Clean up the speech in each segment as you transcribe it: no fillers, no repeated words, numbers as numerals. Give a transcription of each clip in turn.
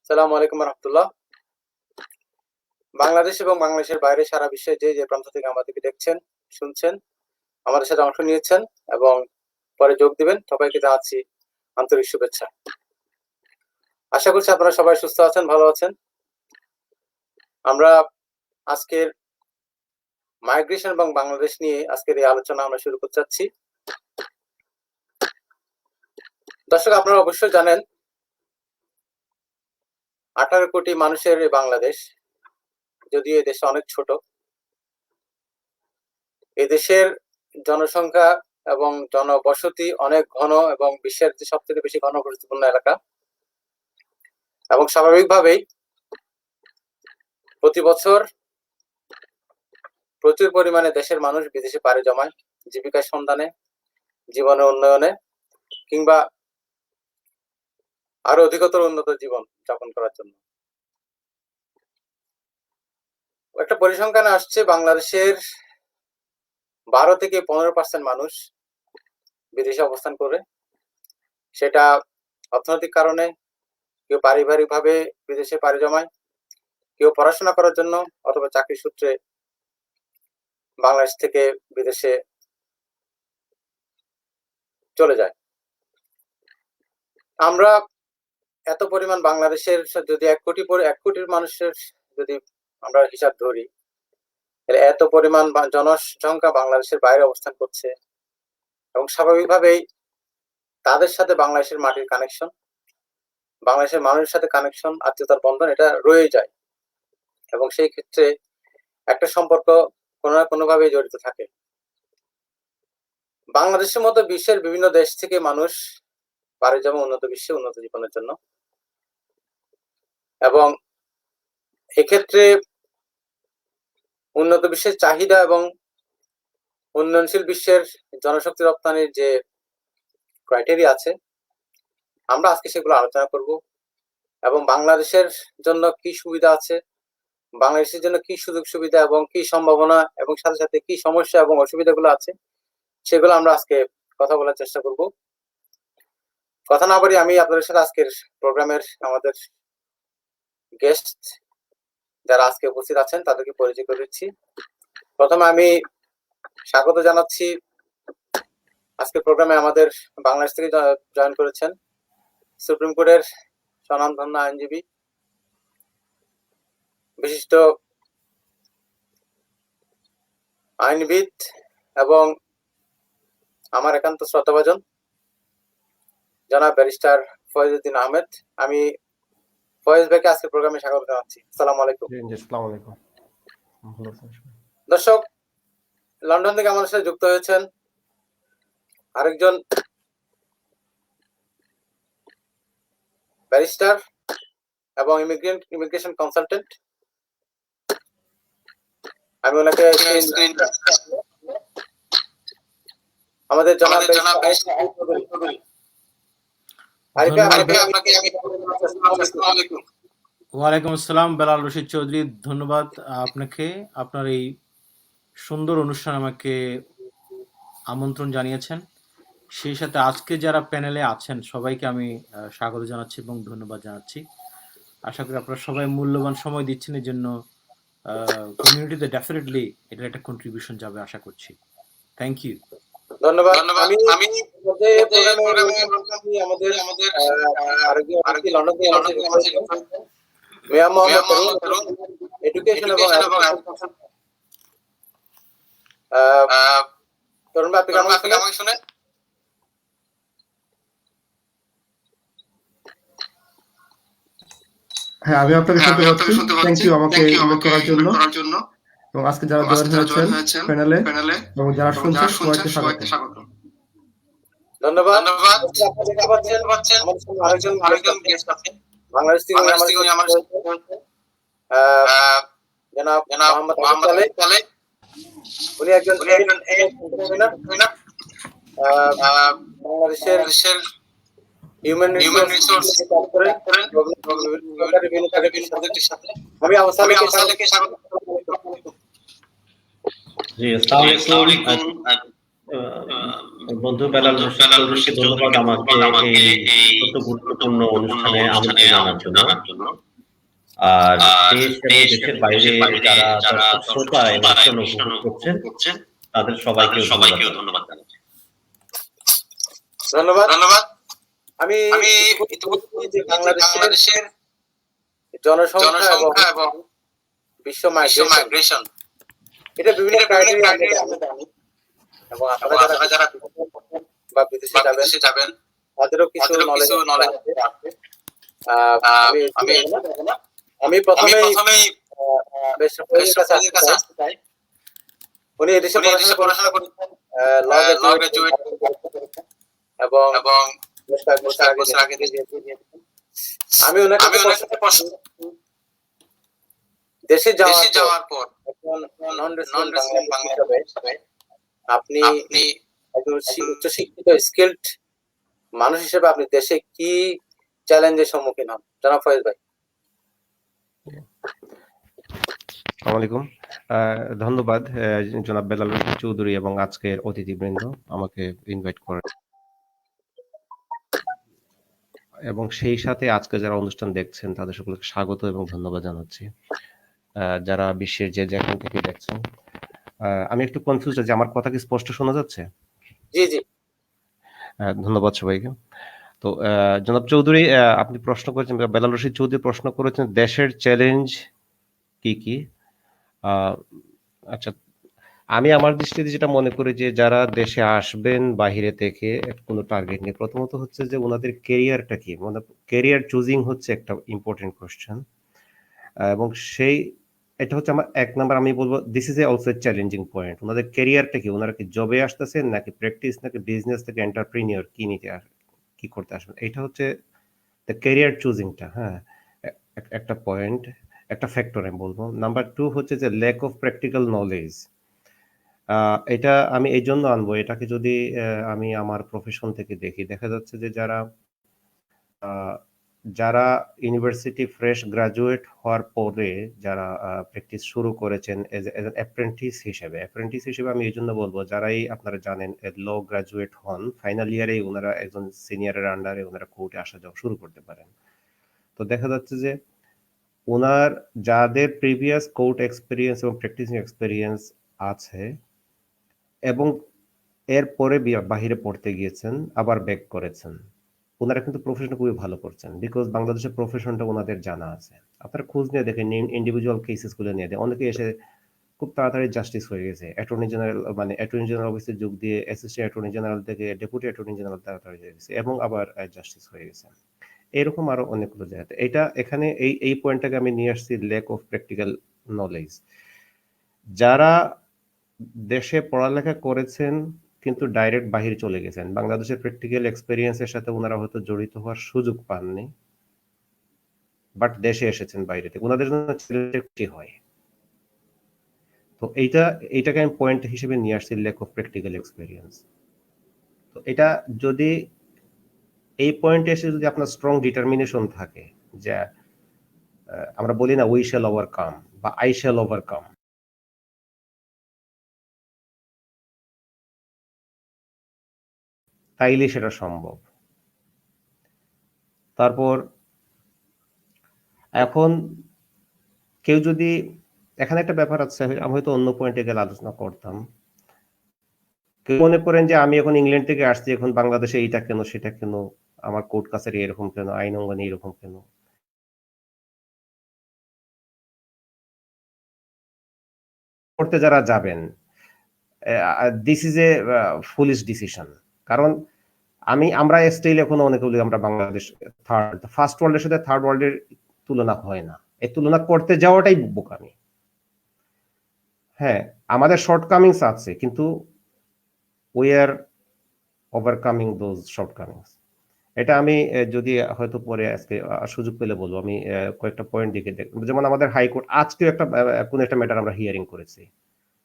আসসালামু আলাইকুম রহমতুল্লাহ। বাংলাদেশ এবং বাংলাদেশের বাইরে সারা বিশ্বে যে প্রান্ত থেকে আমাদেরকে দেখছেন, শুনছেন, আমাদের সাথে অংশ নিয়েছেন এবং পরে যোগ দিবেন, সবাইকে জানাচ্ছি আন্তরিক শুভেচ্ছা। আশা করছি আপনারা সবাই সুস্থ আছেন, ভালো আছেন। আমরা আজকের মাইগ্রেশন এবং বাংলাদেশ নিয়ে আজকের এই আলোচনা আমরা শুরু করতে যাচ্ছি। দর্শক, আপনারা অবশ্যই জানেন 18 কোটি মানুষের এই বাংলাদেশ, যদিও এই দেশে অনেক ছোট। এই দেশের জনসংখ্যা এবং জনবসতি অনেক ঘন এবং বিশ্বের সবথেকে বেশি ঘনবসতিপূর্ণ এলাকা, এবং স্বাভাবিকভাবেই প্রতি বছর প্রচুর পরিমাণে দেশের মানুষ বিদেশে পাড়ি জমায় জীবিকার সন্ধানে, জীবনের উন্নয়নে, কিংবা আরো অধিকতর উন্নত জীবন যাপন করার জন্য। একটা পরিসংখ্যানে আসছে বাংলাদেশের 12 থেকে 15% মানুষ বিদেশে অবস্থান করে। সেটা অর্থনৈতিক কারণে, কেউ পারিবারিক ভাবে বিদেশে পাড়ি জমায়, কেউ পড়াশোনা করার জন্য অথবা চাকরি সূত্রে বাংলাদেশ থেকে বিদেশে চলে যায়। আমরা এত পরিমাণ বাংলাদেশের যদি 1 কোটির মানুষের যদি আমরা হিসাব ধরি, তাহলে এত পরিমাণ জনসংখ্যা বাংলাদেশের বাইরে অবস্থান করছে, এবং স্বাভাবিকভাবেই তাদের সাথে বাংলাদেশের মাটির কানেকশন, বাংলাদেশের মানুষের সাথে কানেকশন, আত্মীয়তার বন্ধন এটা রয়ে যায়, এবং সেই ক্ষেত্রে একটা সম্পর্ক কোনো না কোনোভাবে জড়িত থাকে। বাংলাদেশের মতো বিশ্বের বিভিন্ন দেশ থেকে মানুষ পাড়ি জমে উন্নত বিশ্বে উন্নত জীবনের জন্য, এবং এক্ষেত্রে উন্নত বিশ্বের চাহিদা এবং উন্নয়নশীল বিশ্বের জনশক্তি রপ্তানির যে ক্রাইটেরিয়া আছে, আমরা আজকে সেগুলো আলোচনা করব, এবং বাংলাদেশের জন্য কি সুবিধা আছে, বাংলাদেশের জন্য কি সুযোগ সুবিধা এবং কি সম্ভাবনা, এবং সাথে সাথে কি সমস্যা এবং অসুবিধাগুলো আছে, সেগুলো আমরা আজকে কথা বলার চেষ্টা করব। কথা না বলি, আমি আপনাদের সাথে আজকের প্রোগ্রামের আমাদের গেস্ট যারা আজকে উপস্থিত আছেন তাদেরকে পরিচয় করে দিচ্ছি। প্রথমে আমি স্বাগত জানাচ্ছি আজকের প্রোগ্রামে আমাদের বাংলাদেশ থেকে জয়েন করেছেন সুপ্রিম কোর্টের স্বনামধন্য আইনজীবী, বিশিষ্ট আইনবিদ এবং আমার একান্ত শ্রদ্ধাভাজন জনাব ব্যারিস্টার ফয়েজ উদ্দিন আহমেদ। আমি ফয়েজ ভাইকে আজকের প্রোগ্রামে স্বাগত জানাচ্ছি। আসসালামু আলাইকুম। আসসালামু আলাইকুম। দর্শক, লন্ডন থেকে আমাদের সাথে যুক্ত হয়েছেন আরেকজন ব্যারিস্টার এবং ইমিগ্রেশন কনসালটেন্ট। আমি ওনাকে আমাদের জনাব ওয়ালাইকুম আসসালাম বেলাল রশিদ চৌধুরী, ধন্যবাদ আপনাকে। আপনার এই সুন্দর অনুষ্ঠান আমাকে আমন্ত্রণ জানিয়েছেন। সেই সাথে আজকে যারা প্যানেলে আছেন সবাইকে আমি স্বাগত জানাচ্ছি এবং ধন্যবাদ জানাচ্ছি। আশা করি আপনারা সবাই মূল্যবান সময় দিচ্ছেন, এই জন্য কমিউনিটিতে ডেফিনেটলি এটার একটা কন্ট্রিবিউশন যাবে আশা করছি। Thank you. ধন্যবাদ। আমি আমাদের লন্ডন থেকে মিয়া মোহাম্মদ এডুকেশন এবং তরুণ ভাই, আপনি কেমন শুনেন? হ্যাঁ, আমি আপনাকে শুনতে পাচ্ছি। থ্যাংক ইউ আমাকে ইনভাইট করার জন্য, এবং আজকে যারা জয়েন হয়েছেন প্যানেলে এবং যারা শুনছেন সবাইকে স্বাগত। ধন্যবাদ। আরেকজন গেস্ট আছেন বাংলাদেশ থেকে আমার জনাব মোহাম্মদ আলী। উনি একজন বাংলাদেশের হিউম্যান রিসোর্স আমি জি, আসসালামু আলাইকুম। বন্ধু বেলাল রশিদ চৌধুরীকে ধন্যবাদ আমাকে এই অত্যন্ত গুরুত্বপূর্ণ অনুষ্ঠানে আমন্ত্রণ জানার জন্য। আর দেশ এবং দেশের বাইরে যারা দর্শক শ্রোতা এই অনুষ্ঠান উপভোগ করছেন তাদের সবাইকেও ধন্যবাদ জানাচ্ছি। ধন্যবাদ। আমি যে বাংলাদেশের জনসংখ্যা এবং বিশ্ব মাইগ্রেশন এটা বিভিন্ন ক্রাইটেরিয়া এবং আপনারা যারা বা বিদেশে যাবেন তাদেরও কিছু নলেজ আছে। আমি প্রথমেই উনি এদেশে পড়াশোনা করেছেন, ল গ্রাজুয়েট এবং বছর আগে আমি ওনাকে দেশে যাওয়ার পর নন রেসিডেন্ট বাংলা হিসেবে আপনি একজন উচ্চশিক্ষিত স্কিলড মানুষ হিসেবে আপনি দেশে কি চ্যালেঞ্জের সম্মুখীন হন? জনাব ফয়েজ ভাই। আসসালামু আলাইকুম। ধন্যবাদ জনাব বেলাল রশিদ চৌধুরী এবং আজকের অতিথিবৃন্দ আমাকে ইনভাইট করার এবং সেই সাথে আজকে যারা অনুষ্ঠান দেখছেন তাদের সকলকে স্বাগত এবং ধন্যবাদ জানাচ্ছি। যারা বিশ্বের যে যেখান থেকে দেখছেন, আমি একটু কনফিউজ আছি, আমার কথা কি স্পষ্ট শোনা যাচ্ছে? জি। ধন্যবাদ সবাইকে। তো জনাব চৌধুরী, আপনি প্রশ্ন করেছেন, বেলাল রশিদ চৌধুরী প্রশ্ন করেছেন দেশের চ্যালেঞ্জ কি? আচ্ছা, আমি আমার দৃষ্টিতে যেটা মনে করি যে যারা দেশে আসবেন বাহিরে থেকে কোনো টার্গেট নিয়ে, প্রথমত হচ্ছে যে ওনাদের কেরিয়ারটা কি, মানে কেরিয়ার চুজিং হচ্ছে একটা ইম্পর্টেন্ট কোয়েশ্চেন এবং এটা হচ্ছে আমার এক নাম্বার। আমি বলবো this is also challenging point. ওনাদের কেরিয়ারটা কি, ওনারা কি জবে আসতেছেন নাকি প্র্যাকটিস নাকি বিজনেস থেকে এন্টারপ্রেনিয়র কি করতে আসবেন, এটা হচ্ছে দ্য কেরিয়ার চুজিংটা। হ্যাঁ, একটা পয়েন্ট, একটা ফ্যাক্টর আমি বলবো। নাম্বার 2 হচ্ছে যে ল্যাক অফ প্র্যাকটিক্যাল নলেজ। এটা আমি এই জন্য আনবো, এটাকে যদি আমি আমার প্রফেশন থেকে দেখি, দেখা যাচ্ছে যে যারা ইউনিভার্সিটি ফ্রেশ গ্রাজুয়েট হওয়ার পরে যারা প্র্যাকটিস শুরু করেছেন এজ অ্যাপ্রেন্টিস হিসেবে আমি এই জন্য বলবো, যারাই আপনারা জানেন ল গ্রাজুয়েট হন, ফাইনাল ইয়ারেই ওনারা একজন সিনিয়রের আন্ডারে ওনারা কোর্টে আসা যাওয়া শুরু করতে পারেন। তো দেখা যাচ্ছে যে ওনার যাদের প্রিভিয়াস কোর্ট এক্সপিরিয়েন্স এবং প্র্যাকটিসিং এক্সপিরিয়েন্স আছে এবং এরপরে বাহিরে পড়তে গিয়েছেন, আবার ব্যাক করেছেন, ওনারা কিন্তু প্রফেশনটা খুবই ভালো করছেন, বিকজ বাংলাদেশের প্রফেশনটা ওনাদের জানা আছে। আপনারা খোঁজ নিয়ে দেখেন, ইন্ডিভিজুয়াল কেসেসগুলো নিয়ে দেখেন, অনেকে এসে খুব তাড়াতাড়ি জাস্টিস হয়ে গেছে। অ্যাটর্নি জেনারেল অফিসে যোগ দিয়ে অ্যাসিস্ট্যান্ট অ্যাটর্নি জেনারেল থেকে ডেপুটি অ্যাটর্নি জেনারেল তাড়াতাড়ি হয়ে গেছে এবং আবার জাস্টিস হয়ে গেছে। এরকম আরো অনেকগুলো জায়গাতে এখানে এই পয়েন্টটাকে আমি নিয়ে আসছি, ল্যাক অফ প্র্যাকটিক্যাল নলেজ। যারা দেশে পড়ালেখা করেছেন কিন্তু ডাইরেক্ট বাহিরে চলে গেছেন, বাংলাদেশের প্র্যাকটিক্যাল এক্সপেরিয়েন্সের সাথে ওনারা হয়তো জড়িত হওয়ার সুযোগ পাননি, বাট দেশে এসেছেন বাইরে থেকে, ওনাদের জন্য চ্যালেঞ্জ হয়। তো এইটাকে আমি পয়েন্ট হিসেবে নিয়ে আসছি, ল্যাক অফ প্র্যাকটিক্যাল এক্সপেরিয়েন্স। তো এটা যদি এই পয়েন্টে এসে যদি আপনার স্ট্রং ডিটারমিনেশন থাকে, যে আমরা বলি না উই শ্যাল ওভারকাম বা আই শ্যাল ওভারকাম, তাইলে সেটা সম্ভব। তারপর এখন কেউ যদি, এখানে একটা ব্যাপার আছে, আমি হয়তো অন্য পয়েন্টে গেলে আলোচনা করতাম, কেউ মনে করেন যে আমি এখন ইংল্যান্ড থেকে আসছি, এখন বাংলাদেশে এইটা কেন সেটা কেন, আমার কোর্ট কাছারি এরকম কেন, আইন অঙ্গনে এরকম কেন। করতে যারা যাবেন, this is a foolish decision. কারণ আমরা স্টিল এখন অনেকে বলি আমরা বাংলাদেশ ফার্স্ট ওয়ার্ল্ডের সাথে থার্ড ওয়ার্ল্ডের তুলনা হয় না, এই তুলনা করতে যাওয়াটাই বোকামি। হ্যাঁ, আমাদের শর্টকামিংস আছে, কিন্তু we are overcoming those shortcomings. এটা আমি যদি হয়তো পরে আজকে সুযোগ পেলে বলবো, আমি কয়েকটা পয়েন্ট দিকে দেখবো। যেমন আমাদের হাইকোর্ট আজকেও কোন একটা ম্যাটার আমরা হিয়ারিং করেছি,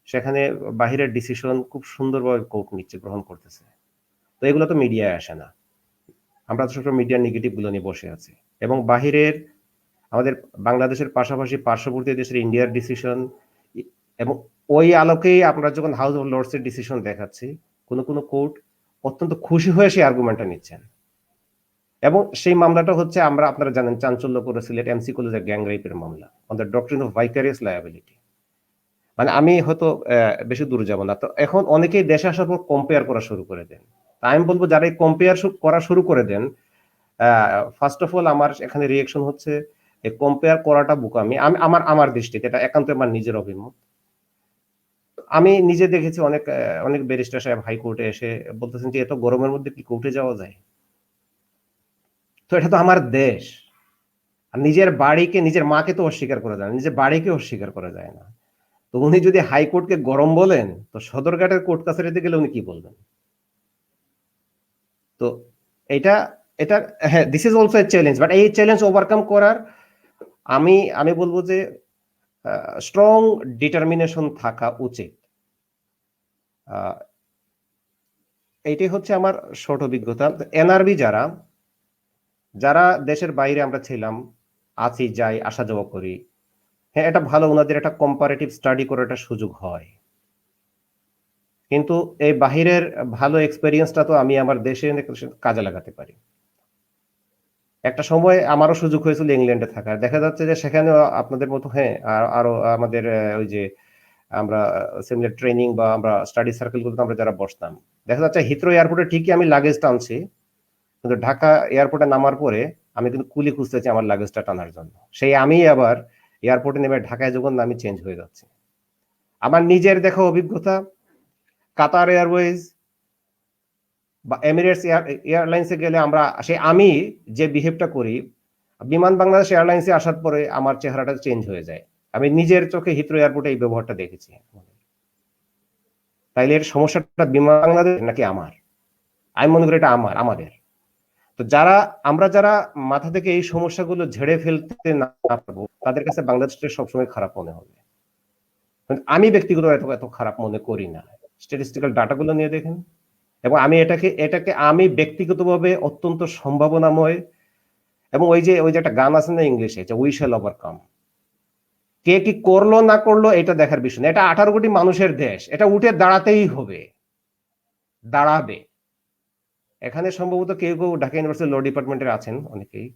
সেখানে বাহিরের ডিসিশন খুব সুন্দরভাবে কোর্ট নিচ্ছে, গ্রহণ করতেছে। তো এগুলো তো মিডিয়ায় আসে না, আমরা তো সবসময় মিডিয়ার নেগেটিভ গুলো নিয়ে বসে আছি। এবং বাহিরের আমাদের বাংলাদেশের পাশাপাশি পার্শ্ববর্তী দেশের ইন্ডিয়ার ডিসিশন, এবং ওই আলোকেই আমরা যখন হাউস অফ লর্ডস এর ডিসিশন দেখাচ্ছি, কোনো কোর্ট অত্যন্ত খুশি হয়ে সেই আর্গুমেন্টটা নিচ্ছেন, এবং সেই মামলাটা হচ্ছে আপনারা জানেন চাঞ্চল্যকর সিলেট এমসি কলেজের গ্যাং রেপের মামলা on the doctrine of vicarious liability. মানে আমি হয়তো বেশি দূর যাব না, তো এখন অনেকেই দেশে আসার পর কম্পেয়ার করা শুরু করে দেন। তা আমি বলবো যারা এই কম্পেয়ার করা শুরু করে দেন, ফার্স্ট অফ অল আমার এখানে রিয়েকশন হচ্ছে এই কম্পেয়ার করাটা বোকামি। আমার দৃষ্টিতে এটা একান্ত আমার নিজের অভিমত। আমি নিজে দেখেছি অনেক ব্যারিস্টার সাহেব হাইকোর্টে এসে বলতেছেন যে এত গরমের মধ্যে কি কোর্টে যাওয়া যায়? তো এটা তো আমার দেশ, আর নিজের বাড়িকে, নিজের মাকে তো অস্বীকার করা যায় না, নিজের বাড়িকে অস্বীকার করা যায় না। তো উনি যদি হাইকোর্টকে গরম বলেন, তো সদরঘাটের কোর্ট কাছারিতে গেলে উনি কি বলবেন? তো এটা এটা হ্যাঁ, this is also a challenge, but এই চ্যালেঞ্জ ওভারকাম করার আমি বলবো যে স্ট্রং ডিটারমিনেশন থাকা উচিত। এইটাই হচ্ছে আমার শর্ট অভিজ্ঞতা। এনআরবি যারা দেশের বাইরে আমরা ছিলাম, আছি, যাই, আসা যাওয়া করি, হ্যাঁ এটা ভালো, ওনাদের একটা কম্পারেটিভ স্টাডি করার একটা সুযোগ হয়। কিন্তু এই বাহিরের ভালো এক্সপেরিয়েন্সটা তো আমি আমার দেশে কাজে লাগাতে পারি। একটা সময় আমারও সুযোগ হয়েছিল ইংল্যান্ডে থাকার, দেখা যাচ্ছে যে সেখানে আপনাদের মতো হ্যাঁ আরো আমাদের ওই যে আমরা সিমিলার ট্রেনিং বা আমরা স্টাডি সার্কেলগুলোতে আমরা যারা বসতাম, দেখা যাচ্ছে হিথ্রো এয়ারপোর্টে ঠিকই আমি লাগেজ টানছি, কিন্তু ঢাকা এয়ারপোর্টে নামার পরে আমি কিন্তু কুলি খুঁজতেছি আমার লাগেজটা টানার জন্য। সেই আমি আবার এয়ারপোর্টে নেমে ঢাকায় যখন আমি চেঞ্জ হয়ে যাচ্ছি। আমার নিজের দেখা অভিজ্ঞতা, কাতার এয়ারওয়েজ বা এমিরেটস এয়ারলাইন্সে গেলে আমি যে বিহেভটা করি, বিমান বাংলাদেশ এয়ারলাইন্সে আসার পরে আমার চেহারাটা চেঞ্জ হয়ে যায়। আমি নিজের চোখে হিথ্রো এয়ারপোর্টে এই ব্যবহারটা দেখেছি। তাইলে এর সমস্যাটা বিমান বাংলাদেশ নাকি আমার? আমি মনে করি এটা আমাদের। তো আমরা যারা মাথা থেকে এই সমস্যাগুলো ঝেড়ে ফেলতে না পারবো, তাদের কাছে বাংলাদেশটা সবসময় খারাপ মনে হবে। আমি ব্যক্তিগত এত খারাপ মনে করি না। স্ট্যাটিস্টিক্যাল ডাটাগুলো নিয়ে দেখেন, এবং আমি এটাকে আমি ব্যক্তিগতভাবে অত্যন্ত সম্ভাবনাময়, এবং ওই যে একটা গান আছে না ইংলিশে, যে উই শ্যাল ওভারকাম। কে কি করলো না করলো এটা দেখার বিষয় না, এটা 18 কোটি মানুষের দেশ, এটা উঠে দাঁড়াতেই হবে, দাঁড়াবে। এখানে সম্ভবত কেউ ঢাকা ইউনিভার্সিটি ল ডিপার্টমেন্টের আছেন অনেকেই,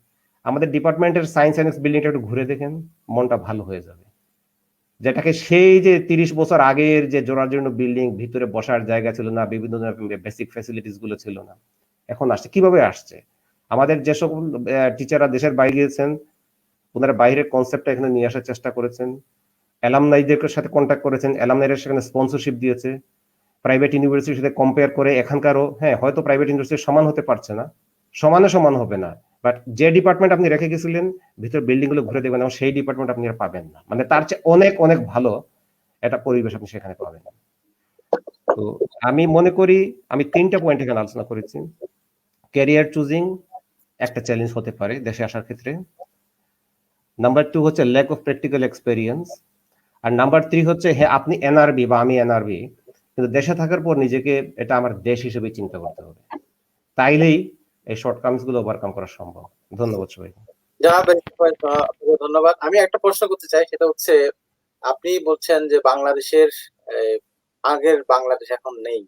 আমাদের ডিপার্টমেন্টের সায়েন্স অ্যান্ড বিল্ডিংটা একটু ঘুরে দেখেন, মনটা ভালো হয়ে যাবে। যেটাকে সেই যে 30 বছর আগের যে জোড়াজীর্ণ বিল্ডিং, ভিতরে বসার জায়গা ছিল না, বিভিন্ন ধরনের বেসিক ফ্যাসিলিটিস গুলো ছিল না, এখন আসছে। কিভাবে আসছে? আমাদের যে সকল টিচাররা দেশের বাইরে গিয়েছেন, ওনারা বাইরের কনসেপ্টটা এখানে নিয়ে আসার চেষ্টা করেছেন, অ্যালামনাইদের সাথে কন্ট্যাক্ট করেছেন, অ্যালামনাইরা সেখানে স্পন্সরশিপ দিয়েছে। প্রাইভেট ইউনিভার্সিটির সাথে কম্পেয়ার করে এখানকারও, হ্যাঁ হয়তো প্রাইভেট ইউনিভার্সিটি সমান হতে পারছে না, সমান হবে না, বাট যে ডিপার্টমেন্ট আপনি রেখে গেছিলেন ভিতর বিল্ডিং গুলো ঘুরে দেখবেন, এবং সেই ডিপার্টমেন্ট আপনি আর পাবেন না, মানে তার চেয়ে অনেক অনেক ভালো একটা পরিবেশ আপনি সেখানে পাবেন। তো আমি মনে করি আমি 3টা পয়েন্ট এখানে আলোচনা করেছি। ক্যারিয়ার চুজিং একটা চ্যালেঞ্জ হতে পারে দেশে আসার ক্ষেত্রে। নাম্বার 2 হচ্ছে ল্যাক অফ প্র্যাকটিক্যাল এক্সপেরিয়েন্স, আর নাম্বার 3 হচ্ছে হ্যাঁ আপনি এনআরবি বা আমি এনআরবি, কিন্তু দেশে থাকার পর নিজেকে এটা আমার দেশ হিসেবে চিন্তা করতে হবে, তাইলেই এই শর্টকামস গুলো ওভারকাম করা সম্ভব। ধন্যবাদ সবাইকে। ধন্যবাদ। আমি একটা প্রশ্ন করতে চাই, সেটা হচ্ছে আপনি বলছেন যে বাংলাদেশের আগের বাংলাদেশ এখন নেই,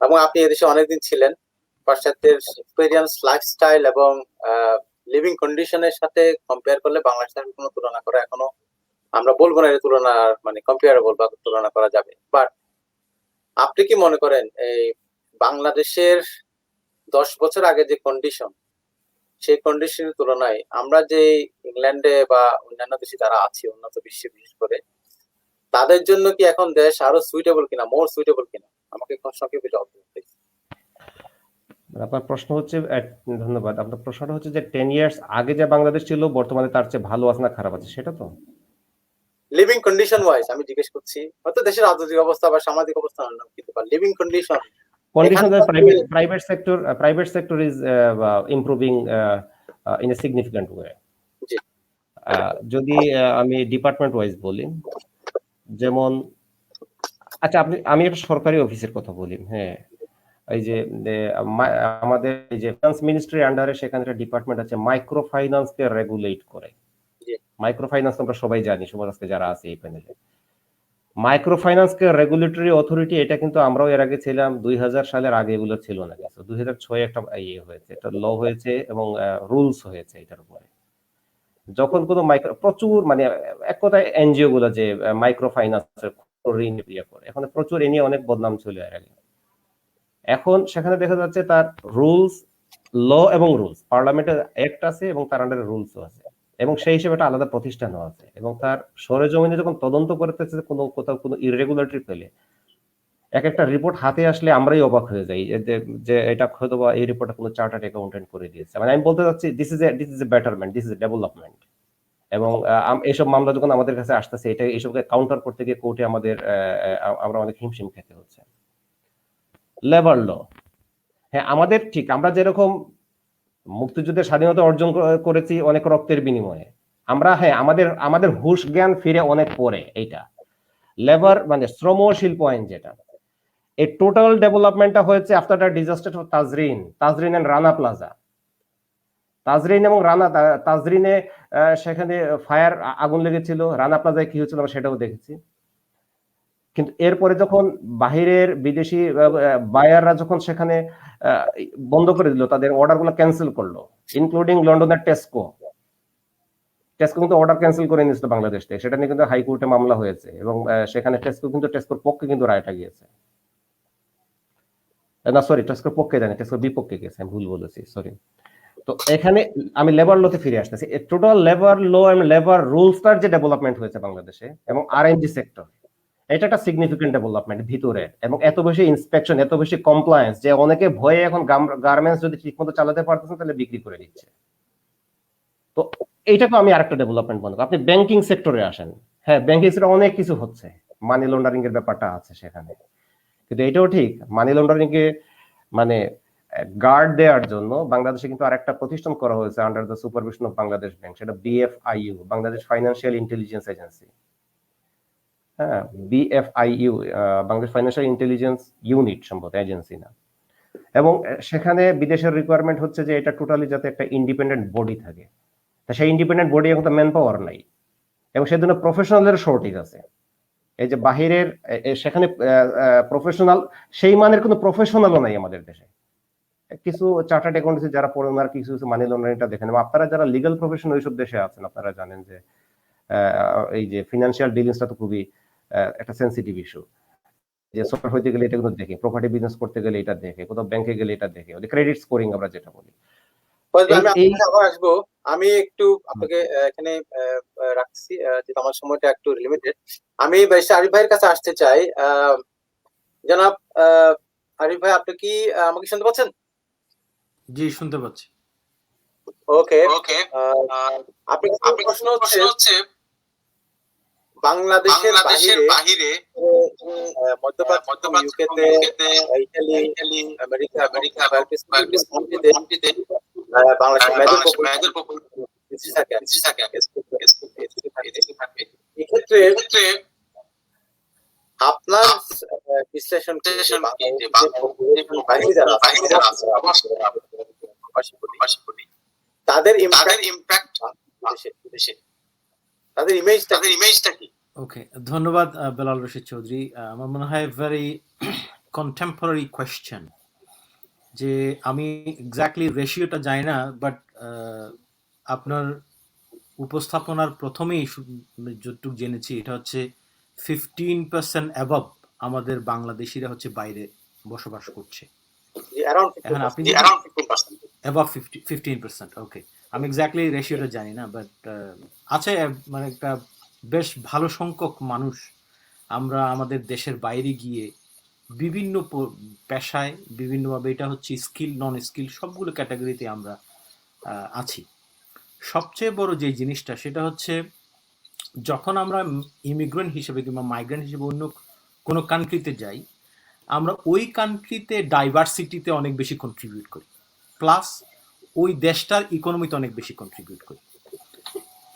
এবং আপনি এদেশে অনেকদিন ছিলেন। পাশ্চাত্যের এক্সপেরিয়েন্স, লাইফস্টাইল এবং লিভিং কন্ডিশনের সাথে কম্পেয়ার করলে বাংলাদেশের কোনো তুলনা করা এখনো, আমরা বলবো না এর তুলনা মানে কম্পেয়ারেবল বা তুলনা করা যাবে। বাট আপনি কি মনে করেন এই বাংলাদেশের 10 বছর আগে যে কন্ডিশন, সেই কন্ডিশনের তুলনায় আমরা যে ইংল্যান্ডে বা অন্যান্য দেশে যারা আছি উন্নত বিশ্বে, বিশেষ করে তাদের জন্য কি এখন দেশ আরো সুইটেবল কিনা, মোর সুইটেবল কিনা? আমাকে সংক্ষেপে জবাব দিন। আপনার প্রশ্ন হচ্ছে, ধন্যবাদ, আপনার প্রশ্নটা হচ্ছে যে 10 ইয়ার্স আগে যে বাংলাদেশ ছিল বর্তমানে তার চেয়ে ভালো আছে না খারাপ আছে, সেটা তো? লিভিং কন্ডিশন ওয়াইজ আমি জিজ্ঞেস করছি, হয়তো দেশের রাজনৈতিক অবস্থা বা সামাজিক অবস্থা অন্য, কিন্তু living condition private sector is improving in a significant way. যদি আমি ডিপার্টমেন্ট ওয়াইজ বলি, যেমন আচ্ছা আমি একটা সরকারি অফিসের কথা বলি, হ্যাঁ এই যে আমাদের এই যে ফাইন্যান্স মিনিস্ট্রির আন্ডারে সেখানে একটা ডিপার্টমেন্ট আছে মাইক্রো ফাইন্যান্সকে রেগুলেট করে। মাইক্রো ফাইন্যান্স আমরা সবাই জানি, সবার আজকে যারা আছে এই প্যানেলে। মাইক্রো ফাইন্যান্সকে রেগুলেটরি অথরিটি, এটা কিন্তু আমরাও এর আগে ছিলাম, 2000 সালের আগে এগুলো ছিল না কিছু। 2006 একটা ইয়ে হয়েছে, এটা ল হয়েছে এবং রুলস হয়েছে এটার উপরে। যখন কোনো প্রচুর মানে এক কথায় এনজিও গুলো যে মাইক্রো ফাইন্যান্সের ঋণ ইয়ে করে, এখন প্রচুর এ নিয়ে অনেক বদনাম ছিল এর আগে। এখন সেখানে দেখা যাচ্ছে তার রুলস, ল এবং রুলস, পার্লামেন্টের অ্যাক্ট আছে এবং তার আন্ডারে রুলসও আছে, এবং সেই হিসেবে একটা আলাদা প্রতিষ্ঠানও আছে। এবং তার সরেজমিনে যখন তদন্ত করতেছে কোনো কোথাও কোনো ইরেগুলারিটি পেলে, এক একটা রিপোর্ট হাতে আসলে আমরাই অবাক হয়ে যাই যে এটা হয়তো বা এই রিপোর্টটা কোনো চার্টার্ড অ্যাকাউন্টেন্ট করে দিয়েছে। মানে আমি বলতে চাচ্ছি this is a betterment, this is a development. এবং এইসব মামলা যখন আমাদের কাছে আসতেছে, এটা এইসবকে কাউন্টার করতে গিয়ে কোর্টে আমাদের আমরা অনেক হিমশিম খেতে হচ্ছে। লেবার ল, হ্যাঁ আমাদের ঠিক, আমরা যেরকম মুক্তিযুদ্ধের স্বাধীনতা অর্জন করেছি অনেক রক্তের বিনিময়ে, আমরা হ্যাঁ আমাদের হুশ জ্ঞান ফিরে অনেক পরে। এইটা লেবার মানে শ্রম শিল্প আইন, যেটা এই টোটাল ডেভেলপমেন্টটা হয়েছে after the disaster of Tazreen and Rana Plaza. Tazreen এবং তাজরিনে সেখানে ফায়ার, আগুন লেগেছিল, রানা প্লাজায় কি হয়েছিল আমরা সেটাও দেখেছি। কিন্তু এরপরে যখন বাহিরের বিদেশি বায়াররা যখন সেখানে বন্ধ করে দিল, তাদের অর্ডার গুলো ক্যান্সেল করলো, ইনক্লুডিং লন্ডনের টেস্কো কিন্তু অর্ডার ক্যান্সেল করে নিয়েছিল বাংলাদেশ থেকে। সেটা নিয়ে কিন্তু হাইকোর্টে মামলা হয়েছে এবং সেখানে টেস্কোর পক্ষে কিন্তু রায়টা গিয়েছে। না সরি, টেস্কোর পক্ষে জানি, টেস্কোর বিপক্ষে গেছে, আমি ভুল বলেছি, সরি। তো এখানে আমি লেবার লতে ফিরে আসতেছি। টোটাল লেবার ল এবং লেবার রুলসটার যে ডেভেলপমেন্ট হয়েছে বাংলাদেশে এবং আরএনজি সেক্টর, এটা একটা সিগনিফিকেন্ট ডেভেলপমেন্ট ভিতরে। এবং এত বেশি ইন্সপেকশন, এত বেশি কমপ্লায়েন্স, যে অনেকে ভয়ে এখন গার্মেন্টস যদি ঠিকমতো চালাতে পারতেছেন তাহলে বিক্রি করে দিচ্ছে। তো এইটাকে আমি আরেকটা ডেভেলপমেন্ট মনে করি। আপনি ব্যাংকিং সেক্টরে আসেন, হ্যাঁ ব্যাংকিং সেক্টরে অনেক কিছু হচ্ছে, মানি লন্ডারিং এর ব্যাপারটা আছে সেখানে। কিন্তু এটাও ঠিক, মানি লন্ডারিং কে মানে গার্ড দেওয়ার জন্য বাংলাদেশে কিন্তু আরেকটা প্রতিষ্ঠান করা হয়েছে under the supervision of Bangladesh bank, সেটা BFIU, Bangladesh financial intelligence agency. হ্যাঁ, BFIU, Bangladesh financial intelligence unit, সম্ভবত এজেন্সি না। এবং সেখানে বিদেশের রিকোয়ারমেন্ট হচ্ছে যে এটা টোটালি যাতে একটা ইন্ডিপেন্ডেন্ট বডি থাকে। তা সেই ইন্ডিপেন্ডেন্ট বডি এখন তো ম্যান পাওয়ার নাই, এবং সেজন্য প্রফেশনালের শর্টেজ আছে। এই যে বাহিরের সেখানে প্রফেশনাল, সেই মানের কোনো প্রফেশনালও নাই আমাদের দেশে। কিছু চার্টার্ড অ্যাকাউন্টেন্সি যারা পড়েন আর কিছু মানি লন্ডারিংটা দেখেন, এবং আপনারা যারা লিগ্যাল প্রফেশন ওইসব দেশে আছেন, আপনারা জানেন যে এই যে ফিনান্সিয়াল ডিলিংসটা তো খুবই একটা সেন্সিটিভ ইস্যু। যে সফটওয়্যার হইতে গেলে এটা কিন্তু দেখে, প্রপার্টি বিজনেস করতে গেলে এটা দেখে, কোথাও ব্যাংকে গেলে এটা দেখে, ওই ক্রেডিট স্কোরিং আমরা যেটা বলি। আবার আসবো, আমি একটু আপনাকে এখানে রাখছি, যেহেতু আমার সময়টা একটু লিমিটেড। আমি ব্যারিস্টার আরিফ ভাইয়ের কাছে আসতে চাই। জনাব আরিফ ভাই, আপনি কি আমাকে শুনতে পাচ্ছেন? জি, শুনতে পাচ্ছি। ওকে, আপনি প্রশ্ন হচ্ছে বাংলাদেশের বাহিরে মধ্যপ্রাচ্য, ইউকেতে, ইটালি, আমেরিকা, বাংলাদেশের মেজর পপুলেশন থাকে। এক্ষেত্রে আপনার বিশ্লেষণ কি যে বাইরে যারা তাদের ইমপ্যাক্ট দেশে, তাদের ইমেজটা কি? ওকে, ধন্যবাদ বেলাল রশিদ চৌধুরী। আমার মনে হয় ভেরি কন্টেম্পোরারি কোয়েশ্চেন, যে আমি এক্স্যাক্টলি রেশিওটা জানি না, বাট আপনার উপস্থাপনার প্রথমেই যতটুকু জেনেছি এটা হচ্ছে 15% অ্যাবভ আমাদের বাংলাদেশিরা হচ্ছে বাইরে বসবাস করছে। এখন আপনি অ্যাবভ 15%, ওকে, আমি এক্স্যাক্টলি রেশিওটা জানি না, বাট আছে মানে একটা বেশ ভালো সংখ্যক মানুষ আমরা আমাদের দেশের বাইরে গিয়ে বিভিন্ন পেশায় বিভিন্নভাবে, এটা হচ্ছে স্কিল নন স্কিল সবগুলো ক্যাটাগরিতে আমরা আছি। সবচেয়ে বড় যে জিনিসটা সেটা হচ্ছে যখন আমরা ইমিগ্রেন্ট হিসেবে কিংবা মাইগ্রেন্ট হিসেবে অন্য কোনো কান্ট্রিতে যাই, আমরা ওই কান্ট্রিতে ডাইভার্সিটিতে অনেক বেশি কন্ট্রিবিউট করি, প্লাস ওই দেশটার ইকোনমিতে অনেক বেশি কন্ট্রিবিউট করি।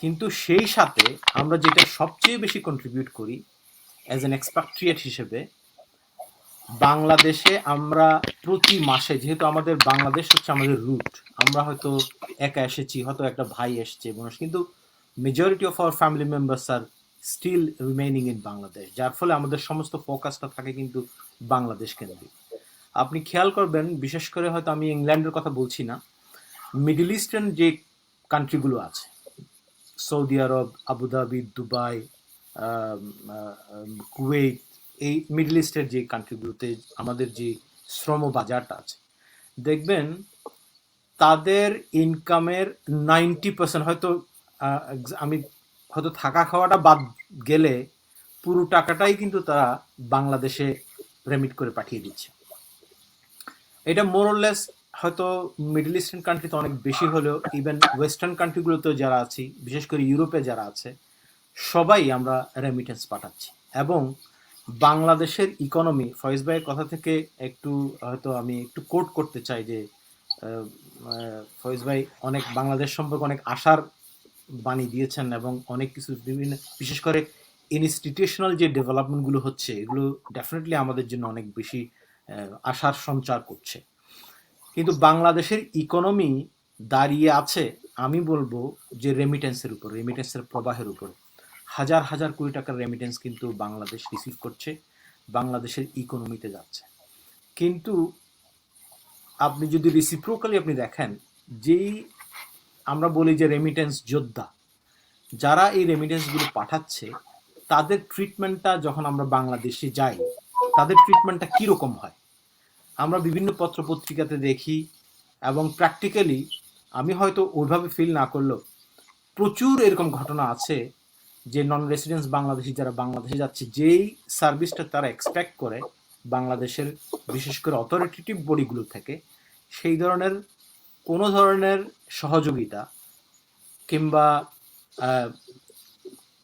কিন্তু সেই সাথে আমরা যেটা সবচেয়ে বেশি কন্ট্রিবিউট করি অ্যাজ অ্যান এক্সপাট্রিয়েট হিসেবে, বাংলাদেশে আমরা প্রতি মাসে, যেহেতু আমাদের বাংলাদেশ হচ্ছে আমাদের রুট, আমরা হয়তো একা এসেছি, হয়তো একটা ভাই এসছে, কিন্তু majority of our family members are still remaining in Bangladesh, যার ফলে আমাদের সমস্ত ফোকাসটা থাকে কিন্তু বাংলাদেশ কেন্দ্রিক। আপনি খেয়াল করবেন, বিশেষ করে হয়তো আমি ইংল্যান্ডের কথা বলছি না, মিডল ইস্টার্ন যে কান্ট্রিগুলো আছে, সৌদি আরব, আবুধাবি, দুবাই, কুয়েত, এই মিডল ইস্টের যে কান্ট্রিগুলোতে আমাদের যে শ্রম বাজারটা আছে, দেখবেন তাদের ইনকামের 90% হয়তো, আমি হয়তো থাকা খাওয়াটা বাদ গেলে পুরো টাকাটাই কিন্তু তারা বাংলাদেশে রেমিট করে পাঠিয়ে দিচ্ছে। এটা মোরলেস হয়তো মিডল ইস্টার্ন কান্ট্রিতে অনেক বেশি হলেও ইভেন ওয়েস্টার্ন কান্ট্রিগুলোতেও যারা আছি, বিশেষ করে ইউরোপে যারা আছে, সবাই আমরা রেমিটেন্স পাঠাচ্ছি। এবং বাংলাদেশের ইকোনমি, ফয়েজ ভাইয়ের কথা থেকে একটু হয়তো আমি একটু কোট করতে চাই যে ফয়েজ ভাই অনেক বাংলাদেশ সম্পর্কে অনেক আশার বাণী দিয়েছেন এবং অনেক কিছু বিভিন্ন, বিশেষ করে ইনস্টিটিউশনাল যে ডেভেলপমেন্টগুলো হচ্ছে, এগুলো ডেফিনেটলি আমাদের জন্য অনেক বেশি আশার সঞ্চার করছে। কিন্তু বাংলাদেশের ইকোনমি দাঁড়িয়ে আছে আমি বলবো যে রেমিটেন্সের উপর, রেমিটেন্সের প্রবাহের উপর। হাজার হাজার কোটি টাকার রেমিটেন্স কিন্তু বাংলাদেশ রিসিভ করছে, বাংলাদেশের ইকোনমিতে যাচ্ছে। কিন্তু আপনি যদি রিসিপ্রোকালি আপনি দেখেন, যেই আমরা বলি যে রেমিটেন্স যোদ্ধা, যারা এই রেমিটেন্সগুলো পাঠাচ্ছে, তাদের ট্রিটমেন্টটা যখন আমরা বাংলাদেশে যাই, তাদের ট্রিটমেন্টটা কীরকম হয় আমরা বিভিন্ন পত্রপত্রিকাতে দেখি। এবং প্র্যাকটিক্যালি আমি হয়তো ওইভাবে ফিল না করলেও প্রচুর এরকম ঘটনা আছে যে নন রেসিডেন্স বাংলাদেশি যারা বাংলাদেশে যাচ্ছে, যেই সার্ভিসটা তারা এক্সপেক্ট করে বাংলাদেশের বিশেষ করে অথরিটেটিভ বডিগুলো থেকে, সেই ধরনের কোনো ধরনের সহযোগিতা কিংবা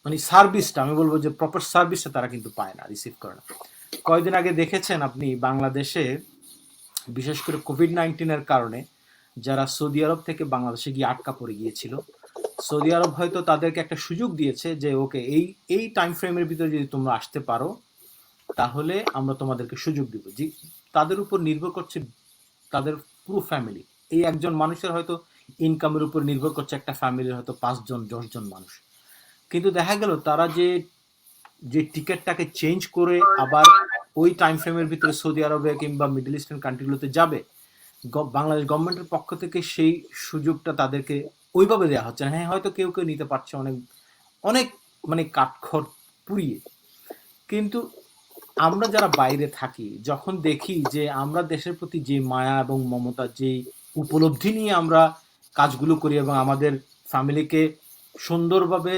মানে সার্ভিসটা, আমি বলবো যে প্রপার সার্ভিসটা তারা কিন্তু পায় না, রিসিভ করে না। কয়েকদিন আগে দেখেছেন আপনি বাংলাদেশে বিশেষ করে কোভিড-19 কারণে যারা সৌদি আরব থেকে বাংলাদেশে গিয়ে আটকা পড়ে গিয়েছিল, সৌদি আরব হয়তো তাদেরকে একটা সুযোগ দিয়েছে যে ওকে এই টাইম ফ্রেমের ভিতরে যদি তোমরা আসতে পারো তাহলে আমরা তোমাদেরকে সুযোগ দিব। যে তাদের উপর নির্ভর করছে তাদের পুরো ফ্যামিলি। এই একজন মানুষের হয়তো ইনকামের উপর নির্ভর করছে একটা ফ্যামিলির হয়তো 5 জন 10 জন মানুষ। কিন্তু দেখা গেল তারা যে টিকিটটাকে চেঞ্জ করে আবার ওই টাইম ফ্রেমের ভিতরে সৌদি আরবে কিংবা মিডল ইস্টার্ন কান্ট্রিগুলোতে যাবে, বাংলাদেশ গভর্নমেন্টের পক্ষ থেকে সেই সুযোগটা তাদেরকে ওইভাবে দেওয়া হচ্ছে না। হ্যাঁ, হয়তো কেউ কেউ নিতে পারছে অনেক অনেক মানে কাঠখড় পুড়িয়ে। কিন্তু আমরা যারা বাইরে থাকি, যখন দেখি যে আমরা দেশের প্রতি যে মায়া এবং মমতা, যে উপলব্ধি নিয়ে আমরা কাজগুলো করি এবং আমাদের ফ্যামিলিকে সুন্দরভাবে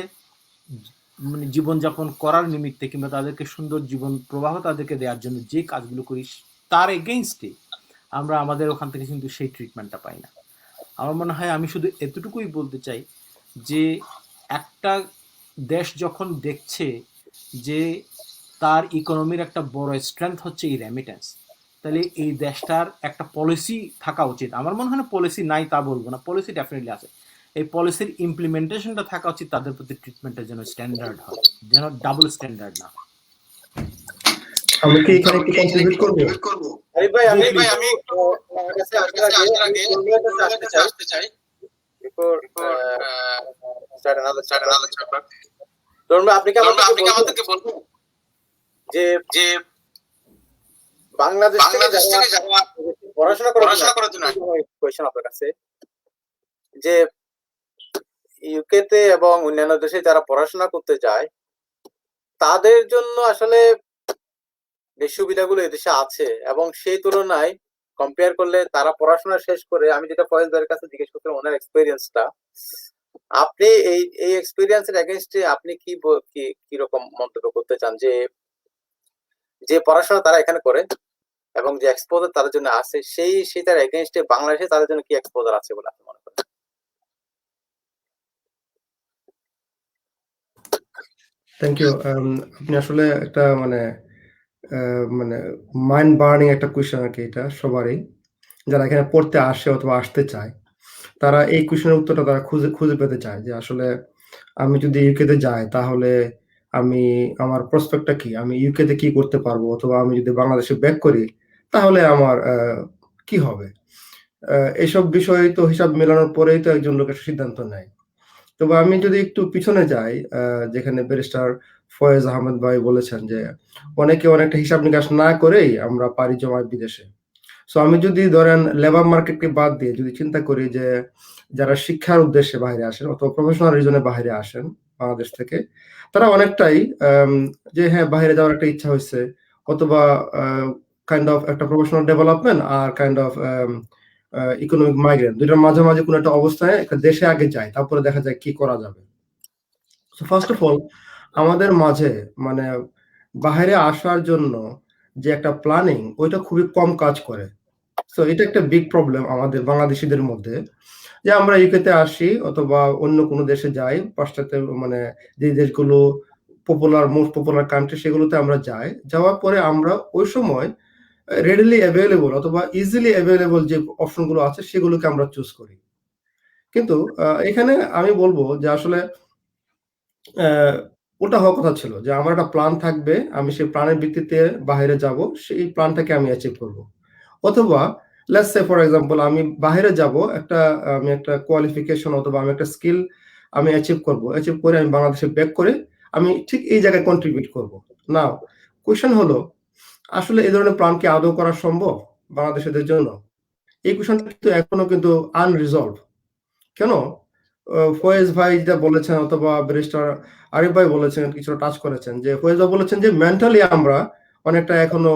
মানে জীবনযাপন করার নিমিত্তে কিংবা তাদেরকে সুন্দর জীবন প্রবাহ তাদেরকে দেওয়ার জন্য যে কাজগুলো করি, তার এগেইনস্টে আমরা আমাদের ওখান থেকে কিন্তু সেই ট্রিটমেন্টটা পাই না। আমার মনে হয় আমি শুধু এতটুকুই বলতে চাই যে একটা দেশ যখন দেখছে যে তার ইকোনমির একটা বড় স্ট্রেংথ হচ্ছে এই রেমিটেন্স, তাহলে এই দেশটার একটা পলিসি থাকা উচিত। আমার মনে হয় না পলিসি নাই তা বলবো না, পলিসি ডেফিনেটলি আছে। এই পলিসির ইমপ্লিমেন্টেশনটা থাকা উচিত, তাদের প্রতি ট্রিটমেন্টের জন্য স্ট্যান্ডার্ড হয়, যেন ডাবল স্ট্যান্ডার্ড না। আমি কি এখানে একটু কন্ট্রিবিউট করব? আরিফ ভাই, আমি আমার কাছে আসার আগে আসতে চাই বিফোর স্টার্ট অ্যানাদার চ্যাপ্টার। ধরুন আপনি কি আমাদেরকে বলবেন যে বাংলাদেশ থেকে যারা পড়াশোনা করার জন্য কোয়েশ্চেন আপনার কাছে, যে ইউকে তে এবং অন্যান্য দেশে যারা পড়াশোনা করতে যায় তাদের জন্য আসলে যে সুবিধাগুলো এদেশে আছে এবং সেই তুলনায় কম্পেয়ার করলে তারা পড়াশোনা শেষ করে, আমি যেটা ফয়েজ ভাইয়ের কাছে জিজ্ঞেস করছিলাম ওনার এক্সপেরিয়েন্সটা, আপনি এই এক্সপেরিয়েন্সের এগেইনস্টে আপনি কি রকম মন্তব্য করতে চান যে পড়াশোনা তারা এখানে করে এবং যে এক্সপোজার তাদের জন্য আছে সেইটার এগেইনস্টে বাংলাদেশে তাদের জন্য কি এক্সপোজার আছে বলে আপনি মনে করেন? Thank you. আপনি আসলে একটা মানে মাইন্ড বার্নিং একটা কোয়েশ্চেন আর কি, এটা সবারই যারা এখানে পড়তে আসে অথবা আসতে চায়, তারা এই কোয়েশ্চেনের উত্তরটা তারা খুঁজে পেতে চায় যে আসলে আমি যদি ইউকেতে যাই তাহলে আমার প্রসপেক্টটা কি, আমি ইউকেতে কি করতে পারবো, অথবা আমি যদি বাংলাদেশে ব্যাক করি তাহলে আমার কি হবে। এইসব বিষয় তো হিসাব মেলানোর পরেই তো একজন লোক একটা সিদ্ধান্ত নেয়। তবে আমি যদি একটু পিছনে যাই, যেখানে ব্যারিস্টার ফয়েজ আহমেদ ভাই বলেছেন যে অনেকে অনেকটা হিসাব নিকাশ না করেই আমরা পাড়ি জমাই বিদেশে। সো আমি যদি ধরেন লেবার মার্কেটকে বাদ দিয়ে যদি চিন্তা করি যে যারা শিক্ষার উদ্দেশ্যে বাইরে আসেন অথবা প্রফেশনাল রিজনে বাইরে আসেন বাংলাদেশ থেকে, তারা অনেকটাই যে হ্যাঁ বাইরে যাওয়ার একটা ইচ্ছা হয়েছে, অথবা কাইন্ড অফ একটা professional development R kind of economic migrant, দুইটার মাঝামাঝি কোনো একটা অবস্থায় একটা দেশে আগে যায়, তারপরে দেখা যায় কি করা যাবে। সো ফার্স্ট অফ অল আমাদের মাঝে মানে বাইরে আসার জন্য যে একটা প্ল্যানিং, ওইটা খুবই কম কাজ করে। সো এটা একটা বিগ প্রবলেম আমাদের বাংলাদেশীদের মধ্যে, যে আমরা ইউকেতে আসি অথবা অন্য কোনো দেশে যাই, পাশ্চাত্যে মানে যে দেশগুলো মোস্ট পপুলার কান্ট্রি, সেগুলোতে আমরা যাই। যাওয়ার পরে আমরা ওই সময় রেডিলি অ্যাভেলেবল অথবা ইজিলি অ্যাভেলেবল যে অপশনগুলো আছে সেগুলোকে আমরা চুজ করি। কিন্তু এখানে আমি বলবো যে আসলে ওটা হওয়ার কথা ছিল যে আমার একটা প্ল্যান থাকবে, আমি সেই প্ল্যানের ভিত্তিতে বাইরে যাব, সেই প্ল্যানটাকে আমি অ্যাচিভ করব। অথবা লেটস সে ফর এক্সাম্পল আমি বাইরে যাব, আমি একটা কোয়ালিফিকেশন অথবা আমি একটা স্কিল আমি অ্যাচিভ করব, অ্যাচিভ করে আমি বাংলাদেশে ব্যাক করে আমি ঠিক এই জায়গায় কন্ট্রিবিউট করব। নাও কোয়েশ্চেন হলো, আসলে এই ধরনের প্ল্যান কি আদৌ করা সম্ভব বাংলাদেশিদের জন্য? এই কোয়েশ্চনটা কিন্তু এখনো কিন্তু আনরিজলভ। কেন? ফয়েজ ভাই যেটা বলেছেন অথবা ব্যারিস্টার আরিফ ভাই বলেছেন, কিছুটা টাচ করেছেন, যে ফয়েজ ভাই বলেছেন যে মেন্টালি আমরা অনেকটা এখনো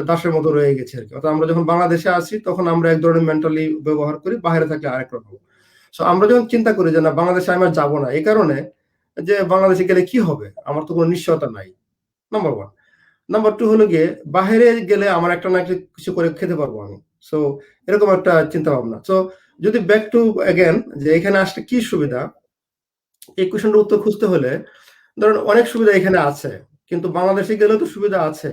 দাসের মতো রয়ে গেছি আরকি। অর্থাৎ আমরা যখন বাংলাদেশে আসি তখন আমরা এক ধরনের মেন্টালি ব্যবহার করি, বাইরে থাকলে আরেক রকম। সো আমরা যখন চিন্তা করি যে না বাংলাদেশে আমি আর যাবো না, এই কারণে যে বাংলাদেশে গেলে কি হবে? আমার তো কোনো নিশ্চয়তা নাই। নাম্বার 1। নাম্বার 2 হলো গিয়ে বাহিরে গেলে আমার একটা না একটা কিছু করে খেতে পারবো আমি। সো এরকম একটা চিন্তা ভাবনা। সো যদি ব্যাক টু এগেইন যে এখানে আসলে কি সুবিধা? এই কোয়েশ্চেনটার উত্তর খুঁজতে হলে ধরেন অনেক সুবিধা এখানে আছে। কিন্তু বাংলাদেশে গেলেও তো সুবিধা আছে।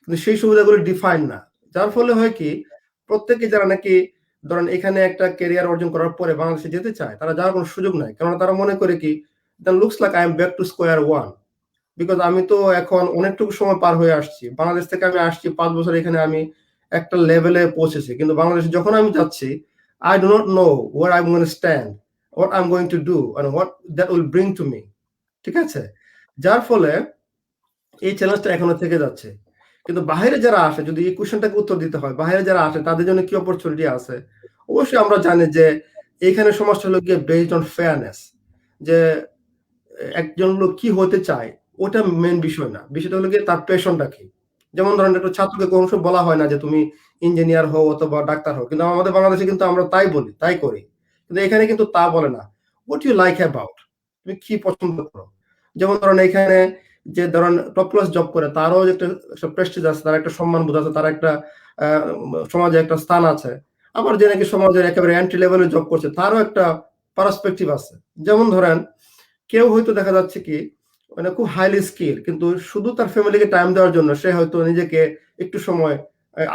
কিন্তু সেই সুবিধাগুলো ডিফাইন না। যার ফলে হয় কি, প্রত্যেকে যারা নাকি ধরেন এখানে একটা ক্যারিয়ার অর্জন করার পরে বাংলাদেশে যেতে চায়, তারা যাওয়ার কোনো সুযোগ নাই। কেননা তারা মনে করে কি, then looks like I am back to square one. Because আমি তো এখন অনেকটুকু সময় পার হয়ে আসছি। বাংলাদেশ থেকে আমি আসছি ৫ বছর, এখানে আমি একটা লেভেলে পৌঁছেছি। কিন্তু বাংলাদেশে যখন আমি যাচ্ছি, I do not know where I'm gonna stand, what I'm going to do and what that will bring to me. ঠিক আছে? যার ফলে এই চ্যালেঞ্জটা এখনো থেকে যাচ্ছে। কিন্তু বাহিরে যারা আসে, যদি এই কোয়েশ্চেনটাকে উত্তর দিতে হয়, বাহিরে যারা আসে তাদের জন্য কি অপরচুনিটি আছে? অবশ্যই আমরা জানি যে এইখানে সমস্যা হলো গিয়ে বেসড অন ফেয়ারনেস, যে একজন লোক কি হতে চায় ওটা মেইন বিষয় না। বিষয়টা হলো গিয়ে তার প্যাশনটা কি। যেমন ধরেন একটা ছাত্রকে কোনো সময় বলা হয় না যে তুমি ইঞ্জিনিয়ার হও অথবা ডাক্তার হও। কিন্তু আমাদের বাংলাদেশে কিন্তু আমরা তাই বলি, তাই করি। কিন্তু এখানে কিন্তু তা বলে না। What you like about? তুমি কি পছন্দ করো? যেমন ধরেন এখানে যে ধরেন টপ ক্লাস জব করে তারও যে একটা প্রেস্টিজ আছে, তার একটা সম্মানবোধ আছে, তার একটা আ সমাজে একটা স্থান আছে। আবার যে নাকি সমাজের একেবারে এন্ট্রি লেভেলে জব করছে তারও একটা পার্সপেক্টিভ আছে। যেমন ধরেন কেউ হয়তো দেখা যাচ্ছে কি মানে খুব হাইলি স্কিল, কিন্তু শুধু তার ফ্যামিলিকে টাইম দেওয়ার জন্য সে হয়তো নিজেকে একটু সময়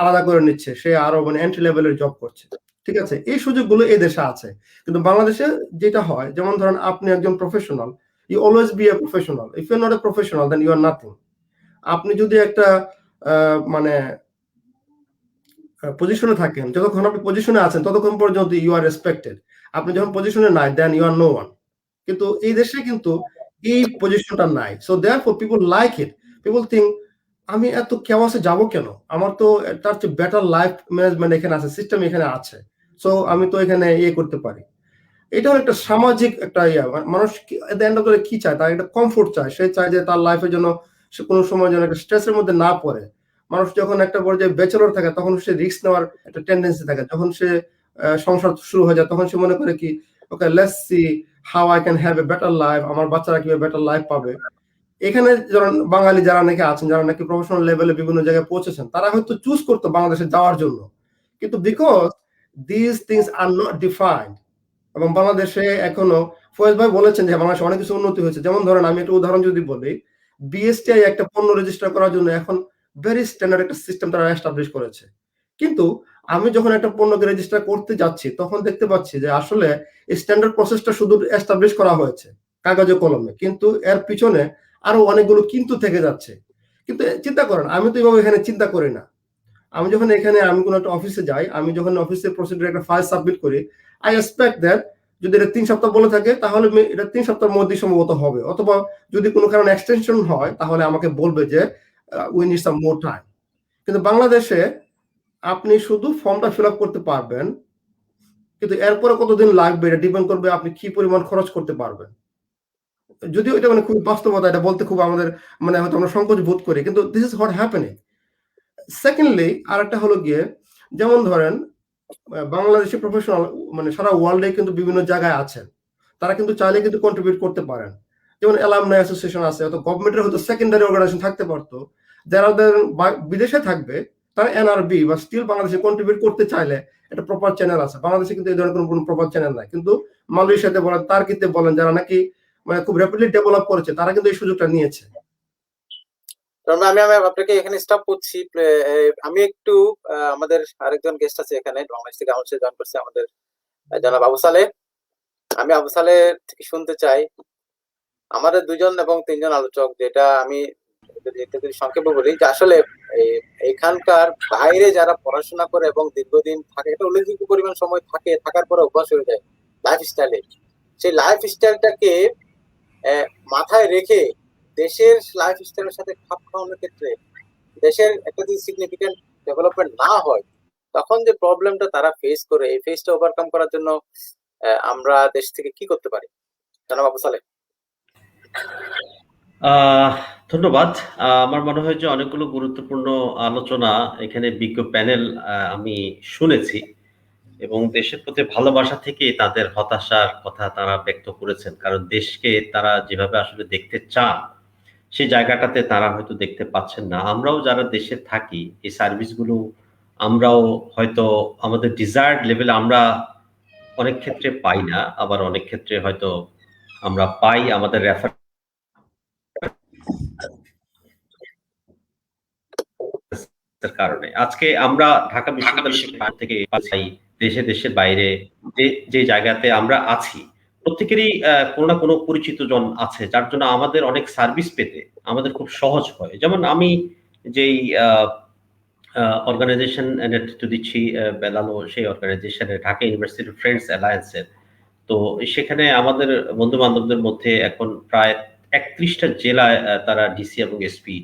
আলাদা করে নিচ্ছে, সে আরো মানে এন্ট্রি লেভেলের জব করছে। ঠিক আছে, এই সুযোগগুলো এই দেশে আছে। কিন্তু বাংলাদেশে যেটা হয়, যেমন ধরেন আপনি একজন professional, you always be a professional. If you are not a professional then you are nothing. আপনি যদি একটা মানে পজিশনে থাকেন, যতক্ষণ আপনি পজিশনে আছেন ততক্ষণ পর্যন্ত ইউ আর রেসপেক্টেড। আপনি যখন পজিশনে নাই then you are no one. কিন্তু এই দেশে কিন্তু এই পজিশনটা নাই। So therefore people like it. People think আমি এত কেওয়াসে যাব কেন? আমার তো তার চেয়ে বেটার লাইফ ম্যানেজমেন্ট এখানে আছে, সিস্টেম এখানে আছে। সো আমি তো এখানে করতে পারি। এটাও একটা সামাজিক একটা মানুষ at the end of the day কি চায়? তার একটা কমফোর্ট চায়। সে চায় যে তার লাইফের জন্য সে কোনো সময় যেন একটা স্ট্রেসের মধ্যে না পড়ে। মানুষ যখন একটা পর্যায়ে ব্যাচেলর থাকে তখন সে রিস্ক নেওয়ার একটা টেনডেন্সি থাকে। যখন সে সংসার শুরু হয়ে যায় তখন সে মনে করে কি, okay let's see how I can have a better life. আমার বাচ্চারা কিভাবে বেটার লাইফ পাবে। এখানে ধরেন বাঙালি যারা নাকি আছেন, যারা নাকি প্রফেশনাল লেভেলে বিভিন্ন জায়গায় পৌঁছেছেন, তারা হয়তো চুজ করতো বাংলাদেশে যাওয়ার জন্য। কিন্তু because this things are not defined, এবং বাংলাদেশে এখনো ফয়েজ ভাই বলেছেন যে বাংলাদেশে অনেক কিছু উন্নতি হয়েছে। যেমন ধরেন আমি একটা উদাহরণ যদি বলি, বিএসটিআই একটা পণ্য রেজিস্টার করার জন্য এখন ভেরি স্ট্যান্ডার্ড একটা সিস্টেম তারা এস্টাবলিশ করেছে। কিন্তু আমি যখন একটা পণ্যকে রেজিস্টার করতে যাচ্ছি তখন দেখতে পাচ্ছি যে আসলে এই স্ট্যান্ডার্ড প্রসেসটা শুধু এস্টাবলিশ করা হয়েছে কাগজে কলমে, কিন্তু এর পিছনে আরো অনেকগুলো কিন্তু থেকে যাচ্ছে। কিন্তু চিন্তা করেন, আমি তো এইভাবে এখানে চিন্তা করি না। আমি যখন এখানে আমি কোনো একটা অফিসে যাই, আমি যখন অফিসের প্রসিডিউর একটা ফাইল সাবমিট করি, আই এক্সপেক্ট দ্যাট যদি এটা 3 সপ্তাহ বলে থাকে তাহলে এটা 3 সপ্তাহের মধ্যেই সম্ভবত হবে, অথবা যদি কোনো কারণে এক্সটেনশন হয় তাহলে আমাকে বলবে যে we need some more time. কিন্তু বাংলাদেশে আপনি শুধু ফর্মটা ফিল আপ করতে পারবেন, কিন্তু এরপরে কতদিন লাগবে এটা ডিপেন্ড করবে আপনি কি পরিমাণ খরচ করতে পারবেন। যদিও এটা মানে খুব বাস্তবতা, এটা বলতে খুব আমাদের মানে হয়তো আমরা সংকোচ বোধ করি, কিন্তু this is what happening. Secondly আরেকটা হলো গিয়ে, যেমন ধরেন বাংলাদেশি প্রফেশনাল মানে সারা ওয়ার্ল্ডে কিন্তু বিভিন্ন জায়গায় আছেন, তারা কিন্তু চাইলে কিন্তু কন্ট্রিবিউট করতে পারেন। যেমন অ্যালামনাই অ্যাসোসিয়েশন আছে, অথবা গভর্নমেন্টের হয়তো সেকেন্ডারি অর্গানাইজেশন থাকতে পারতো, যারা বিদেশে থাকবে তারা এনআরবি বা স্টিল বাংলাদেশে কন্ট্রিবিউট করতে চাইলে একটা প্রপার চ্যানেল আছে। বাংলাদেশে কিন্তু এই ধরনের কোনো প্রপার চ্যানেল নাই, কিন্তু মালয়েশিয়াতে বলেন, তার্কিতে বলেন, যারা নাকি মানে খুব র্যাপিডলি ডেভেলপ করেছে তারা কিন্তু এই সুযোগটা নিয়েছে। আমি আপনাকে এখানে স্টপ করছি। আমি একটু আমাদের আরেকজন গেস্ট আছে এখানে বাংলাদেশ থেকে আমার সাথে জয়েন করছে, আমাদের জনাব আবু সালে। আমি আবু সালে থেকে শুনতে চাই আমাদের 2 এবং 3 আলোচক, যেটা আমি যদি সংক্ষেপে বলি যে আসলে এখানকার বাইরে যারা পড়াশোনা করে এবং দীর্ঘদিন থাকে, এটা উল্লেখযোগ্য পরিমাণ সময় থাকে, থাকার পরে অভ্যাস হয়ে যায় লাইফস্টাইলে। সেই লাইফস্টাইলটাকে মাথায় রেখে দেশের লাইফস্টাইলের সাথে খাপ খাওয়ানোর ক্ষেত্রে দেশের একটা যদি সিগনিফিকেন্ট ডেভেলপমেন্ট না হয়, তখন যে প্রবলেমটা তারা ফেস করে, এই ফেসটা ওভারকাম করার জন্য আমরা দেশ থেকে কি করতে পারি? জনাব আবু সালে। ধন্যবাদ। আমার মনে হয় যে অনেকগুলো গুরুত্বপূর্ণ আলোচনা এখানে বিজ্ঞ প্যানেল আমি শুনেছি, এবং দেশের প্রতি ভালোবাসা থেকে তাদের হতাশার কথা তারা ব্যক্ত করেছেন। কারণ দেশকে তারা যেভাবে আসলে দেখতে চান সেই জায়গাটাতে তারা হয়তো দেখতে পাচ্ছেন না। আমরাও যারা দেশে থাকি এই সার্ভিসগুলো আমরাও হয়তো আমাদের ডিজায়ার্ড লেভেলে আমরা অনেক ক্ষেত্রে পাই না, আবার অনেক ক্ষেত্রে হয়তো আমরা পাই আমাদের রেফার কারণে। আজকে আমরা ঢাকা বিশ্ববিদ্যালয় থেকে পাই, দেশের বাইরে যে জায়গাতে আমরা আছি প্রত্যেকেরই কোনো না কোনো পরিচিত জন আছে, যার জন্য আমাদের অনেক সার্ভিস পেতে আমাদের খুব সহজ হয়। যেমন আমি যেই অর্গানাইজেশন নেতৃত্ব দিচ্ছি বেলালো, সেই অর্গানাইজেশনে ঢাকা ইউনিভার্সিটি ফ্রেন্ডস অ্যালায়েন্সের, তো সেখানে আমাদের বন্ধু বান্ধবদের মধ্যে এখন প্রায় 31টা জেলায় তারা ডিসি এবং এসপি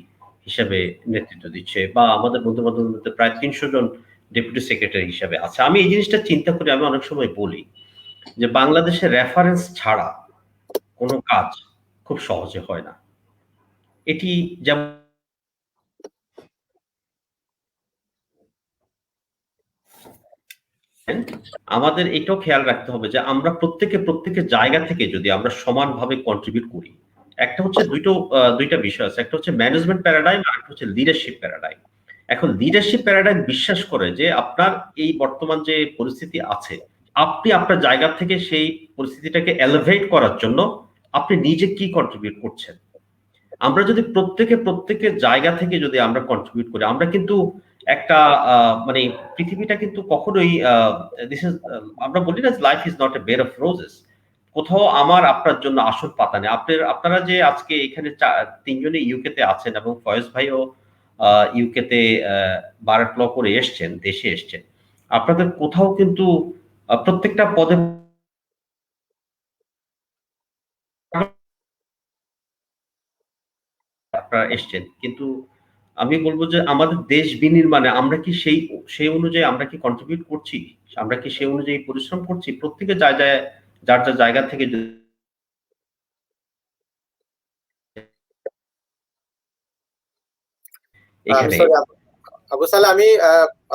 হিসাবে নেতৃত্ব দিচ্ছে, বা আমাদের বন্ধু বান্ধবের মধ্যে প্রায় 300 জন ডেপুটি সেক্রেটারি হিসাবে আছে। আমি এই জিনিসটা চিন্তা করি, আমি অনেক সময় বলি যে বাংলাদেশের রেফারেন্স ছাড়া কোনো কাজ খুব সহজে হয় না। এটি যেমন আমাদের এটাও খেয়াল রাখতে হবে যে আমরা প্রত্যেকের জায়গা থেকে যদি আমরা সমানভাবে কন্ট্রিবিউট করি। একটা হচ্ছে দুইটা বিষয় আছে, একটা হচ্ছে ম্যানেজমেন্ট প্যারাডাইম আর একটা হচ্ছে লিডারশিপ প্যারাডাইম। এখন লিডারশিপ প্যারাডাইম বিশ্বাস করে যে আপনার এই বর্তমান যে পরিস্থিতি আছে, আপনি আপনার জায়গা থেকে সেই পরিস্থিতিটাকে এলিভেট করার জন্য আপনি নিজে কি কন্ট্রিবিউট করছেন। আমরা যদি প্রত্যেকের জায়গা থেকে যদি আমরা কন্ট্রিবিউট করি, আমরা কিন্তু একটা মানে পৃথিবীটা কিন্তু কখনোই আমরা বলি না life is not a bed of roses. কোথাও আমার আপনার জন্য আসল পাতা নেই। আপনারা যে আজকে এখানে 3 জনে ইউকেতে আছেন এবং ফয়েজ ভাইও ইউকেতে বারাট ল করে এসছেন, দেশে এসছেন, আপনাদের কোথাও কিন্তু প্রত্যেকটা পদে আপনারা এসছেন, কিন্তু আমি বলবো যে আমাদের দেশ বিনির্মাণে আমরা কি সেই অনুযায়ী আমরা কি কন্ট্রিবিউট করছি, আমরা কি সেই অনুযায়ী পরিশ্রম করছি? প্রত্যেকে যার জায়গা থেকে এখানে আবু সালে, আমি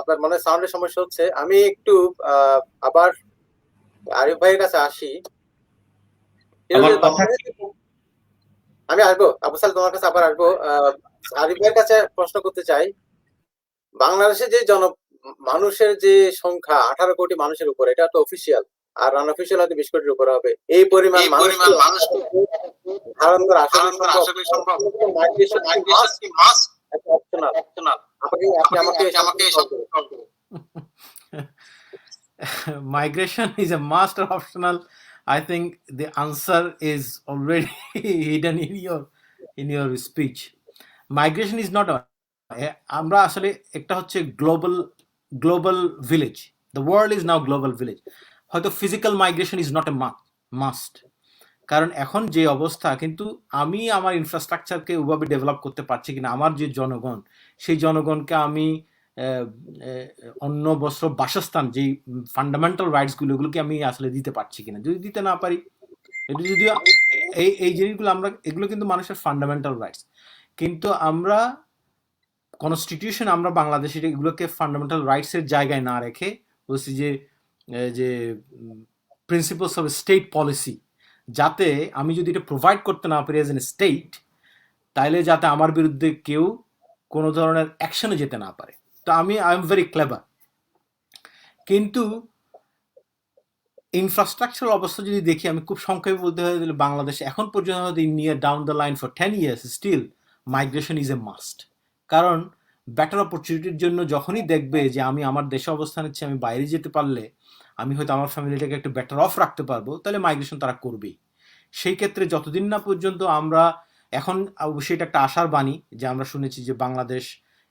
আপনার মনে সাউন্ডের সমস্যা হচ্ছে, আমি একটু আবার আরিফ ভাইয়ের কাছে আসি। আমি আসবো আবু সালে, তোমার কাছে আবার আসবো। আরিফ ভাইয়ের কাছে প্রশ্ন করতে চাই, বাংলাদেশে যে মানুষের যে সংখ্যা 18 কোটি মানুষের উপরে, এটা তো অফিসিয়াল, আর আনঅফিসিয়াল হয়তো 20 কোটির উপরে হবে। এই পরিমাণ মানুষ ধারণ করা আসলে সম্ভব? Migration is a must or optional? I think the answer is already hidden in your speech. Migration is not আমরা আসলে একটা হচ্ছে global village. The world is now global village. হয়তো physical migration is not a must, কারণ এখন যে অবস্থা, কিন্তু আমি আমার ইনফ্রাস্ট্রাকচারকে ওইভাবে ডেভেলপ করতে পারছি কিনা, আমার যে জনগণ, সেই জনগণকে আমি অন্ন, বস্ত্র, বাসস্থান, যেই ফান্ডামেন্টাল রাইটসগুলো, এগুলোকে আমি আসলে দিতে পারছি কিনা। যদি দিতে না পারি, এটা যদিও এই জিনিসগুলো আমরা, এগুলো কিন্তু মানুষের ফান্ডামেন্টাল রাইটস, কিন্তু আমরা কনস্টিটিউশন, আমরা বাংলাদেশের এগুলোকে ফান্ডামেন্টাল রাইটসের জায়গায় না রেখে বলছি যে যে প্রিন্সিপালস অফ স্টেট পলিসি, যাতে আমি যদি এটা প্রোভাইড করতে না পারি অ্যাজ এন স্টেট, তাইলে যাতে আমার বিরুদ্ধে কেউ কোনো ধরনের অ্যাকশনে যেতে না পারে। তো আই এম ভেরি ক্লেভার, কিন্তু ইনফ্রাস্ট্রাকচার অবস্থা যদি দেখি, আমি খুব সংক্ষেপে বলতে হয়, বাংলাদেশ এখন পর্যন্ত near down the line for 10 years still migration is a must. কারণ বেটার অপরচুনিটির জন্য যখনই দেখবে যে আমি আমার দেশে অবস্থান হচ্ছে, আমি বাইরে যেতে পারলে আমি হয়তো আমার ফ্যামিলিটাকে একটু বেটার অফ রাখতে পারবো, তাহলে মাইগ্রেশন তারা করবেই। সেই ক্ষেত্রে যতদিন না পর্যন্ত আমরা, এখন অবশ্যই এটা একটা আশার বাণী যে আমরা শুনেছি যে বাংলাদেশ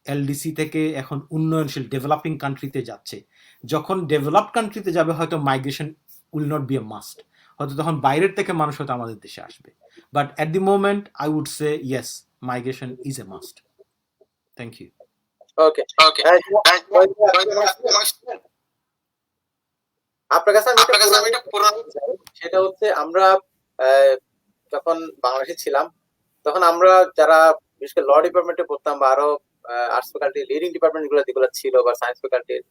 এলডিসি থেকে এখন উন্নয়নশীল ডেভেলপিং কান্ট্রিতে যাচ্ছে। যখন ডেভেলপড কান্ট্রিতে যাবে, হয়তো migration will not be a must, হয়তো তখন বাইরের থেকে মানুষ হয়তো আমাদের দেশে আসবে। But at the moment I would say yes, migration is a must. Thank you. Okay, আপনার কাছে আমি এটা পুরো, সেটা হচ্ছে আমরা যখন বাংলাদেশে ছিলাম, তখন আমরা যারা বিশেষ করে ল ডিপার্টমেন্টে পড়তাম বা আরো আর্টস ফ্যাকাল্টি লিডিং ডিপার্টমেন্ট যেগুলো ছিল বা সায়েন্স ফ্যাকাল্টির,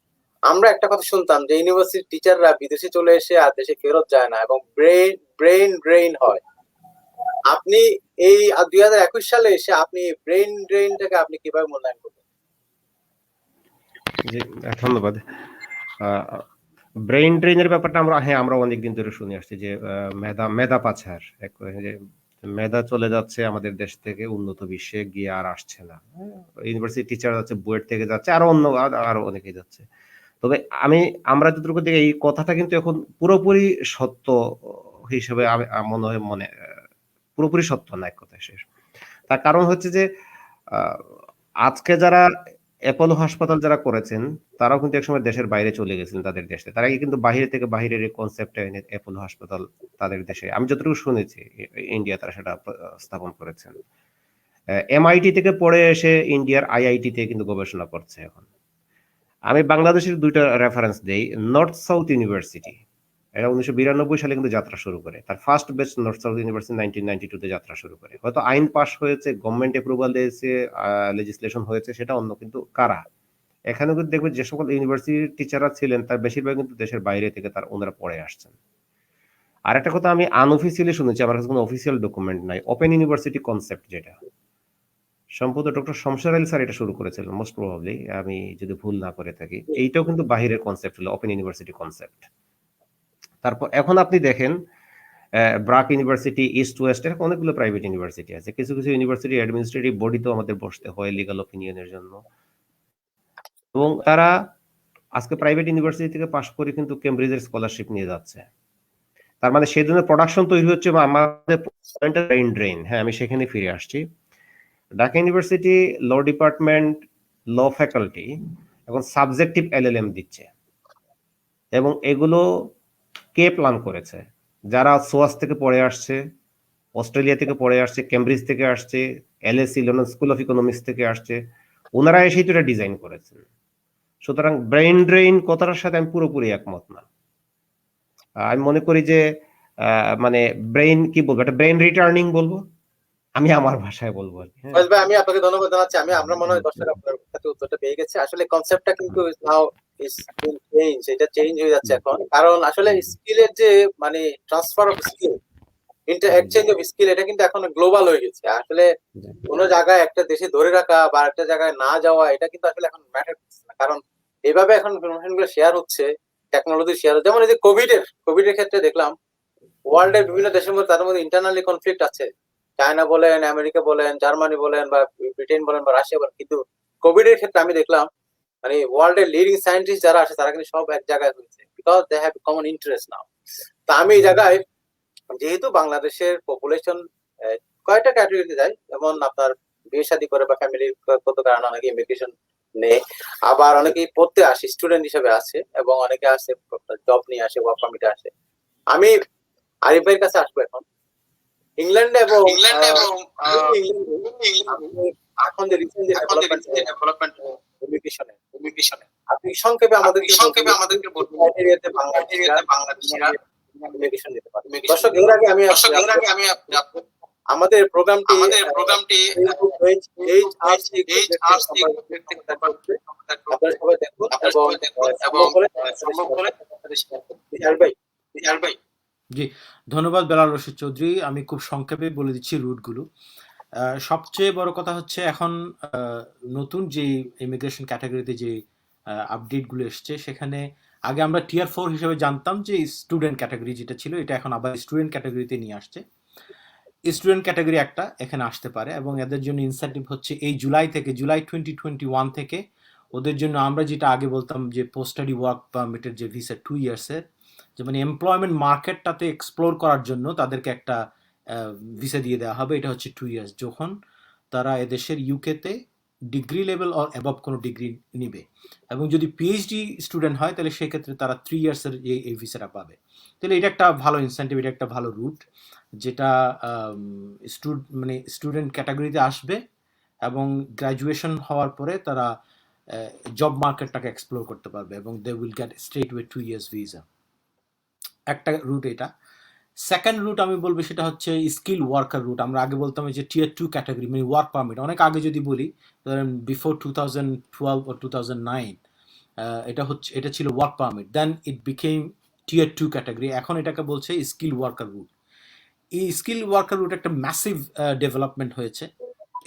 আমরা একটা কথা শুনতাম যে ইউনিভার্সিটির টিচাররা বিদেশে চলে এসে আর দেশে ফেরত যায় না এবং ব্রেন ড্রেইন হয়। আপনি এই 2021 সালে এসে আপনি ব্রেন ড্রেইনটাকে আপনি কিভাবে মূল্যায়ন করবেন? জি, ধন্যবাদ। ব্রেইন ড্রেনের ব্যাপারটা আমরা অনেকদিন ধরে শুনে আসছি যে মেধা পাচার, যে মেধা চলে যাচ্ছে আমাদের দেশ থেকে উন্নত বিশ্বে গিয়ে আর আসছে না। ইউনিভার্সিটি টিচার যাচ্ছে, বুয়েট থেকে যাচ্ছে, আরো অনেকেই যাচ্ছে। তবে আমরা যতটুকু দেখি এই কথাটা কিন্তু এখন পুরোপুরি সত্য হিসেবে মনে পুরোপুরি সত্য না, এক কথা শেষ। তার কারণ হচ্ছে যে আজকে যারা অ্যাপোলো হাসপাতাল যারা করেছেন, তারাও কিন্তু একসময় দেশের বাইরে চলে গেছেন, তাদের দেশে। তারা কিন্তু বাহিরে থেকে বাহিরের এই কনসেপ্টটা এনে অ্যাপোলো হাসপাতাল তাদের দেশে, আমি যতটুকু শুনেছি, ইন্ডিয়া তারা সেটা স্থাপন করেছেন। এমআইটি থেকে পড়ে এসে ইন্ডিয়ার আইআইটি তে কিন্তু গবেষণা করছে এখন। আমি বাংলাদেশের দুইটা রেফারেন্স দেই। নর্থ সাউথ ইউনিভার্সিটি, এটা 1992 সালে কিন্তু যাত্রা শুরু করে। তার first batch north south university 1992 তে যাত্রা শুরু করে। হয়তো আইন পাস হয়েছে, গভর্নমেন্ট অ্যাপ্রুভাল দিয়েছে, লেজিসলেশন হয়েছে, সেটা অন্য, কিন্তু কারা এখানে কিন্তু দেখবে যে সকল ইউনিভার্সিটির টিচাররা ছিলেন, তার বেশিরভাগ কিন্তু দেশের বাইরে থেকে ওনারা পড়ে আসছেন। আর একটা কথা আমি আনঅফিসিয়ালি শুনেছি, আমার কাছে কোনো অফিসিয়াল ডকুমেন্ট নাই, ওপেন ইউনিভার্সিটি কনসেপ্ট, যেটা সম্ভবত ডক্টর শমশের আলী স্যার এটা শুরু করেছিলেন, মোস্ট প্রবাবলি, আমি যদি ভুল না করে থাকি। এইটাও কিন্তু বাহিরের কনসেপ্ট হলো ওপেন ইউনিভার্সিটি কনসেপ্ট। তারপর এখন আপনি দেখেন ব্রাক ইউনিভার্সিটি, ইস্ট ওয়েস্ট, এরকম অনেকগুলো প্রাইভেট ইউনিভার্সিটি আছে। কিছু কিছু ইউনিভার্সিটি অ্যাডমিনিস্ট্রেটিভ বডিতেও আমাদের বসতে হয় লিগাল ওপিনিয়নের জন্য, এবং তারা আজকে প্রাইভেট ইউনিভার্সিটি থেকে পাশ করে কিন্তু কেমব্রিজের স্কলারশিপ নিয়ে যাচ্ছে। তার মানে সেই ধরনের প্রোডাকশন তৈরি হচ্ছে আমাদের ব্রেইন ড্রেইন। হ্যাঁ, আমি সেখানে ফিরে আসছি। ঢাকা ইউনিভার্সিটি ল ডিপার্টমেন্ট, ল ফ্যাকাল্টি এখন সাবজেক্টিভ এলএলএম দিচ্ছে, এবং এগুলো কে প্ল্যান করেছে? যারা সোয়াস থেকে পড়ে আসছে, অস্ট্রেলিয়া থেকে পড়ে আসছে, কেমব্রিজ থেকে আসছে, LAC London school of economics থেকে আসছে, ওনারা এসেই তো এটা ডিজাইন করেছেন। সুতরাং ব্রেইন ড্রেইন কথাটার সাথে আমি পুরোপুরি একমত না। আমি মনে করি যে মানে ব্রেইন কি বলবো, একটা ব্রেইন রিটার্নিং বলবো, আমি আমার ভাষায় বলবো আর কি। ভাই, আমি আপনাকে ধন্যবাদ জানাচ্ছি। আমরা মনে হয় দর্শক আপনার কাছে উত্তরটা পেয়ে গেছে। আসলে কনসেপ্টটা কিন্তু নাও ইজ চেঞ্জ, এটা চেঞ্জ হয়ে যাচ্ছে এখন। কারণ আসলে স্কিলের যে মানে transfer of skill, exchange of skill, এটা কিন্তু এখন গ্লোবাল হয়ে গেছে। আসলে কোন জায়গায় একটা দেশে ধরে রাখা বা একটা জায়গায় না যাওয়া, এটা কিন্তু আসলে এখন ম্যাটার করছে না। কারণ এইভাবে এখন ইনফরমেশন গুলো শেয়ার হচ্ছে, টেকনোলজি শেয়ার, যেমন এই যে কোভিড এর ক্ষেত্রে দেখলাম ওয়ার্ল্ডের বিভিন্ন দেশের মধ্যে তাদের মধ্যে ইন্টারনালি কনফ্লিক্ট আছে। চায়না বলেন, আমেরিকা বলেন, জার্মানি বলেন, বা ব্রিটেন বলেন, বা রাশিয়া বলেন, কিন্তু কোভিড এর ক্ষেত্রে আমি দেখলাম মানে ওয়ার্ল্ডের লিডিং সায়েন্টিস্ট যারা আছে তারা কিন্তু সব এক জায়গায় হয়েছে, because they have common interest now. তা আমি এই জায়গায়, যেহেতু বাংলাদেশের পপুলেশন কয়েকটা ক্যাটাগরিতে যায়, যেমন আপনার বিয়ে শাদী করে বা ফ্যামিলি কত কারণ, অনেকে ইমিগ্রেশন নেই, আবার অনেকেই পড়তে আসে, স্টুডেন্ট হিসেবে আসে, এবং অনেকে আসে জব নিয়ে আসে, ওয়ার্ক পারমিটে আসে। আমি আরিফ ভাইয়ের কাছে আসবো এখন। ইংল্যান্ডে এবং এখন যে রিসেন্ট যে ডেভেলপমেন্ট ইমিগ্রেশনে আপনি সংক্ষেপে আমাদেরকে বলুন ক্রাইটেরিয়াতে বাংলাদেশিরা ইমিগ্রেশন নিতে পারে। দর্শক, এর আগে আমি আমাদের প্রোগ্রামটি আপনারা সবাই দেখুন এবং জি, ধন্যবাদ বেলাল রশিদ চৌধুরী। আমি খুব সংক্ষেপে বলে দিচ্ছি রুটগুলো। সবচেয়ে বড় কথা হচ্ছে এখন নতুন যে ইমিগ্রেশন ক্যাটাগরিতে যে আপডেটগুলো এসছে, সেখানে আগে আমরা টিয়ার 4 হিসেবে জানতাম যে স্টুডেন্ট ক্যাটাগরি যেটা ছিল, এটা এখন আবার স্টুডেন্ট ক্যাটাগরিতে নিয়ে আসছে। স্টুডেন্ট ক্যাটাগরি একটা এখানে আসতে পারে, এবং এদের জন্য ইনসেন্টিভ হচ্ছে এই জুলাই 2021 থেকে ওদের জন্য আমরা যেটা আগে বলতাম যে পোস্ট স্টাডি ওয়ার্ক পারমিটের যে ভিসা 2 ইয়ার্সের, যে মানে এমপ্লয়মেন্ট মার্কেটটাতে এক্সপ্লোর করার জন্য তাদেরকে একটা ভিসা দিয়ে দেওয়া হবে। এটা হচ্ছে 2 ইয়ার্স, যখন তারা এদেশের ইউকেতে ডিগ্রি লেভেল অর অ্যাবভ কোনো ডিগ্রি নিবে, এবং যদি পিএইচডি স্টুডেন্ট হয় তাহলে সেক্ষেত্রে তারা 3 ইয়ার্সের এই ভিসাটা পাবে। তাহলে এটা একটা ভালো ইনসেন্টিভ, এটা একটা ভালো রুট, যেটা মানে স্টুডেন্ট ক্যাটাগরিতে আসবে এবং গ্র্যাজুয়েশন হওয়ার পরে তারা জব মার্কেটটাকে এক্সপ্লোর করতে পারবে, এবং they will get straight way 2 years visa. একটা রুট এটা। সেকেন্ড রুট আমি বলবো সেটা হচ্ছে স্কিল ওয়ার্কার রুট। আমরা আগে বলতাম যে টিয়ার 2 ক্যাটাগরি, মানে ওয়ার্ক পারমিট। অনেক আগে যদি বলি, ধরেন বিফোর 2012 ও 2009, এটা ছিল work permit, then it became tier 2 category. এখন এটাকে বলছে স্কিল ওয়ার্কার রুট। এই স্কিল ওয়ার্কার রুট একটা ম্যাসিভ ডেভেলপমেন্ট হয়েছে,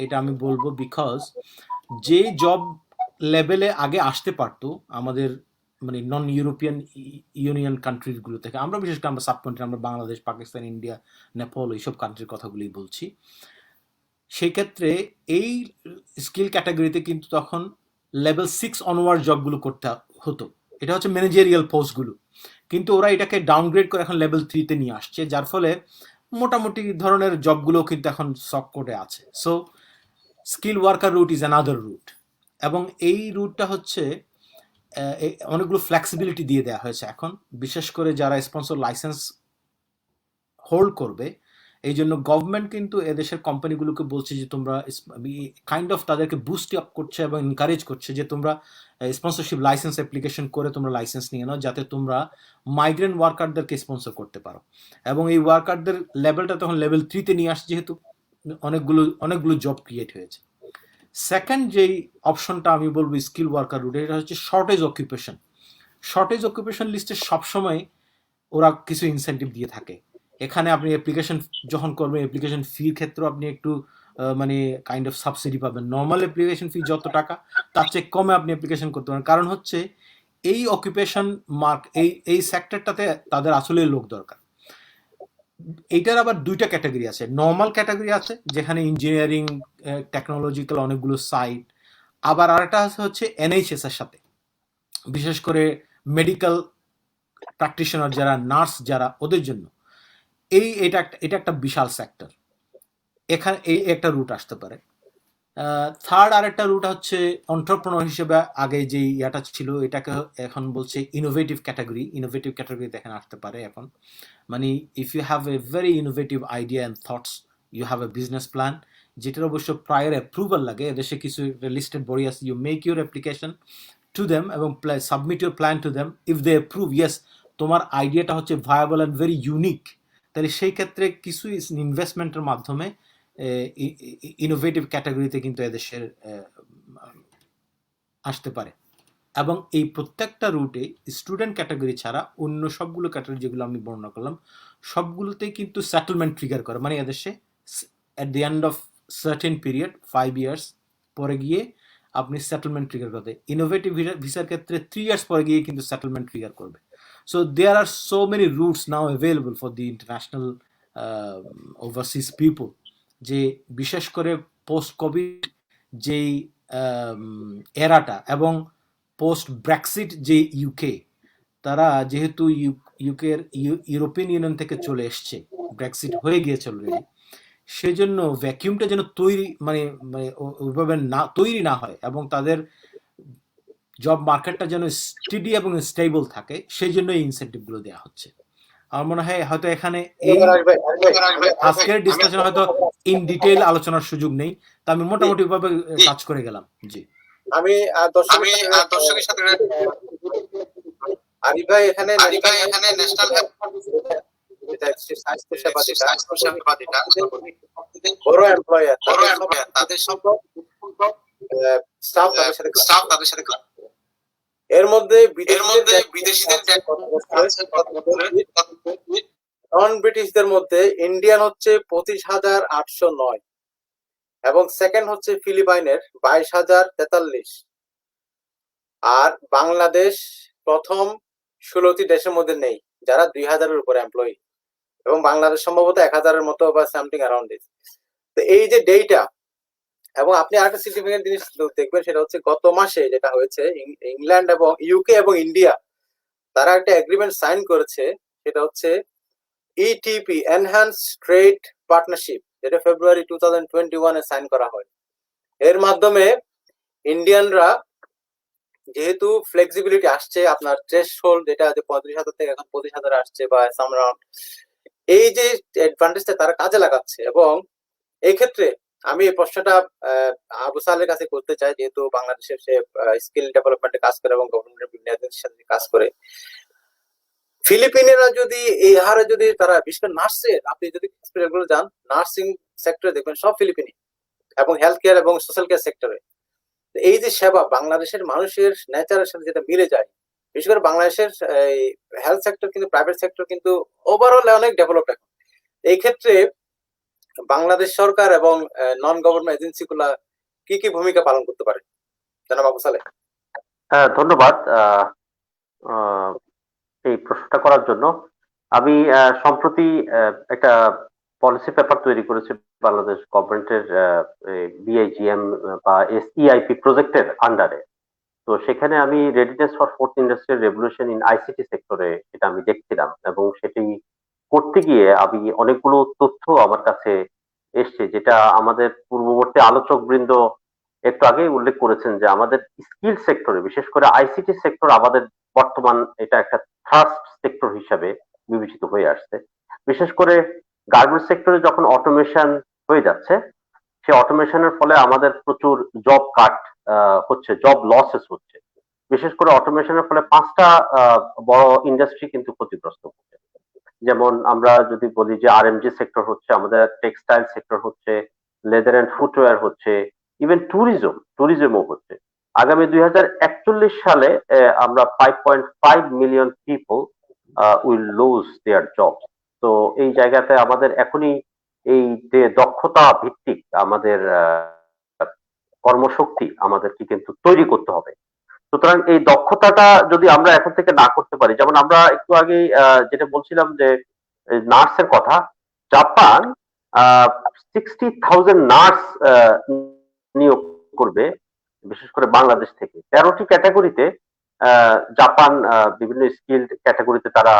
এটা আমি বলবো, বিকজ যে জব লেভেলে আগে আসতে পারতো আমাদের মানে নন ইউরোপিয়ান ইউনিয়ন কান্ট্রিগুলো থেকে, আমরা বিশেষ করে আমরা সাবকন্ট্রি, আমরা বাংলাদেশ, পাকিস্তান, ইন্ডিয়া, নেপাল, এইসব কান্ট্রির কথাগুলোই বলছি, সেই ক্ষেত্রে এই স্কিল ক্যাটাগরিতে কিন্তু তখন লেভেল 6 অনওয়ার্ড জবগুলো করতে হতো। এটা হচ্ছে ম্যানেজারিয়াল পোস্টগুলো, কিন্তু ওরা এটাকে ডাউনগ্রেড করে এখন লেভেল 3-তে নিয়ে আসছে, যার ফলে মোটামুটি ধরনের জবগুলো কিন্তু এখন সবকটে আছে। So skill worker route is another route, এবং এই রুটটা হচ্ছে অনেকগুলো ফ্লেক্সিবিলিটি দিয়ে দেওয়া হয়েছে এখন, বিশেষ করে যারা স্পন্সর লাইসেন্স হোল্ড করবে। এই জন্য গভর্নমেন্ট কিন্তু এদেশের কোম্পানিগুলোকে বলছে যে তোমরা কাইন্ড অফ তাদেরকে বুস্ট আপ করছে এবং এনকারেজ করছে যে তোমরা স্পন্সরশিপ লাইসেন্স অ্যাপ্লিকেশন করে তোমরা লাইসেন্স নিয়ে নাও, যাতে তোমরা মাইগ্রেন্ট ওয়ার্কারদেরকে স্পন্সর করতে পারো। এবং এই ওয়ার্কারদের লেভেলটা তখন লেভেল 3-তে নিয়ে আসছে, যেহেতু অনেকগুলো জব ক্রিয়েট হয়েছে। সেকেন্ড যেই অপশনটা আমি বলবো স্কিল ওয়ার্কার রুট, এটা হচ্ছে শর্টেজ অকুপেশন। শর্টেজ অকুপেশন লিস্টে সবসময় ওরা কিছু ইনসেন্টিভ দিয়ে থাকে। এখানে আপনি অ্যাপ্লিকেশন যখন করবেন, অ্যাপ্লিকেশন ফির ক্ষেত্রেও আপনি একটু মানে কাইন্ড অফ সাবসিডি পাবেন। নর্মাল অ্যাপ্লিকেশন ফি যত টাকা, তার চেয়ে কমে আপনি অ্যাপ্লিকেশন করতে পারেন। কারণ হচ্ছে এই অকুপেশন এই সেক্টরটাতে তাদের আসলে লোক দরকার। এইটার আবার দুইটা ক্যাটাগরি আছে। নর্মাল ক্যাটাগরি আছে যেখানে ইঞ্জিনিয়ারিং, টেকনোলজিক্যাল অনেকগুলো সাইট, আবার আরেকটা হচ্ছে এনএইচএস এর সাথে, বিশেষ করে মেডিকেল প্র্যাকটিশনার যারা, নার্স যারা, ওদের জন্য এটা একটা বিশাল সেক্টর। এখানে এই একটা রুট আসতে পারে। থার্ড আরেকটা রুট হচ্ছে এন্টারপ্রেনার হিসেবে আগে যে ইয়াটা ছিল, এটাকে এখন বলছে ইনোভেটিভ ক্যাটাগরিতে এখানে আসতে পারে এখন। মানে if you have a very innovative idea and thoughts, you have a business plan, যেটার অবশ্য প্রায়র অ্যাপ্রুভাল লাগে। এদেশে কিছু লিস্টেড বডি আছে, you make your application to them এবং submit your plan to them. If they approve, yes তোমার আইডিয়াটা হচ্ছে ভায়াবল অ্যান্ড ভেরি ইউনিক, তাহলে সেই ক্ষেত্রে কিছু ইনভেস্টমেন্টের মাধ্যমে ইনোভেটিভ ক্যাটাগরিতে কিন্তু এদেশের আসতে পারে। এবং এই প্রত্যেকটা রুটে স্টুডেন্ট ক্যাটাগরি ছাড়া অন্য সবগুলো ক্যাটাগরি যেগুলো আমি বর্ণনা করলাম, সবগুলোতেই কিন্তু সেটেলমেন্ট ট্রিগার করে। মানে এদেশে at the end of certain period 5 years পরে গিয়ে আপনি সেটেলমেন্ট ট্রিগার করতে। ইনোভেটিভ ভিসার ক্ষেত্রে 3 ইয়ার্স পরে গিয়ে কিন্তু সেটেলমেন্ট ট্রিগার করবে। So there are so many routes now available for the international overseas people, যে বিশেষ করে পোস্ট কোভিড যেই এরাটা এবং পোস্ট ব্রেক্সিট যে ইউকে, তারা যেহেতু ইউরোপিয়ান ইউনিয়ন থেকে চলে এসছে, ব্রেক্সিট হয়ে গিয়েছে অলরেডি, সেজন্য ভ্যাকিউমটা যেন তৈরি মানে ওইভাবে না তৈরি না হয় এবং তাদের জব মার্কেটটা যেন স্টেডি এবং স্টেবল থাকে, সেই জন্য এই ইনসেন্টিভগুলো দেওয়া হচ্ছে। আমার মনে হয় হয়তো এখানে এই আজকের ডিসকাশন হয়তো ইন ডিটেইল আলোচনার সুযোগ নেই, তো আমি মোটামুটি ভাবে টাচ করে গেলাম। জি, আমি দর্শকের সাথে আরিফ ভাই এখানে ন্যাশনাল স্বাস্থ্য সেবা যেটা বড় এমপ্লয়ার তাদের সব স্টাফ তাদের সাথে এর মধ্যে বিদেশিদের নন ব্রিটিশদের মধ্যে ইন্ডিয়ান হচ্ছে 25,809 এবং সেকেন্ড হচ্ছে ফিলিপাইনের 22,043 আর বাংলাদেশ প্রথম 16টি দেশের মধ্যে নেই যারা 2,000-এর উপরে এমপ্লয়ি, এবং বাংলাদেশ সম্ভবত 1,000-এর মতো বা সামথিং অ্যারাউন্ড দিস। তো এই যে ডেটা, এবং আপনি আরেকটা সিগনিফিকেন্ট জিনিস দেখবেন, সেটা হচ্ছে গত মাসে যেটা হয়েছে, ইংল্যান্ড এবং ইউকে এবং ইন্ডিয়া তারা একটা এগ্রিমেন্ট সাইন করেছে, সেটা হচ্ছে ইটিপি এনহ্যান্স ট্রেড পার্টনারশিপ, যেটা ফেব্রুয়ারি 2021-এ সাইন করা হয়। এর মাধ্যমে ইন্ডিয়ানরা যেহেতু ফ্লেক্সিবিলিটি আসছে, আপনার থ্রেশহোল্ড যেটা 35,000 থেকে এখন 25,000 আসছে বা সাম অ্যারাউন্ড, এই যে অ্যাডভান্টেজটা তারা কাজে লাগাচ্ছে। এবং এই ক্ষেত্রে আমি এই প্রশ্নটা আবু সালের কাছে করতে চাই, যেহেতু বাংলাদেশের সে স্কিল ডেভেলপমেন্টে কাজ করে এবং গভর্নমেন্টের বিভিন্ন এজেন্সির সাথে কাজ করে। ফিলিপিনেরা যদি এই হারে যদি তারা, বিশেষ করে নার্সের, আপনি যদি হসপিটালগুলো যান, নার্সিং সেক্টরে দেখবেন সব ফিলিপিনি, এবং হেলথ কেয়ার এবং সোশ্যাল কেয়ার সেক্টরে এই যে সেবা বাংলাদেশের মানুষের নেচারের সাথে যেটা মিলে যায়, বিশেষ করে বাংলাদেশের হেলথ সেক্টর কিন্তু প্রাইভেট সেক্টর কিন্তু ওভারঅল অনেক ডেভেলপ এখন। এই ক্ষেত্রে বাংলাদেশ সরকার এবং নন গভর্নমেন্ট এজেন্সি গুলা কি কি ভূমিকা পালন করতে পারে, জনাব আবু সালেহ? ধন্যবাদ এই প্রশ্নটা করার জন্য। আমি সম্প্রতি একটা পলিসি পেপার তৈরি করেছি বাংলাদেশ গভর্নমেন্টের বিআইজিএম বা এসইআইপি প্রজেক্টের আন্ডারে। তো সেখানে আমি readiness for fourth industrial revolution in ICT সেক্টরে সেটা আমি দেখছিলাম, এবং সেটি করতে গিয়ে আমি অনেকগুলো তথ্য আমার কাছে এসছে, যেটা আমাদের পূর্ববর্তী আলোচক বৃন্দ একটু আগেই উল্লেখ করেছেন, যে আমাদের স্কিল সেক্টরে বিশেষ করে আইসিটি সেক্টর আমাদের বর্তমান এটা একটা ফার্স্ট সেক্টর হিসাবে বিবেচিত হয়ে আসছে। বিশেষ করে গার্মেন্টস সেক্টরে যখন অটোমেশন হয়ে যাচ্ছে, সেই অটোমেশনের ফলে আমাদের প্রচুর জব কাট হচ্ছে, জব লসেস হচ্ছে। বিশেষ করে অটোমেশনের ফলে 5টা বড় ইন্ডাস্ট্রি কিন্তু ক্ষতিগ্রস্ত হচ্ছে। যেমন আমরা যদি বলি যে আরএমজি সেক্টর হচ্ছে, আমাদের টেক্সটাইল সেক্টর হচ্ছে, লেদার এন্ড ফুটওয়্যার হচ্ছে, ইভেন ট্যুরিজমও হচ্ছে। আগামী 2041 সালে আমরা 5.5 million people will lose there job. তো এই জায়গাতে আমাদের এখনই এই যে দক্ষতা ভিত্তিক আমাদের কর্মশক্তি আমাদেরকে কিন্তু তৈরি করতে হবে। সুতরাং এই দক্ষতাটা যদি আমরা এখন থেকে না করতে পারি, যেমন আমরা একটু আগে যেটা বলছিলাম যে নার্সের কথা, জাপান 60,000 নার্স নিয়োগ করবে, বিশেষ করে বাংলাদেশ থেকে। 13টি ক্যাটাগরিতে জাপান বিভিন্ন স্কিল ক্যাটাগরিতে তারা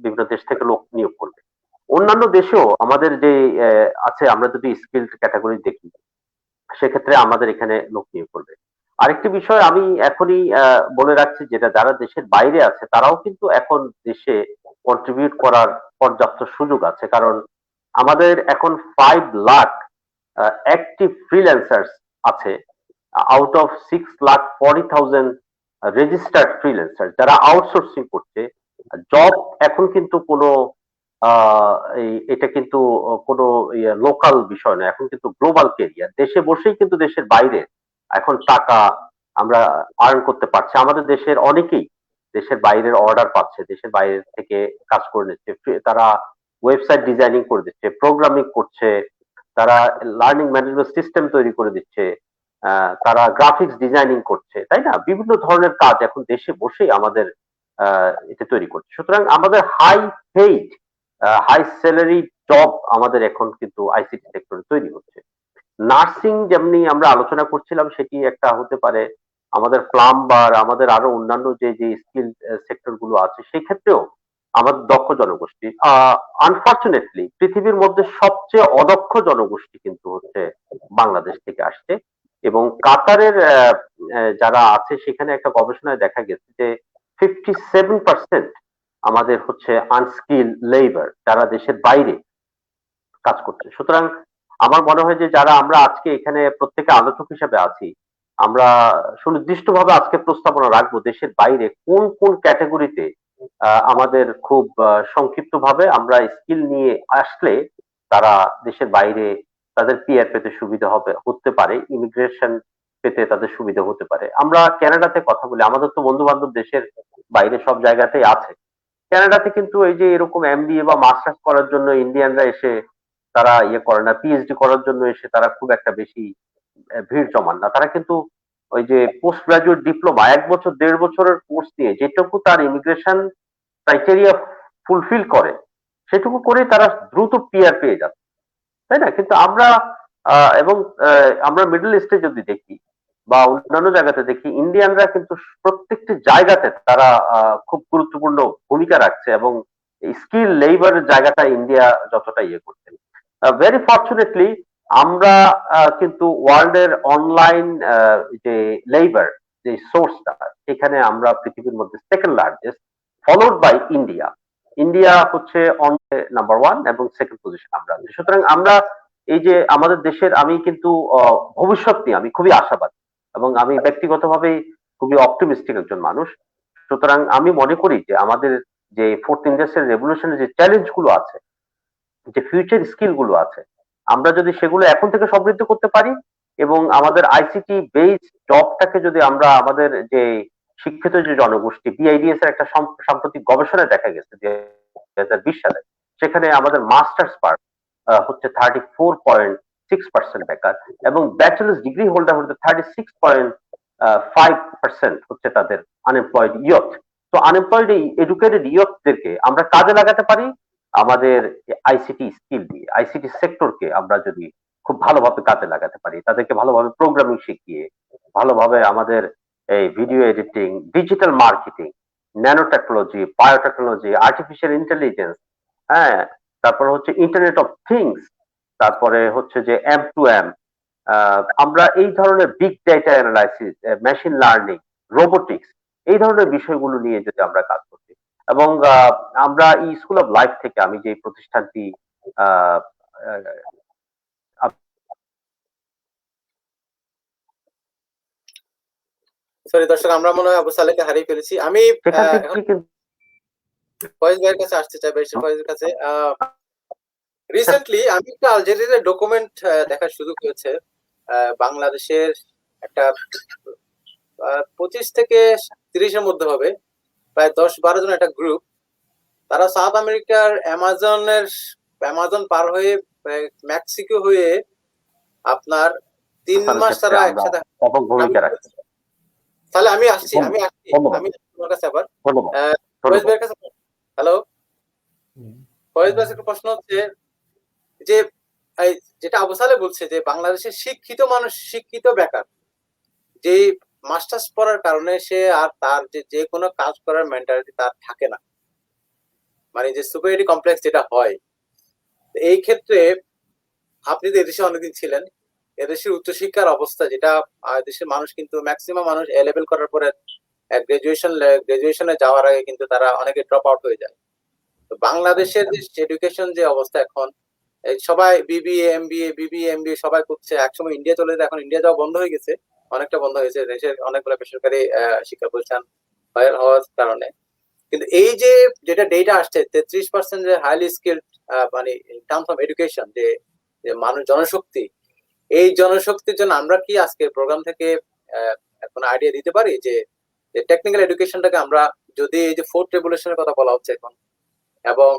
বিভিন্ন দেশ থেকে লোক নিয়োগ করবে। অন্যান্য দেশেও আমাদের যে আছে, আমরা যদি স্কিল ক্যাটাগরি দেখি, সেক্ষেত্রে আমাদের এখানে লোক নিয়োগ করবে। আরেকটি বিষয় আমি এখনই বলে রাখছি, যেটা যারা দেশের বাইরে আছে তারাও কিন্তু এখন দেশে কন্ট্রিবিউট করার পর্যাপ্ত সুযোগ আছে, কারণ আমাদের এখন 5 লাখ অ্যাক্টিভ ফ্রিল্যান্সার্স আছে আউট অফ 6,40,000 রেজিস্টার্ড ফ্রিল্যান্সার যারা আউটসোর্সিং করছে। জব এখন কিন্তু কোনো এটা কিন্তু কোনো লোকাল বিষয় না, এখন কিন্তু গ্লোবাল ক্যারিয়ার। দেশে বসেই কিন্তু দেশের বাইরে এখন টাকা আমরা আর্ন করতে পারছি। আমাদের দেশের অনেকেই দেশের বাইরের অর্ডার পাচ্ছে, দেশের বাইরে থেকে কাজ করে নিচ্ছে। তারা ওয়েবসাইট ডিজাইনিং করে দিচ্ছে, প্রোগ্রামিং করছে, তারা লার্নিং ম্যানেজমেন্ট সিস্টেম তৈরি করে দিচ্ছে, তারা গ্রাফিক্স ডিজাইনিং করছে, তাই না? বিভিন্ন ধরনের কাজ এখন দেশে বসেই আমাদের এটা তৈরি করছে। সুতরাং আমাদের high paid high salary job আমাদের এখন কিন্তু আইসিটি সেক্টরে তৈরি হচ্ছে। নার্সিং যেমনি আমরা আলোচনা করছিলাম, সেটি একটা হতে পারে। আমাদের প্লাম্বার, আমাদের আরো অন্যান্য যে যে স্কিল সেক্টর গুলো আছে, সেই ক্ষেত্রেও আমাদের দক্ষ জনগোষ্ঠী। আনফর্চুনেটলি পৃথিবীর মধ্যে সবচেয়ে অদক্ষ জনগোষ্ঠী কিন্তু হচ্ছে বাংলাদেশ থেকে আসছে, এবং কাতারের যারা আছে সেখানে একটা গবেষণায় দেখা গেছে যে 57% আমাদের হচ্ছে আনস্কিল লেবার যারা দেশের বাইরে কাজ করছে। সুতরাং আমার মনে হয় যে যারা আমরা আজকে এখানে প্রত্যেকে আলোচক হিসেবে আছি, আমরা সুনির্দিষ্টভাবে আজকে প্রস্তাবনা রাখবো দেশের বাইরে কোন কোন ক্যাটাগরিতে আমাদের খুব সংক্ষিপ্তভাবে আমরা স্কিল নিয়ে আসলে তারা দেশের বাইরে তাদের পিআর পেতে সুবিধা হতে পারে, ইমিগ্রেশন পেতে তাদের সুবিধা হতে পারে। আমরা কানাডাতে কথা বলি, আমাদের তো বন্ধু বান্ধব দেশের বাইরে সব জায়গাতেই আছে। কানাডাতে কিন্তু এই যে এরকম এমবিএ বা মাস্টার্স করার জন্য ইন্ডিয়ানরা এসে তারা ইয়ে করে না, পিএইচডি করার জন্য এসে তারা খুব একটা বেশি ভিড় জমান না। তারা কিন্তু ওই যে পোস্ট গ্রাজুয়েট ডিপ্লোমা 1 বছর 1.5 বছরের কোর্স নিয়ে যেটুকু তার ইমিগ্রেশন ক্রাইটেরিয়া ফুলফিল করে সেটুকু করেই তারা দ্রুত পিআর পেয়ে যাচ্ছে, তাই না? কিন্তু আমরা এবং আমরা মিডল ইস্টে যদি দেখি বা অন্যান্য জায়গাতে দেখি, ইন্ডিয়ানরা কিন্তু প্রত্যেকটি জায়গাতে তারা খুব গুরুত্বপূর্ণ ভূমিকা রাখছে এবং স্কিল লেবারের জায়গাটা ইন্ডিয়া যতটা ইয়ে করছে। ভেরি ফর্চুনেটলি আমরা কিন্তু ওয়ার্ল্ডের অনলাইন যে লেবার যে সোর্সটা, এখানে আমরা পৃথিবীর মধ্যে second largest, followed by India. India হচ্ছে নাম্বার 1 এবং সেকেন্ড পজিশন আমরা আছি। সুতরাং আমরা এই যে আমাদের দেশের, আমি কিন্তু ভবিষ্যৎ নিয়ে আমি খুবই আশাবাদী এবং আমি ব্যক্তিগতভাবে খুবই অপটিমিস্টিক একজন মানুষ। সুতরাং আমি মনে করি যে আমাদের যে ফোর্থ ইন্ডাস্ট্রিয়াল রেভলিউশনের যে চ্যালেঞ্জ গুলো আছে, যে ফিউচার স্কিল গুলো আছে, আমরা যদি সেগুলো এখন থেকে সমৃদ্ধ করতে পারি এবং আমাদের আইসিটি বেসড জবটাকে যদি আমরা আমাদের যে শিক্ষিত যে জনগোষ্ঠী, বিআইডিএস এর একটা সাম্প্রতিক গবেষণায় দেখা গেছে যে 2020 সালে সেখানে আমাদের মাস্টার্স পার্ট হচ্ছে 34.6% বেকার এবং ব্যাচেলার্স ডিগ্রি হোল্ডার হচ্ছে 36.5% হচ্ছে তাদের আনএমপ্লয়েড ইয়থ। তো আনএমপ্লয়েড এই এডুকেটেড ইয়থদেরকে আমরা কাজে লাগাতে পারি আমাদের আইসিটি স্কিল দিয়ে। আইসিটি সেক্টরকে আমরা যদি খুব ভালোভাবে কাজে লাগাতে পারি, তাদেরকে ভালোভাবে প্রোগ্রামিং শিখিয়ে, ভালোভাবে আমাদের এই video editing, digital marketing, nano technology, biotechnology, artificial intelligence, হ্যাঁ, তারপরে হচ্ছে ইন্টারনেট অফ থিংস, তারপরে হচ্ছে যে এম টু এম, আমরা এই ধরনের big data analysis, machine learning, robotics, এই ধরনের বিষয়গুলো নিয়ে যদি আমরা কাজ করছি এবং আমরা এই স্কুল অফ লাইফ থেকে, আমি যে প্রতিষ্ঠানটি সরি দর্শক, আমরা মনে হয় আবু সালেহকে হারিয়ে ফেলেছি। আমি সেখান থেকে কিন্তু ফয়েজ ভাইয়ের কাছে আসতে চাই, বেশি ফয়েজের কাছে। রিসেন্টলি আমি একটা আলজেরিয়ার ডকুমেন্ট দেখার সুযোগ হয়েছে। বাংলাদেশের একটা 25 থেকে 30-এর মধ্যে হবে, প্রায় 10-12 জন একটা গ্রুপ। তারা সাউথ আমেরিকার অ্যামাজন পার হয়ে মেক্সিকো হয়ে আপনার 3 মাস তারা একসাথে ভূমিকা রাখছে। তাহলে আমি আসছি তোমার কাছে আবার। ফয়েজ ভাইয়ের কাছে। হ্যালো ফয়েজ ভাই, একটা প্রশ্ন হচ্ছে যে যেটা আবু সালেহ বলছে যে বাংলাদেশের শিক্ষিত মানুষ, শিক্ষিত বেকার, যে মাস্টার্স পড়ার কারণে সে আর তার যে কোনো কাজ করার মেন্টালিটি তার থাকে না, মানে যে সুপারিটি কমপ্লেক্স যেটা হয়। এই ক্ষেত্রে আপনি তো এদেশে অনেকদিন ছিলেন, এদেশের উচ্চশিক্ষার অবস্থা যেটা, দেশের মানুষ কিন্তু ম্যাক্সিমাম মানুষ এ লেভেল করার পরে গ্রাজুয়েশনে যাওয়ার আগে কিন্তু তারা অনেকে ড্রপ আউট হয়ে যায়। তো বাংলাদেশের যে এডুকেশন যে অবস্থা এখন, সবাই বিবিএ এমবিএ সবাই করছে। একসময় ইন্ডিয়া চলে যেত, এখন ইন্ডিয়া যাওয়া বন্ধ হয়ে গেছে, অনেকটা বন্ধ হয়েছে দেশের অনেকগুলো বেসরকারি শিক্ষা প্রতিষ্ঠান হওয়ার কারণে। কিন্তু এই যে যেটা ডেটা আসছে 33% যে হাইলি স্কিলড, মানে ইন টার্মস অফ এডুকেশন, যে মানুষ জনশক্তি, এই জনশক্তির জন্য আমরা কি আজকে প্রোগ্রাম থেকে কোনো আইডিয়া দিতে পারি যে টেকনিক্যাল এডুকেশনটাকে আমরা যদি, এই যে ফোর্থ রেভলিউশনের কথা বলা হচ্ছে এখন, এবং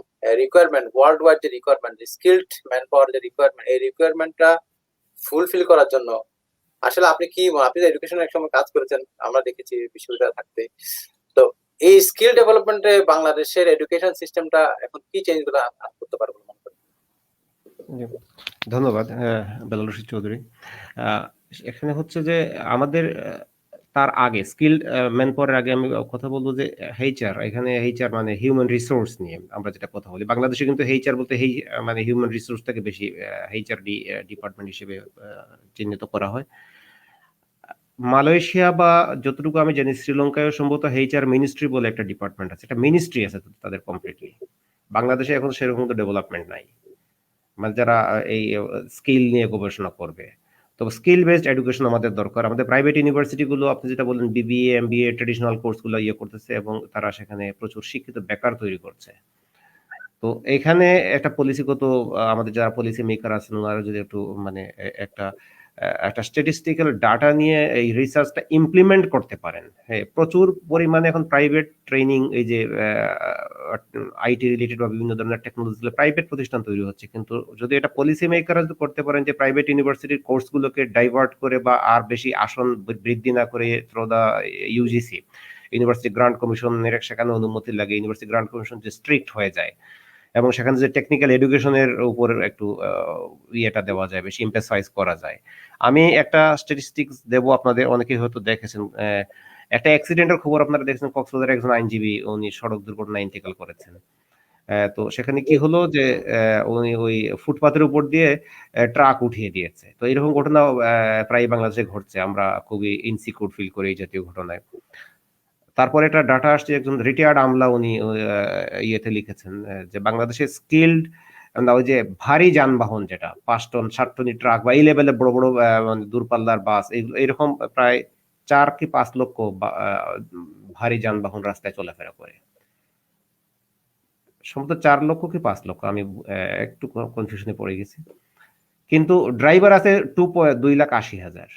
রিকোয়ারমেন্ট ওয়ার্ল্ড ওয়াইড যে রিকোয়ারমেন্ট, স্কিলড ম্যান পাওয়ার যে রিকোয়ারমেন্ট, এই রিকোয়ারমেন্টটা ফুলফিল করার জন্য আসলে আপনি কি, আপনি এডুকেশনে এক সময় কাজ করেছেন, আমরা দেখেছি বিশ্ববিদ্যালয়ে থাকতে, তো এই স্কিল ডেভেলপমেন্টে বাংলাদেশের এডুকেশন সিস্টেমটা এখন কি চেঞ্জ গুলো করতে পারবে মনে করেন? ধন্যবাদ বেলাল রশিদ চৌধুরী। এখানে হচ্ছে যে আমাদের তার আগে স্কিলড ম্যান পাওয়ারের আগে আমি কথা বলবো যে এইচআর, এখানে এইচআর মানে হিউম্যান রিসোর্স নিয়ে আমরা যেটা কথা বলি, বাংলাদেশে কিন্তু এইচআর বলতে মানে হিউম্যান রিসোর্সটাকে বেশি এইচআর ডিপার্টমেন্ট হিসেবে চিহ্নিত করা হয়। মালয়েশিয়া বা যতটুকু আমি জানি শ্রীলঙ্কায় সম্ভবত HR মিনিস্ট্রি বলে একটা ডিপার্টমেন্ট আছে, একটা মিনিস্ট্রি আছে তাদের কমপ্লিটলি। বাংলাদেশে এখন সেরকম তো ডেভেলপমেন্ট নাই, মানে যারা এই স্কিল নিয়ে গবেষণা করবে। তো স্কিল বেসড এডুকেশন আমাদের দরকার। আমাদের প্রাইভেট ইউনিভার্সিটি গুলো আপনি যেটা বললেন BBA MBA ট্রেডিশনাল কোর্সগুলো করতেছে এবং তারা সেখানে প্রচুর শিক্ষিত বেকার তৈরি করছে। তো এখানে একটা পলিসিগত আমাদের যারা পলিসি মেকার আছেন ওনারা যদি একটু মানে একটা স্ট্যাটিস্টিক্যাল ডাটা নিয়ে এই রিসার্চটা ইমপ্লিমেন্ট করতে পারেন। হ্যাঁ, প্রচুর পরিমাণে এখন প্রাইভেট ট্রেনিং এই যে IT রিলেটেড বা বিভিন্ন ধরনের টেকনোলজি প্রাইভেট প্রতিষ্ঠান তৈরি হচ্ছে, কিন্তু যদি এটা পলিসি মেকাররা যদি করতে পারেন যে প্রাইভেট ইউনিভার্সিটির কোর্সগুলোকে ডাইভার্ট করে বা আর বেশি আসন বৃদ্ধি না করে through the UGC university grant কমিশনের সেখানে অনুমতি লাগে, ইউনিভার্সিটি গ্রান্ট কমিশন যে স্ট্রিক্ট হয়ে যায় এবং সেখানে যে টেকনিক্যাল এডুকেশনের উপর একটু ইয়েটা দেওয়া যায়, বেশি এমফাসাইজ করা যায়। আমি একটা স্ট্যাটিস্টিক্স দেব আপনাদের, অনেকেই হয়তো দেখেছেন, একটা অ্যাক্সিডেন্টের খবর আপনারা দেখেছেন, কক্সবাজারের একজন আইনজীবী উনি সড়ক দুর্ঘটনায় ইন্তেকাল করেছেন। তো সেখানে কি হলো যে উনি ওই ফুটপাতের উপর দিয়ে ট্রাক উঠিয়ে দিয়েছে। তো এরকম ঘটনা প্রায় বাংলাদেশে ঘটছে, আমরা খুবই ইনসিকিউর ফিল করি এই জাতীয় ঘটনায়। তারপরে একটা ডাটা আসছে, একজন রিটায়ার্ড আমলা উনি ইয়েতে লিখেছেন যে বাংলাদেশে স্কিল্ড ওই যে ভারী যানবাহন যেটা 5 টন 7 টনি ট্রাক বা এই লেভেলের বড় বড় মানে দূরপাল্লার বাস এরকম প্রায় 4 কি 5 লক্ষ ভারী যানবাহন রাস্তায় চলাফেরা করে। সম্ভবত 4 লক্ষ কি 5 লক্ষ, আমি একটু কনফিউশনে পড়ে গেছি। কিন্তু ড্রাইভার আছে 2,80,000।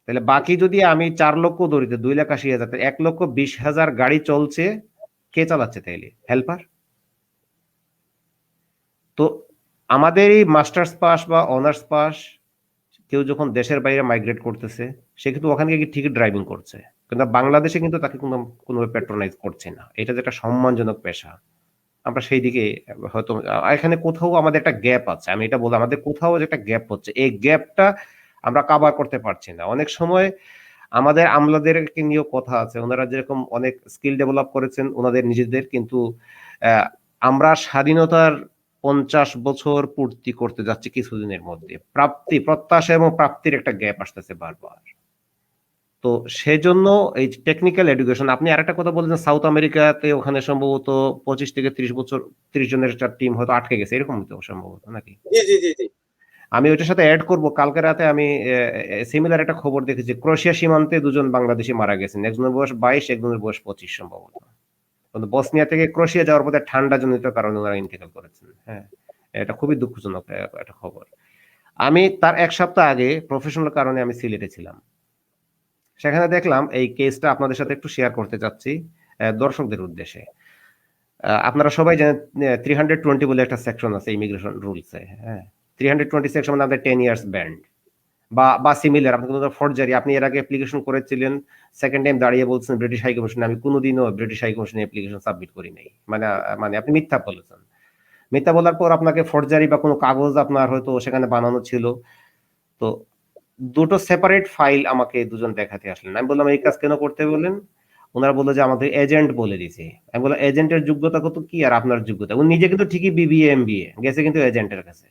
তাহলে বাকি যদি আমি 4 লক্ষ ধরিতে 2,80,000, 1,20,000 গাড়ি চলছে, কে চালাচ্ছে তাইলে? হেল্পার। তো আমাদের এই মাস্টার্স পাস বা অনার্স পাস কেউ যখন দেশের বাইরে মাইগ্রেট করতেছে সে কিন্তু ওখানে গিয়ে ঠিকই ড্রাইভিং করছে, কিন্তু বাংলাদেশে কিন্তু তাকে কোনোভাবে প্যাট্রোনাইজ করছে না। এটা যে একটা সম্মানজনক পেশা, আমরা সেই দিকে হয়তো এখানে কোথাও আমাদের একটা গ্যাপ আছে। আমি এটা বলবো, আমাদের কোথাও একটা গ্যাপ হচ্ছে, এই গ্যাপটা আমরা কাভার করতে পারছি না। অনেক সময় আমাদের আমলাদেরকে নিয়েও কথা আছে, ওনারা যেরকম অনেক স্কিল ডেভেলপ করেছেন ওনাদের নিজেদের, কিন্তু আমরা স্বাধীনতার 50 বছর পূর্তি করতে যাচ্ছি কিছুদিনের মধ্যে, প্রত্যাশা এবং প্রাপ্তির একটা গ্যাপ আসতেছে বারবার। তো সেজন্য এই টেকনিক্যাল এডুকেশন, আপনি আরেকটা কথা বললেন সাউথ আমেরিকাতে ওখানে সম্ভবত 25 থেকে 30 জনের একটা টিম হয়তো আটকে গেছে, এরকম তো সম্ভবত নাকি? জি। আমি ওইটার সাথে অ্যাড করব, কালকে রাতে আমি সিমিলার একটা খবর দেখেছি, ক্রোয়েশিয়া সীমান্তে 2 জন বাংলাদেশি মারা গেছেন, একজনের বয়স 22, একজনের বয়স 25 সম্ভবত। কিন্তু বসনিয়া থেকে ক্রোয়েশিয়া যাওয়ার পথে ঠান্ডা জনিত কারণে ওনারা ইন্তেকাল করেছেন। হ্যাঁ, এটা খুবই দুঃখজনক একটা খবর। আমি তার 1 সপ্তাহ আগে প্রফেশনাল কারণে আমি সিলেটে ছিলাম, সেখানে দেখলাম এই কেসটা আপনাদের সাথে একটু শেয়ার করতে চাচ্ছি দর্শকদের উদ্দেশ্যে। আপনারা সবাই জানেন 320 বলে একটা সেকশন আছে ইমিগ্রেশন রুলসে। হ্যাঁ, 320 সেকশন মানে আমাদের 10 ইয়ার্স ব্যান্ড বা সিমিলার। আপনি কোনো ফর্জারি, আপনি এর আগে অ্যাপ্লিকেশন করেছিলেন, সেকেন্ড টাইম দাঁড়িয়ে বলছেন ব্রিটিশ হাই কমিশনে আমি কোনোদিনও ব্রিটিশ হাই কমিশনে অ্যাপ্লিকেশন সাবমিট করি নাই, মানে আপনি মিথ্যা বলেছেন। মিথ্যা বলার পর আপনাকে ফর্জারি বা কোনো কাগজ আপনার হয়তো সেখানে বানানো ছিল, তো দুটো সেপারেট ফাইল আমাকে 2 জন দেখাতে আসলেন। আমি বললাম এই কাজ কেন করতে বললেন? ওনারা বললো যে আমাদের এজেন্ট বলে দিয়েছে। আমি বললাম এজেন্টের যোগ্যতা কত কি আর আপনার যোগ্যতা? উনি নিজে কিন্তু ঠিকই BBA MBA গেছে, কিন্তু এজেন্টের কাছে।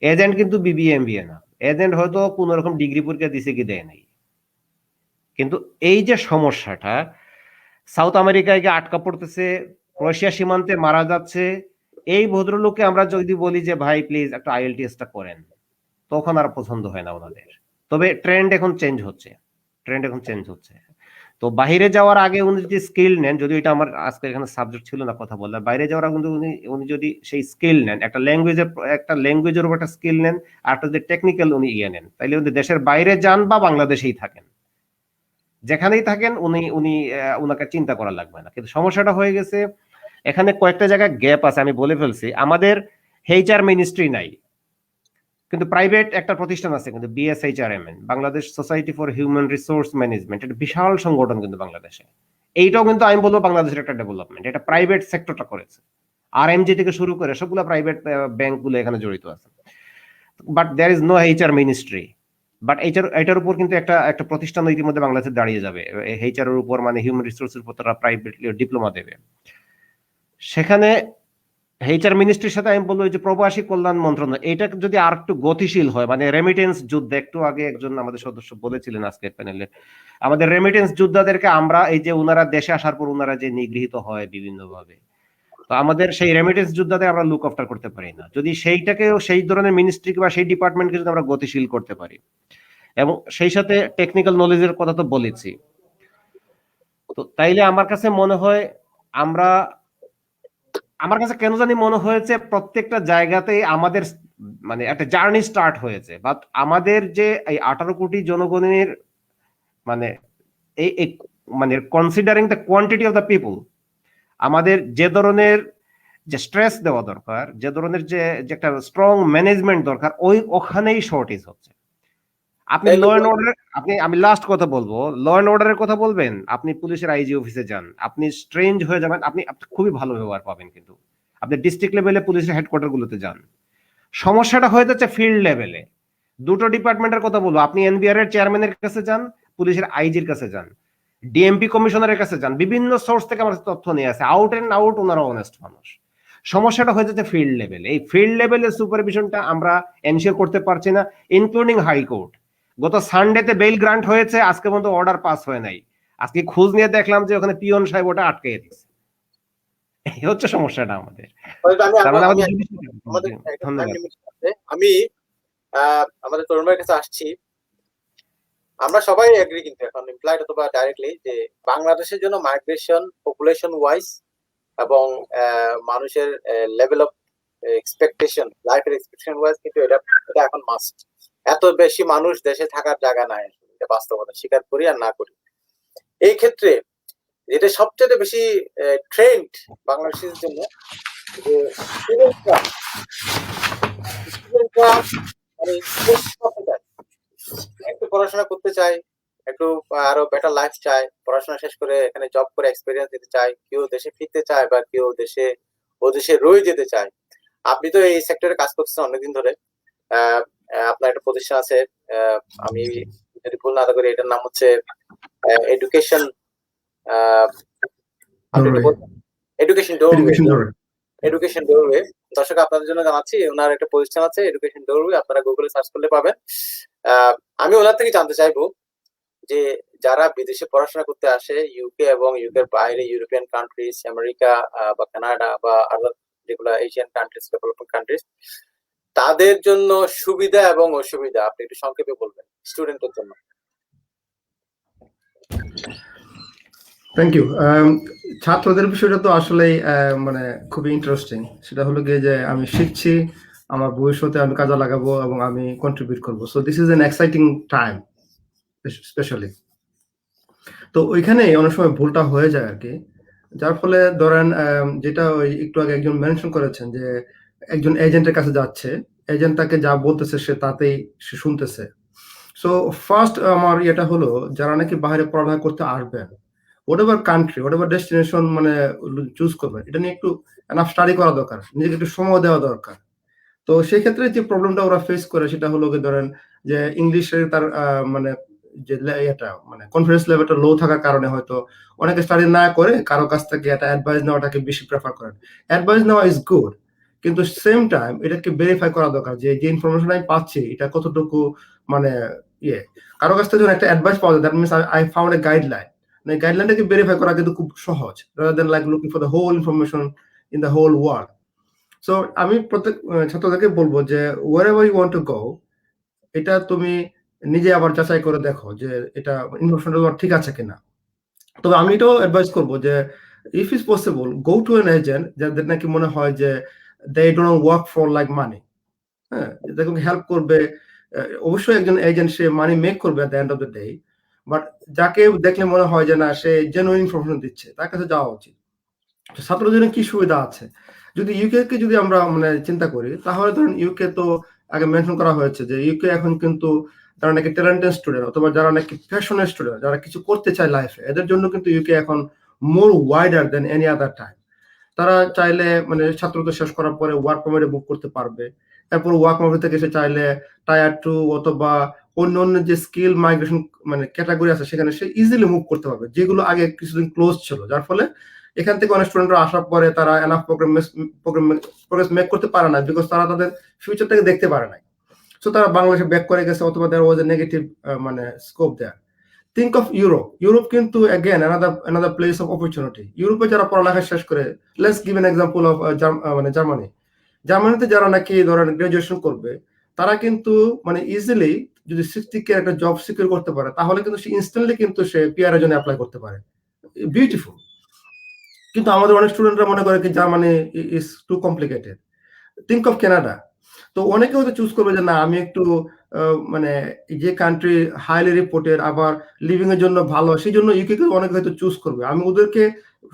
এজেন্ট কিন্তু BBA MBA না, এজেন্ট হয়তো কোন রকম ডিগ্রি পরীক্ষা দিছে কি দেয় নাই। কিন্তু এই যে সমস্যাটা সাউথ আমেরিকায় গিয়ে আটকা পড়তেছে, ক্রোয়েশিয়া সীমান্তে মারা যাচ্ছে, এই ভদ্রলোককে আমরা যদি বলি যে ভাই প্লিজ একটা IELTS-টা করেন, তখন আর পছন্দ হয় না ওনাদের। তবে ট্রেন্ড এখন চেঞ্জ হচ্ছে। তো বাইরে যাওয়ার আগে উনি যদি স্কিল নেন, যদি এটা আমার আজকে এখানে সাবজেক্ট ছিল না কথা বলার, বাইরে যাওয়ার আগে উনি যদি সেই স্কিল নেন, একটা ল্যাঙ্গুয়েজের উপর একটা স্কিল নেন, আর একটা যদি টেকনিক্যাল উনি নেন, তাইলে উনি দেশের বাইরে যান বা বাংলাদেশেই থাকেন, যেখানেই থাকেন উনাকে চিন্তা করা লাগবে না। কিন্তু সমস্যাটা হয়ে গেছে এখানে কয়েকটা জায়গায় গ্যাপ আছে, আমি বলে ফেলছি। আমাদের HR মিনিস্ট্রি নাই, কিন্তু প্রাইভেট একটা প্রতিষ্ঠান আছে কিন্তু BSHRMN, Bangladesh society for human resource management, এটা বিশাল সংগঠন কিন্তু বাংলাদেশে। এইটাও কিন্তু আমি বলবো বাংলাদেশের একটা ডেভেলপমেন্ট, এটা প্রাইভেট সেক্টরটা করেছে। RMG থেকে শুরু করে সবগুলো প্রাইভেট ব্যাংকগুলো এখানে জড়িত আছে। But there is no HR ministry. But এটার উপর কিন্তু একটা প্রতিষ্ঠান ইতিমধ্যে বাংলাদেশে দাঁড়িয়ে যাবে, HR এর উপর, মানে হিউম্যান রিসোর্সের উপর তারা প্রাইভেট ডিপ্লোমা দেবে। সেখানে এইচআর মিনিস্ট্রির সাথে আমি বলবো যে প্রবাসী কল্যাণ মন্ত্রণালয় এটা যদি আর একটু গতিশীল হয়, মানে রেমিটেন্স যুদ্ধ, একটু আগে একজন আমাদের সদস্য বলেছিলেন আজকের প্যানেলে, আমাদের রেমিটেন্স যোদ্ধাদেরকে আমরা এই যে ওনারা দেশে আসার পর ওনারা যে নিগৃহীত হয় বিভিন্ন ভাবে, তো আমাদের সেই রেমিটেন্স যোদ্ধাদের আমরা লুক আফটার করতে পারি না। যদি সেইটাকেও সেই ধরনের মিনিস্ট্রিকে বা সেই ডিপার্টমেন্টকে যদি আমরা গতিশীল করতে পারি, এবং সেই সাথে টেকনিক্যাল নলেজের কথা তো বলেছি, তো তাইলে আমার কাছে মনে হয় আমার কাছে কেন জানি মনে হয়েছে প্রত্যেকটা জায়গাতেই আমাদের মানে একটা জার্নি স্টার্ট হয়েছে, বাট আমাদের যে এই 18 কোটি জনগণের মানে এই মানে considering the quantity of the people, আমাদের যে ধরনের যে স্ট্রেস দেওয়া দরকার, যে ধরনের যে একটা স্ট্রং ম্যানেজমেন্ট দরকার, ওখানেই শর্টেজ হচ্ছে। আপনি ল অ্যান্ড অর্ডার, আমি লাস্ট কথা বলবো, ল অ্যান্ড অর্ডারের কথা বলবেন, আপনি পুলিশের আইজি অফিসে যান, আপনি স্ট্রেঞ্জ হয়ে যাবেন, আপনি খুবই ভালো ব্যবহার পাবেন, কিন্তু আপনি ডিস্ট্রিক্ট লেভেলে পুলিশের হেডকোয়ার্টার গুলোতে যান, সমস্যাটা হয়ে যাচ্ছে ফিল্ড লেভেলে। দুটো ডিপার্টমেন্টের কথা বলবো, আপনি এনবিআর এর চেয়ারম্যানের কাছে যান, পুলিশের আইজির কাছে যান, ডিএমপি কমিশনারের কাছে যান, বিভিন্ন সোর্স থেকে আমার তথ্য নিয়ে আসে, আউট এন্ড আউট ওনারা অনেস্ট মানুষ। সমস্যাটা হয়ে যাচ্ছে ফিল্ড লেভেলে। এই ফিল্ড লেভেলের সুপারভিশনটা আমরা এনশিওর করতে পারছি না, ইনক্লুডিং হাইকোর্ট। গত সানডেতে বেইল গ্রান্ট হয়েছে, আজকে পর্যন্ত অর্ডার পাস হয় নাই। আজকে খোঁজ নিয়ে দেখলাম যে ওখানে পিয়ন সাহেব ওটা আটকে দিচ্ছে। এই হচ্ছে সমস্যাটা আমাদের। আমি আমাদের তরুণ ভাইয়ের কাছে আসছি। আমরা সবাই এগ্রি কিন্তু এখন ইমপ্লাইড অথবা ডাইরেক্টলি যে বাংলাদেশের জন্য মাইগ্রেশন পপুলেশন ওয়াইজ এবং মানুষের লেভেল অফ এক্সপেকটেশন, লাইফের এক্সপেকটেশন ওয়াইজ কিন্তু এটা এখন মাস্ট। এত বেশি মানুষ দেশে থাকার জায়গা নাই, এটা বাস্তবতা, স্বীকার করি আর না করি। এই ক্ষেত্রে যেটা সবচেয়ে বেশি ট্রেন্ড বাংলাদেশের জন্য, যে একটু পড়াশোনা করতে চাই, একটু আরো বেটার লাইফ চাই, পড়াশোনা শেষ করে এখানে জব করে এক্সপিরিয়েন্স দিতে চাই, কেউ দেশে ফিরতে চায় বা কেউ ও দেশে রয়ে যেতে চায়। আপনি তো এই সেক্টরে কাজ করতেছেন অনেকদিন ধরে, আপনার একটা প্রতিষ্ঠান আছে, আমি যদি ভুল না করি এটার নাম হচ্ছে এডুকেশন এডুকেশন ডোরওয়ে। দর্শক আপনাদের জন্য জানাচ্ছি, ওনার একটা প্রতিষ্ঠান আছে এডুকেশন ডোরওয়ে, আপনারা গুগলে সার্চ করলে পাবেন। আমি ওনার থেকে জানতে চাইবো যে যারা বিদেশে পড়াশোনা করতে আসে, ইউকে এবং ইউকের বাইরে ইউরোপিয়ান কান্ট্রিজ, আমেরিকা বা কানাডা বা আদার যেগুলো এশিয়ান কান্ট্রিজ, ডেভেলপিং কান্ট্রিজ, তাদের জন্য সুবিধা এবং অসুবিধা আপনি একটু সংক্ষেপে বলবেন স্টুডেন্টের জন্য। Thank you. ছাত্রদের বিষয়টা তো আসলেই মানে খুবই ইন্টারেস্টিং। সেটা হলো গিয়ে যে আমি শিখছি, আমার ভবিষ্যতে আমি কাজে লাগাবো এবং আমি কন্ট্রিবিউট করবো। So this is an exciting time specially. তো ওইখানে অনেক সময় ভুলটা হয়ে যায় আর কি, যার ফলে ধরেন যেটা ওই একটু আগে একজন মেনশন করেছেন যে একজন এজেন্টের কাছে যাচ্ছে, এজেন্ট তাকে যা বলতেছে সে তাতেই সে শুনতেছে। সো ফার্স্ট আমার এটা হলো, যারা নাকি বাইরে পড়ালেখা করতে আসবেন, whatever country, whatever destination মানে চুজ করবেন, এটা নিয়ে একটু এনাফ স্টাডি করা দরকার, নিজেকে একটু সময় দেওয়া দরকার। তো সেই ক্ষেত্রে যে প্রবলেমটা ওরা ফেস করে সেটা হলো ধরেন যে ইংলিশের তার মানে যে এটা মানে কনফিডেন্স লেভেলটা লো থাকার কারণে হয়তো অনেকে স্টাডি না করে কারো কাছ থেকে একটা অ্যাডভাইস নেওয়াটাকে বেশি প্রেফার করেন। অ্যাডভাইস নেওয়া ইজ গুড, কিন্তু সেম টাইম এটাকে ভেরিফাই করা দরকার যে যে ইনফরমেশন আমি পাচ্ছি এটা কতটুকু মানে কারো কাছ থেকে যখন একটা অ্যাডভাইস পাওয়া যায়, that means I found a guideline. মানে গাইডলাইনটাকে ভেরিফাই করা কিন্তু খুব সহজ, rather than like looking for the whole information in the whole world. So আমি প্রত্যেক ছাত্রদেরকে বলবো যে wherever you want to go, এটা তুমি নিজে আবার যাচাই করে দেখো যে এটা ইনফরমেশনটা তোমার ঠিক আছে কিনা। তবে আমি এটাও অ্যাডভাইস করবো যে if is possible go to an agent যাদের নাকি মনে হয় যে they don't work for like money, হ্যাঁ, দেখুন হেল্প করবে। অবশ্যই একজন এজেন্ট সে মানি মেক করবে at the end of the day, but যাকে দেখলে মনে হয় যে না সে জেনুইন ইনফরমেশন দিচ্ছে তার কাছে যাওয়া উচিত। ছাত্রদের জন্য কি সুবিধা আছে, যদি ইউকে কে যদি আমরা মানে চিন্তা করি, তাহলে ধরুন ইউকে তো আগে মেনশন করা হয়েছে যে ইউকে এখন কিন্তু যারা নাকি ট্যালেন্টেড স্টুডেন্ট অথবা যারা নাকি প্যাশনেট স্টুডেন্ট, যারা কিছু করতে চায় লাইফে, এদের জন্য কিন্তু ইউকে এখন more wider than any other time. তারা চাইলে মানে ছাত্রত্ব শেষ করার পরে ওয়ার্ক পারমিটে মুভ করতে পারবে, তারপর ওয়ার্ক পারমিট থেকে সে চাইলে টায়ার 2 অথবা অন্য অন্য যে স্কিল মাইগ্রেশন মানে ক্যাটাগরি আছে সেখানে সে ইজিলি মুভ করতে পারবে, যেগুলো আগে কিছুদিন ক্লোজ ছিল, যার ফলে এখান থেকে অনেক স্টুডেন্টরা আসার পরে তারা এনাফ প্রোগ্রেস মেক করতে পারে না, বিকজ তারা তাদের ফিউচারটাকে দেখতে পারে না। সো তারা বাংলাদেশে ব্যাক করে গেছে, অথবা দেয়ার ওয়াজ এ নেগেটিভ মানে scope there. Think of Europe. Europe কিন্তু again another place of opportunity. ইউরোপে যারা পড়ালেখা শেষ করে, let's give an example of মানে জার্মানি। জার্মানিতে যারা নাকি ধরেন গ্রাজুয়েশন করবে, তারা কিন্তু মানে ইজিলি যদি 60K একটা জব সিকিউর করতে পারে, তাহলে কিন্তু সে ইনস্ট্যান্টলি কিন্তু সে পিআর এর জন্য অ্যাপ্লাই করতে পারে। বিউটিফুল। কিন্তু আমাদের অনেক স্টুডেন্টরা মনে করে কি Germany is too complicated. Think of Canada. তো অনেকে হয়তো চুজ করবে যে না, আমি একটু মানে যে কান্ট্রি হাইলি রিপোর্টেড, আবার লিভিং এর জন্য ভালো, সেই জন্য ইউকে কে অনেকে হয়তো চুজ করবে। আমি ওদেরকে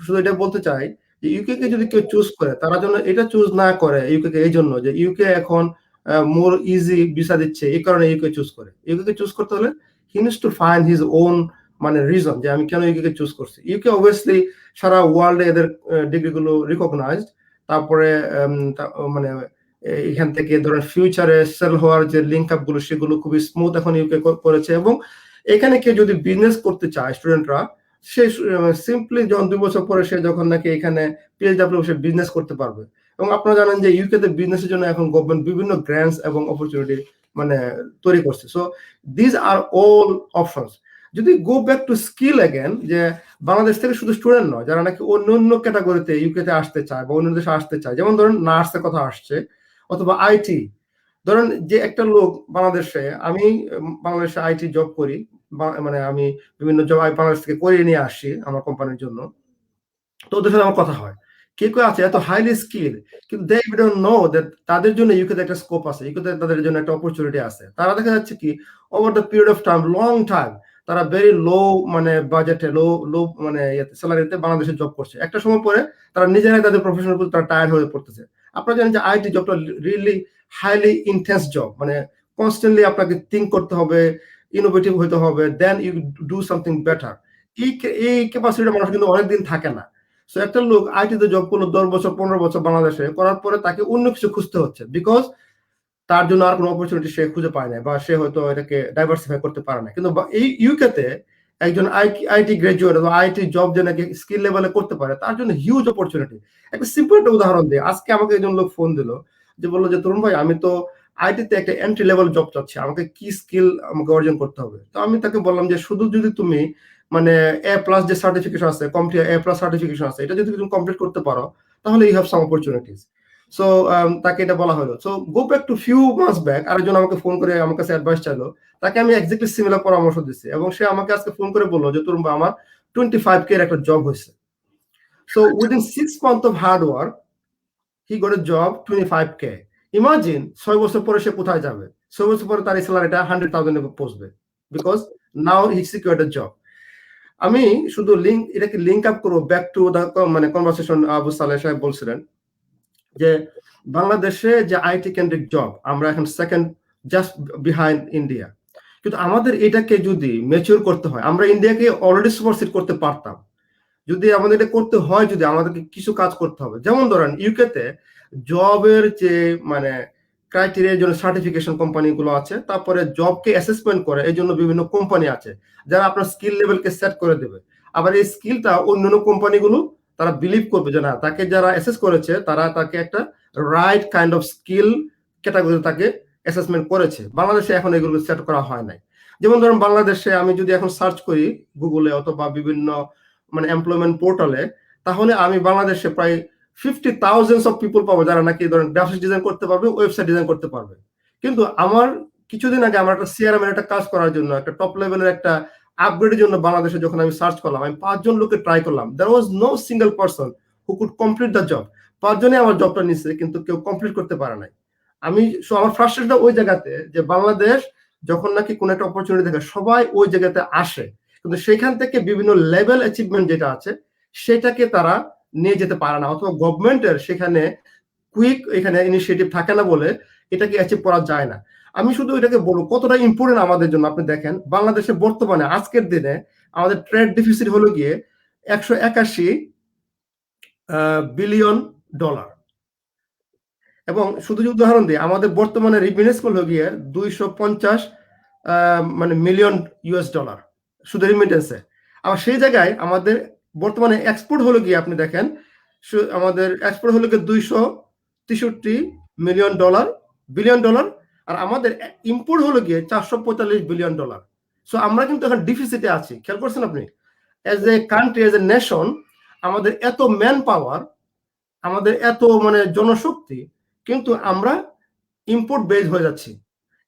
শুধু এটা বলতে চাই যে ইউকে কে যদি কেউ চুজ করে, তারা জন্য এটা চুজ না করে ইউকে কে এই জন্য যে ইউকে এখন মোর ইজি ভিসা দিচ্ছে, এই কারণে ইউকে চুজ করে। ইউকে কে চুজ করতে হলে হি needs to find his own মানে রিজন যে আমি কেন ইউকে কে চুজ করছি। ইউকে অবভিয়াসলি সারা ওয়ার্ল্ডে এদের ডিগ্রিগুলো রিকগনাইজড। তারপরে মানে এখান থেকে ধরেন ফিউচারে সেল হওয়ার যে লিঙ্ক আপ গুলো, সেগুলো খুবই স্মুথ এখন ইউকে করেছে। এবং এখানে কেউ যদি বিজনেস করতে চায় স্টুডেন্টরা, সে সিম্পলি যখন 2 বছর পরে সে যখন নাকি এখানে পিএইচডব্লিউ সে বিজনেস করতে পারবে। এবং আপনারা জানেন যে ইউকে তে বিজনেসের জন্য এখন গভর্নমেন্ট বিভিন্ন গ্র্যান্টস এবং অপরচুনিটি মানে তৈরি করছে। So this are all options. যদি go back to skill again, যে বাংলাদেশ থেকে শুধু স্টুডেন্ট নয়, যারা নাকি অন্য ক্যাটাগরিতে ইউকে তে আসতে চায় বা অন্য দেশে আসতে চায়, যেমন ধরেন নার্সের কথা আসছে, অথবা আইটি। ধরেন যে একটা লোক বাংলাদেশে, আমি বাংলাদেশে আইটি জব করি, মানে আমি বিভিন্ন জব বাংলাদেশ থেকে করিয়ে নিয়ে আসি আমার কোম্পানির জন্য। তো ওদের সাথে আমার কথা হয়, কেউ আছে এত হাইলি স্কিল, কিন্তু দে ডোন্ট নো দ্যাট তাদের জন্য ইউকেতে একটা স্কোপ আছে, ইউকেতে তাদের জন্য একটা অপরচুনিটি আছে। তারা দেখা যাচ্ছে কি over the period of time, long time, তারা ভেরি লো মানে বাজেটে, লো মানে স্যালারিতে বাংলাদেশে জব করছে। একটা সময় পরে তারা নিজেরাই তাদের প্রফেশনাল প্রতি তারা টায়ার্ড হয়ে পড়তেছে। আপনারা জানেন যে আইটি জবটা রিয়েলি হাইলি ইন্টেন্স জব, মানে কনস্ট্যান্টলি আপনাকে থিঙ্ক করতে হবে, ইনোভেটিভ হতে হবে, then you do something better. এই ক্যাপাসিটিটা মানুষ কিন্তু অনেকদিন থাকে না। সো একটা লোক আইটিতে জব করলো 10 বছর 15 বছর বাংলাদেশে করার পরে তাকে অন্য কিছু খুঁজতে হচ্ছে, বিকজ তার জন্য আর কোনো অপরচুনিটি সে খুঁজে পায় না, বা সে হয়তো এটাকে ডাইভার্সিফাই করতে পারে না। কিন্তু এই ইউকেতে একজন আইটি গ্রাজুয়েট বা আইটি জব যে নাকি স্কিল লেভেলে করতে পারে, তার জন্য হিউজ অপরচুনিটি। একটা সিম্পল একটা উদাহরণ দিই। আজকে আমাকে একজন লোক ফোন দিল, যে বললো যে তরুণ ভাই, আমি তো আইটিতে একটা এন্ট্রি লেভেল জব চাচ্ছি, আমাকে কি স্কিল আমাকে অর্জন করতে হবে? তো আমি তাকে বললাম যে শুধু যদি তুমি মানে এ প্লাস যে সার্টিফিকেশন আছে, কমপ্লিট এ প্লাস সার্টিফিকেশন আছে, এটা যদি তুমি কমপ্লিট করতে পারো, তাহলে you have some opportunities. So তাকে এটা বলা হলো। So go back to few months back, আরেকজন আমাকে ফোন করে আমার কাছে অ্যাডভাইস চাইলো, তাকে আমি এক্স্যাক্টলি সিমিলার পরামর্শ দিচ্ছি, এবং সে আমাকে আজকে ফোন করে বললো যে তরুণ ভাই, আমার 25K এর একটা জব হয়েছে। So within 6 months of hard work he got a job 25K. Imagine 6 বছর পরে সে কোথায় যাবে? 6 বছর পরে তার স্যালারিটা 100,000 এ পৌঁছবে, because now he secured a job. আমি শুধু এটাকে লিঙ্ক আপ করবো ব্যাক টু দা মানে কনভারসেশন আবু সালেহ সাহেব বলছিলেন যে বাংলাদেশে যে আইটি কেন্দ্রিক জব, আমরা এখন সেকেন্ড জাস্ট বিহাইন্ড ইন্ডিয়া। কিন্তু আমাদের এটাকে যদি ম্যাচিউর করতে হয়, আমরা ইন্ডিয়াকে অলরেডি সুপারসিড করতে পারতাম। যদি আমাদের এটা করতে হয়, যদি আমাদেরকে কিছু কাজ করতে হবে। যেমন ধরেন ইউকেতে জবের যে মানে ক্রাইটেরিয়ার জন্য সার্টিফিকেশন কোম্পানিগুলো আছে, তারপরে জবকে অ্যাসেসমেন্ট করে এই জন্য বিভিন্ন কোম্পানি আছে যারা আপনার স্কিল লেভেলকে সেট করে দেবে। আবার এই স্কিলটা অন্যান্য কোম্পানিগুলো তারা বিলিভ করবে যে না, তাকে যারা অ্যাসেস করেছে তারা তাকে একটা right kind of skill category তাকে অ্যাসেসমেন্ট করেছে। বাংলাদেশে এখন এগুলো সেট করা হয় নাই। যেমন ধরুন বাংলাদেশে আমি যদি এখন সার্চ করি গুগলে অথবা বিভিন্ন মানে এমপ্লয়মেন্ট পোর্টালে, তাহলে আমি বাংলাদেশে প্রায় 50,000 অফ পিপল পাবো যারা নাকি ধরেন গ্রাফিক্স ডিজাইন করতে পারবে, ওয়েবসাইট ডিজাইন করতে পারবে। কিন্তু আমার কিছুদিন আগে আমার একটা সিআরএম এর একটা কাজ করার জন্য, একটা টপ লেভেলের একটা আপগ্রেডের জন্য বাংলাদেশে যখন আমি সার্চ করলাম, আমি 5 জন লোকে ট্রাই করলাম, there was no single person who could complete the job. 5 জনে আমার জবটা নিচ্ছে, কিন্তু কেউ কমপ্লিট করতে পারে নাই। আমার ফ্রাস্ট্রেশনটা ওই জায়গাতে যে বাংলাদেশ যখন নাকি কোনো একটা অপরচুনিটি দেখে, সবাই ওই জায়গাতে আসে, কিন্তু সেখান থেকে বিভিন্ন লেভেল অ্যাচিভমেন্ট যেটা আছে সেটাকে তারা নিয়ে যেতে পারে না, অথবা গভর্নমেন্টের সেখানে কুইক এখানে ইনিশিয়েটিভ থাকে না বলে এটাকে অ্যাচিভ করা যায় না। আমি শুধু এটাকে বলবো কতটা ইম্পর্টেন্ট আমাদের জন্য। আপনি দেখেন বাংলাদেশে বর্তমানে আজকের দিনে আমাদের ট্রেড ডিফিসিট হলো গিয়ে $181 বিলিয়ন, এবং শুধু যদি উদাহরণ দিই, আমাদের বর্তমানে রিমিটেন্স হলো গিয়ে 250 মানে মিলিয়ন US ডলার শুধু রিমিটেন্সে। আবার সেই জায়গায় আমাদের বর্তমানে এক্সপোর্ট হলো গিয়ে আপনি দেখেন আমাদের এক্সপোর্ট হলো গিয়ে $263 বিলিয়ন ডলার, আর আমাদের ইম্পোর্ট হলো গিয়ে $445 বিলিয়ন। সো আমরা কিন্তু এখন ডিফিসিটে আছি, খেয়াল করছেন আপনি? As a country, as a nation, আমাদের এত ম্যান পাওয়ার, আমাদের এত মানে জনশক্তি, কিন্তু আমরা ইম্পোর্ট বেজ হয়ে যাচ্ছি।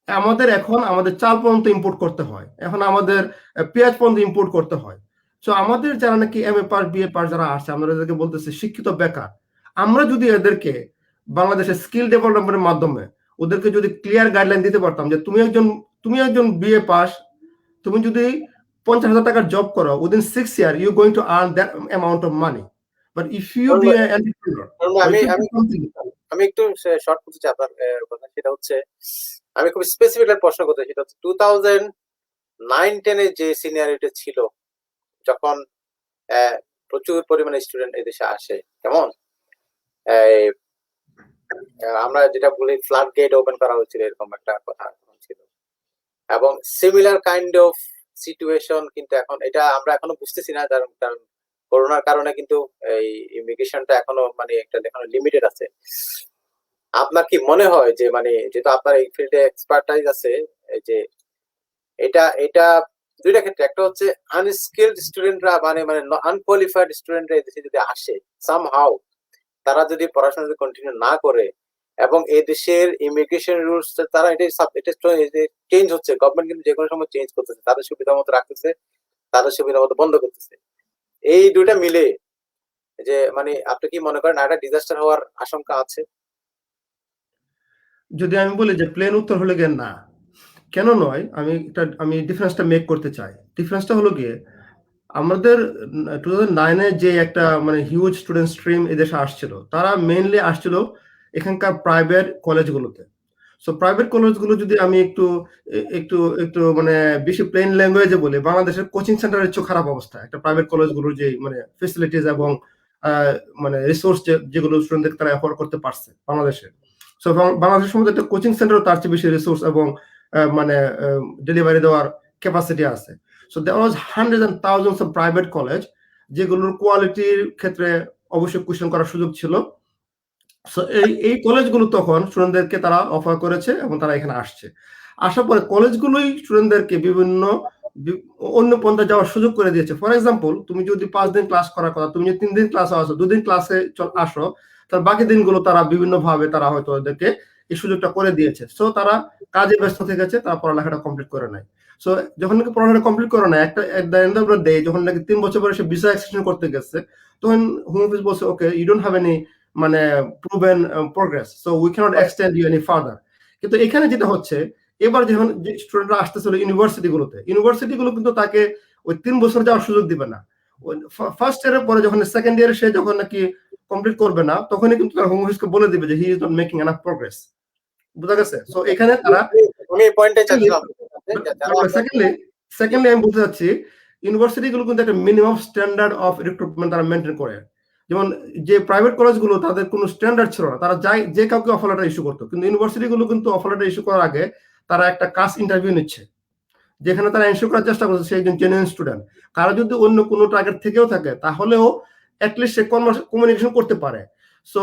আমাদের এখন আমাদের চাল পর্যন্ত ইম্পোর্ট করতে হয়, এখন আমাদের পেঁয়াজ পর্যন্ত ইম্পোর্ট করতে হয়। সো আমাদের যারা নাকি MA পাস BA পাস যারা আসছে, আমরা এদেরকে বলতেছি শিক্ষিত বেকার। আমরা যদি এদেরকে বাংলাদেশের স্কিল ডেভেলপমেন্টের মাধ্যমে ওদেরকে যদি ক্লিয়ার গাইডলাইন দিতে পারতাম যে তুমি একজন BA পাস, তুমি যদি 50,000 টাকার জব করো, within 6 year you going to earn that amount of money. But if you be an entrepreneur, আমি একটু শর্ট করতে চাই আপনার কথা। সেটা হচ্ছে, আমি খুব স্পেসিফিক প্রশ্ন করতে, সেটা হচ্ছে 2009-10 যে সিনিয়রিটি ছিল, যখন প্রচুর পরিমাণে স্টুডেন্ট এই দেশে আসে, কেমন আমরা যেটা বলি ফ্লাড গেট ওপেন করা হয়েছিল, এরকম একটা কথা ছিল। এবং সিমিলার কাইন্ড অফ সিচুয়েশন কিন্তু এখন এটা আমরা এখনো বুঝতেছি না, কারণ করোনার কারণে কিন্তু এই ইমিগ্রেশনটা এখনো মানে একটা এখনো লিমিটেড আছে। আপনার কি মনে হয় যে মানে যেহেতু আপনার এই ফিল্ডে এক্সপার্টাইজ আছে, যে এটা দুইটা ক্ষেত্রে, একটা হচ্ছে আনস্কিলড স্টুডেন্টরা মানে আনকোয়ালিফাইড স্টুডেন্টরা এই দেশে যদি আসে সামহাউ, তারা যদি পড়াশোনা যদি কন্টিনিউ না করে, এবং এই দেশের ইমিগ্রেশন রুলস তারা এটা চেঞ্জ হচ্ছে, গভর্নমেন্ট কিন্তু যে কোনো সময় চেঞ্জ করতেছে, তাদের সুবিধা মতো রাখতেছে, তাদের সুবিধা মতো বন্ধ করতেছে। এই দুইটা মিলে যে মানে আপনি কি মনে করেন একটা ডিজাস্টার হওয়ার আশঙ্কা আছে? যদি আমি বলি যে প্লেন উত্তর হলো গিয়ে না, কেন নয়, আমি ডিফারেন্সটা মেক করতে চাই। ডিফারেন্সটা হলো গিয়ে আমাদের 2009-এ যে একটা মানে হিউজ স্টুডেন্ট স্ট্রিম এদেশে আসছিল, তারা মেইনলি আসছিল এখানকার প্রাইভেট কলেজগুলোতে। সো প্রাইভেট কলেজগুলো যদি আমি একটু একটু একটু মানে বেশি প্লেন ল্যাঙ্গুয়েজে বলি, বাংলাদেশের কোচিং সেন্টারের চেয়ে খারাপ অবস্থা একটা প্রাইভেট কলেজগুলোর যে মানে ফেসিলিটিস এবং মানে রিসোর্স যেগুলো স্টুডেন্টদের তারা অ্যাফোর্ড করতে পারছে বাংলাদেশে। সো বাংলাদেশের মধ্যে একটা কোচিং সেন্টারও তার চেয়ে বেশি রিসোর্স এবং মানে ডেলিভারি দেওয়ার ক্যাপাসিটি আছে। So there was hundreds and thousands of private college, যেগুলোর কোয়ালিটির ক্ষেত্রে অবশ্যই কোয়েশ্চেন করার সুযোগ ছিল। সো এই কলেজগুলো তখন স্টুডেন্টদেরকে তারা অফার করেছে এবং তারা এখানে আসছে। আসার পরে কলেজগুলোই স্টুডেন্টদেরকে বিভিন্ন অন্য পন্থা যাওয়ার সুযোগ করে দিয়েছে। ফর এক্সাম্পল, তুমি যদি 5 দিন ক্লাস করার কথা, তুমি যদি 3 দিন ক্লাসে আসো, 2 দিন ক্লাসে আসো, তার বাকি দিনগুলো তারা বিভিন্ন ভাবে তারা হয়তো ওদেরকে এই সুযোগটা করে দিয়েছে। সো তারা কাজে ব্যস্ত থেকেছে, তারা পড়ালেখাটা কমপ্লিট করে নাই। সো যখন নাকি পড়ালেখা কমপ্লিট করে না, একটা at the end of the day যখন নাকি 3 বছর পরে সে ভিসা এক্সটেনশন করতে গেছে, তখন হোম অফিস বলছে okay you don't have any মানে proven progress, so we can't extend you any further. কিন্তু এখানে যেটা হচ্ছে, এবার যখন যে স্টুডেন্টরা আসতেছিল ইউনিভার্সিটিগুলো কিন্তু তাকে ওই 3 বছর যাওয়ার সুযোগ দিবে না। ফার্স্ট ইয়ারের পরে যখন সেকেন্ড ইয়ারে সে যখন নাকি কমপ্লিট করবে না, তখনই কিন্তু তার হোম অফিসকে বলে দিবে যে he is not making enough progress. বুঝা গেছে? সো এখানে তারা আমি এই পয়েন্টে চাচ্ছিলাম। সেকেন্ডলি আমি বলতে চাচ্ছি, ইউনিভার্সিটিগুলো কিন্তু একটা মিনিমাম স্ট্যান্ডার্ড অফ রিক্রুটমেন্ট তারা মেনটেন করে। যেমন যে প্রাইভেট কলেজগুলো তাদের কোনো স্ট্যান্ডার্ড ছিল না, তারা যে কাউকে অফার লেটার ইস্যু করতো। কিন্তু ইউনিভার্সিটিগুলো কিন্তু অফার লেটার ইস্যু করার আগে তারা একটা কাস্ট ইন্টারভিউ নিচ্ছে, যেখানে তারা এনশিওর করার চেষ্টা করছে সে একজন জেনুইন স্টুডেন্ট। কারো যদি অন্য কোনো টার্গেট থেকেও থাকে, তাহলেও অ্যাটলিস্ট সে কমিউনিকেশন করতে পারে। সো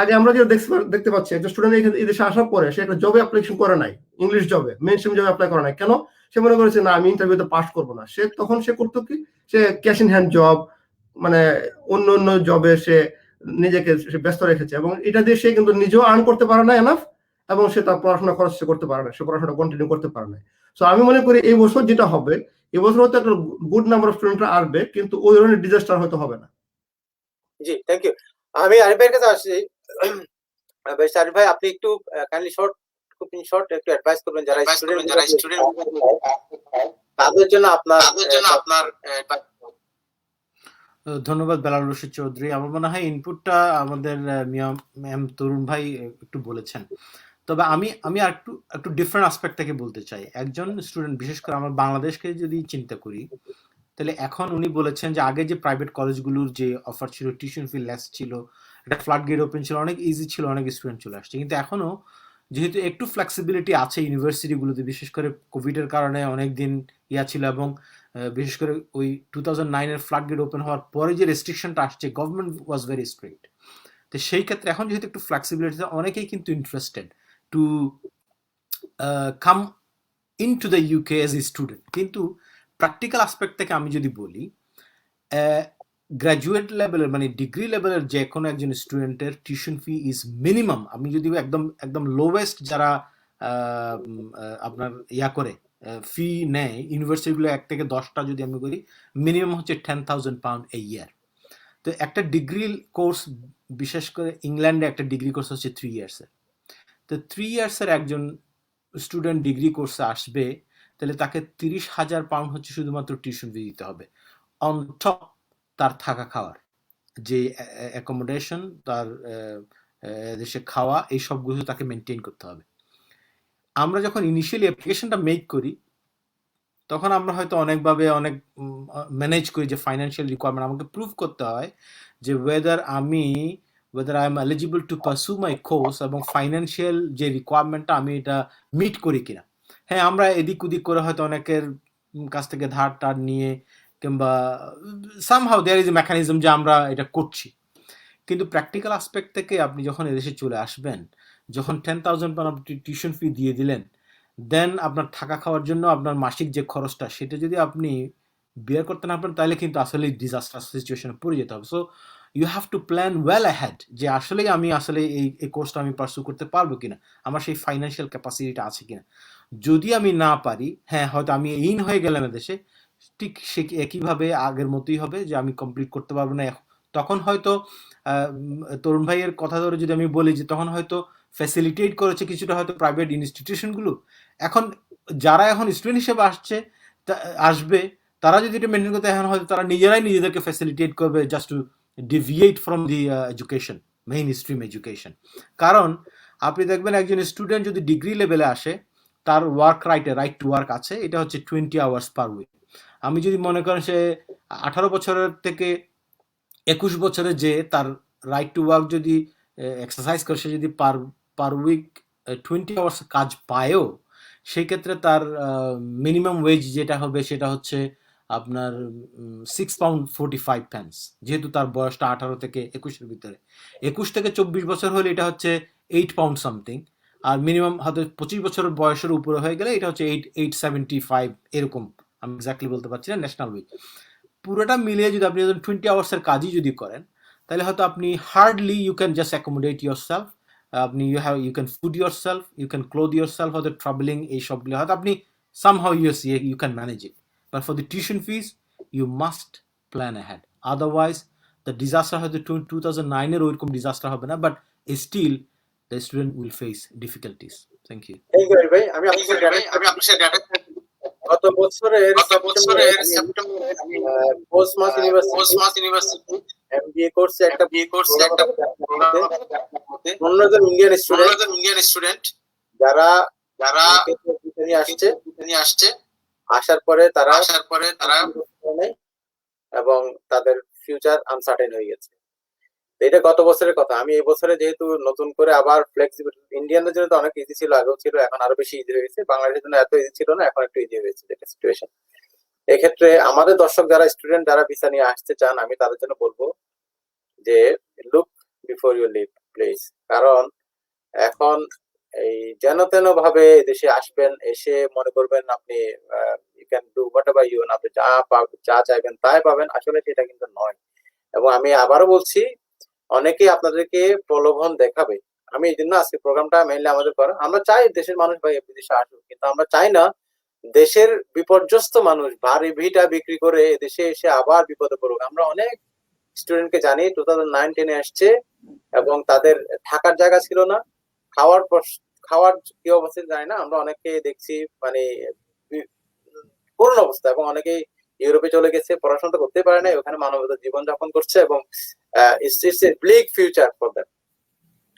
আগে আমরা যেটা দেখতে পাচ্ছি, একটা স্টুডেন্ট এই দেশে আসার পরে সে একটা জবে অ্যাপ্লিকেশন করে নাই, ইংলিশ জবে, মেইনস্ট্রিম জবে অ্যাপ্লাই করে নাই। কেন? সে মনে করেছে না আমি ইন্টারভিউতে পাস করবো না। তখন সে করতো কি, সে ক্যাশ ইন হ্যান্ড জব মানে অন্য জবে সে নিজেকে ব্যস্ত রেখেছে, এবং এটা দিয়ে সে কিন্তু নিজেও আর্ন করতে পারে না এনাফ, এবং সে তার পড়াশোনা খরচ করতে পারে না, সে পড়াশোনা কন্টিনিউ করতে পারে না। সো আমি মনে করি এই বছর যেটা হবে, এই বছর হয়তো একটা গুড নাম্বার অফ স্টুডেন্টরা আসবে, কিন্তু ওই ধরনের ডিজাস্টার হয়তো হবে না। জি, থ্যাংক ইউ। আমি আরিফ ভাইয়ের কাছে আসছি। আরিফ ভাই, আপনি একটু কাইন্ডলি খুব শর্ট একটু অ্যাডভাইস করবেন যারা স্টুডেন্ট তাদের জন্য আপনার ধন্যবাদ বেলাল রশিদ চৌধুরী। আমার মনে হয় ইনপুটটা আমাদের ম্যাম তরুণ ভাই একটু বলেছেন। তবে আমি আর একটু ডিফারেন্ট অ্যাসপেক্ট থেকে বলতে চাই। একজন স্টুডেন্ট, বিশেষ করে আমার বাংলাদেশকে যদি চিন্তা করি, তাহলে এখন উনি বলেছেন যে আগে যে প্রাইভেট কলেজগুলোর যে অফার ছিল, টিউশন ফি লেস ছিল, এটা ফ্ল্যাট গেট ওপেন ছিল, অনেক ইজি ছিল, অনেক স্টুডেন্ট চলে আসছে। কিন্তু এখনো যেহেতু একটু ফ্লেক্সিবিলিটি আছে ইউনিভার্সিটিগুলোতে, বিশেষ করে কোভিডের কারণে অনেক দিন ছিল, এবং বিশেষ করে ওই 2009-এর ফ্লাড গেট ওপেন হওয়ার পরে যে রেস্ট্রিকশনটা আসছে, গভর্নমেন্ট ওয়াজ ভেরি স্ট্রিক্ট। তো সেই ক্ষেত্রে এখন যেহেতু একটু ফ্লেক্সিবিলিটি, অনেকেই কিন্তু interested to come in to the UK as a student. কিন্তু প্র্যাকটিক্যাল আসপেক্ট থেকে আমি যদি বলি, গ্র্যাজুয়েট লেভেলের মানে ডিগ্রি লেভেলের যে কোনো একজন স্টুডেন্টের টিউশন ফি ইজ মিনিমাম, আমি যদি একদম একদম লোয়েস্ট যারা আপনার করে ফি নেয় ইউনিভার্সিটিগুলো 1 থেকে 10টা যদি আমি বলি, মিনিমাম হচ্ছে £10,000 এ ইয়ার। তো একটা ডিগ্রি কোর্স, বিশেষ করে ইংল্যান্ডে একটা ডিগ্রি কোর্স হচ্ছে 3 ইয়ার্সের। তো 3 ইয়ার্সের একজন স্টুডেন্ট ডিগ্রি কোর্সে আসবে, তাহলে তাকে £30,000 হচ্ছে শুধুমাত্র টিউশন ফি দিতে হবে, অন টপ তার থাকা খাওয়ার যে অ্যাকোমোডেশন, তার দেশে খাওয়া, এই সবগুলো তাকে মেনটেন করতে হবে। আমরা যখন ইনিশিয়ালি অ্যাপ্লিকেশনটা মেক করি, তখন আমরা হয়তো অনেকভাবে অনেক ম্যানেজ করি যে ফাইন্যান্সিয়াল রিকোয়ারমেন্ট আমাকে প্রুভ করতে হয় যে weather I am eligible to পারসু my course, এবং ফাইন্যান্সিয়াল যে রিকোয়ারমেন্টটা আমি এটা মিট করি কিনা। হ্যাঁ, আমরা এদিক ওদিক করে হয়তো অনেকের কাছ থেকে ধার টার নিয়ে, কিংবা somehow there is a mechanism যে আমরা এটা করছি। কিন্তু প্র্যাকটিক্যাল আসপেক্ট থেকে আপনি যখন এদেশে চলে আসবেন, যখন £10,000 আপনি টিউশন ফি দিয়ে দিলেন, দেন আপনার থাকা খাওয়ার জন্য আপনার মাসিক যে খরচটা, সেটা যদি আপনি বিয়ার করতে না পারেন, তাহলে কিন্তু আসলে ডিজাস্টার সিচুয়েশনে পড়ে যেতে হবে। So you have to plan well ahead যে আসলে আমি এই কোর্সটা আমি পারসু করতে পারবো কিনা, আমার সেই ফাইন্যান্সিয়াল ক্যাপাসিটিটা আছে কিনা। যদি আমি না পারি, হ্যাঁ হয়তো আমি ইন হয়ে গেলাম এদেশে, ঠিক সে একইভাবে আগের মতোই হবে যে আমি কমপ্লিট করতে পারবো না। তখন হয়তো তরুণ ভাইয়ের কথা ধরে যদি আমি বলি যে তখন হয়তো ফ্যাসিলিটেট করেছে কিছুটা হয়তো প্রাইভেট ইনস্টিটিউশনগুলো। এখন যারা এখন স্টুডেন্ট হিসেবে আসবে, তারা যদি এটা মেনটেন করতে, এখন হয়তো তারা নিজেরাই নিজেদেরকে ফ্যাসিলিটেট করবে just to deviate from the education, main stream education. কারণ আপনি দেখবেন একজন স্টুডেন্ট যদি ডিগ্রি লেভেলে আসে, তার রাইট টু ওয়ার্ক আছে, এটা হচ্ছে 20 আওয়ার্স পার উইক। আমি যদি মনে করেন সে 18 বছরের থেকে 21 বছরে যে তার রাইট টু ওয়ার্ক যদি এক্সারসাইজ করে, সে যদি পার উইক 20 আওয়ার্স কাজ পায়ও, সেই ক্ষেত্রে তার মিনিমাম ওয়েজ যেটা হবে সেটা হচ্ছে আপনার £6.45, যেহেতু তার বয়সটা 18 থেকে 21-এর ভিতরে। 21 থেকে 24 বছর হলে এটা হচ্ছে £8 সামথিং, আর মিনিমাম হয়তো 25 বছরের বয়সের উপরে হয়ে গেলে এটা হচ্ছে 8.75 এরকম, আমি এক্স্যাক্টলি বলতে পারছি না, ন্যাশনাল উইক। পুরোটা মিলিয়ে যদি আপনি 20 আওয়ার্সের কাজই যদি করেন, তাহলে হয়তো আপনি hardly you can just accommodate yourself, আপনি you can food yourself, you can clothe yourself, হয়তো ট্রাভেলিং, এই সবগুলো হয়তো আপনি somehow you can manage it. But for the tuition fees you must plan ahead, otherwise the disaster হয়তো 2009-এর ওইরকম disaster হবে না, but still the student will face difficulties. Thank you. ভাই, আমি আপনার সাথে গত বছরের সেপ্টেম্বরে পোস্টমাস ইউনিভার্সিটি এমবিএ কোর্সে একটা 15 জন ইন্ডিয়ান স্টুডেন্ট যারা আসছে, আসার পরে তারা এবং তাদের ফিউচার আনসার্টেন হয়ে গেছে। এটা গত বছরের কথা। আমি এই বছরে যেহেতু নতুন করে আবার ফ্লেক্সিবল, ইন্ডিয়ানদের জন্য তো অনেক ইজি ছিল, আগেও ছিল, এখন আরো বেশি ইজি হয়ে গেছে। বাংলাদেশের জন্য এত ইজি ছিল না, এখন একটু ইজি হয়েছে যেটা সিচুয়েশন। এক্ষেত্রে আমাদের দর্শক যারা স্টুডেন্ট, যারা ভিসা নিয়ে আসতে চান, আমি তাদের জন্য বলবো যে look before you leave please. কারণ এখন এই যেন তেন ভাবে দেশে আসবেন, এসে মনে করবেন আপনি you can do whatever you want, আপনি যা চাইবেন তাই পাবেন, আসলে সেটা কিন্তু নয়। এবং আমি আবারও বলছি, অনেকেই আপনাদেরকে প্রলোভন দেখাবে। আমি এই জন্য আজকে প্রোগ্রামটা মেইনলি আমাদের করা। আমরা চাই দেশের মানুষ ভাই বিদেশে আসুক, কিন্তু আমরা চাই না দেশের বিপর্যস্ত মানুষ ভারী ভিটা বিক্রি করে দেশে এসে আবার বিপদে পড়ুক। আমরা অনেক স্টুডেন্টকে জানি 2009-10 আসছে এবং তাদের থাকার জায়গা ছিল না, খাওয়ার কি অবস্থা জানি না। আমরা অনেককে দেখছি মানে করুণ অবস্থা, এবং অনেকেই ইউরোপে চলে গেছে, পড়াশোনা করতে পারে না, ওখানে মানবতার জীবন যাপন করছে, এবং it's a bleak future for them.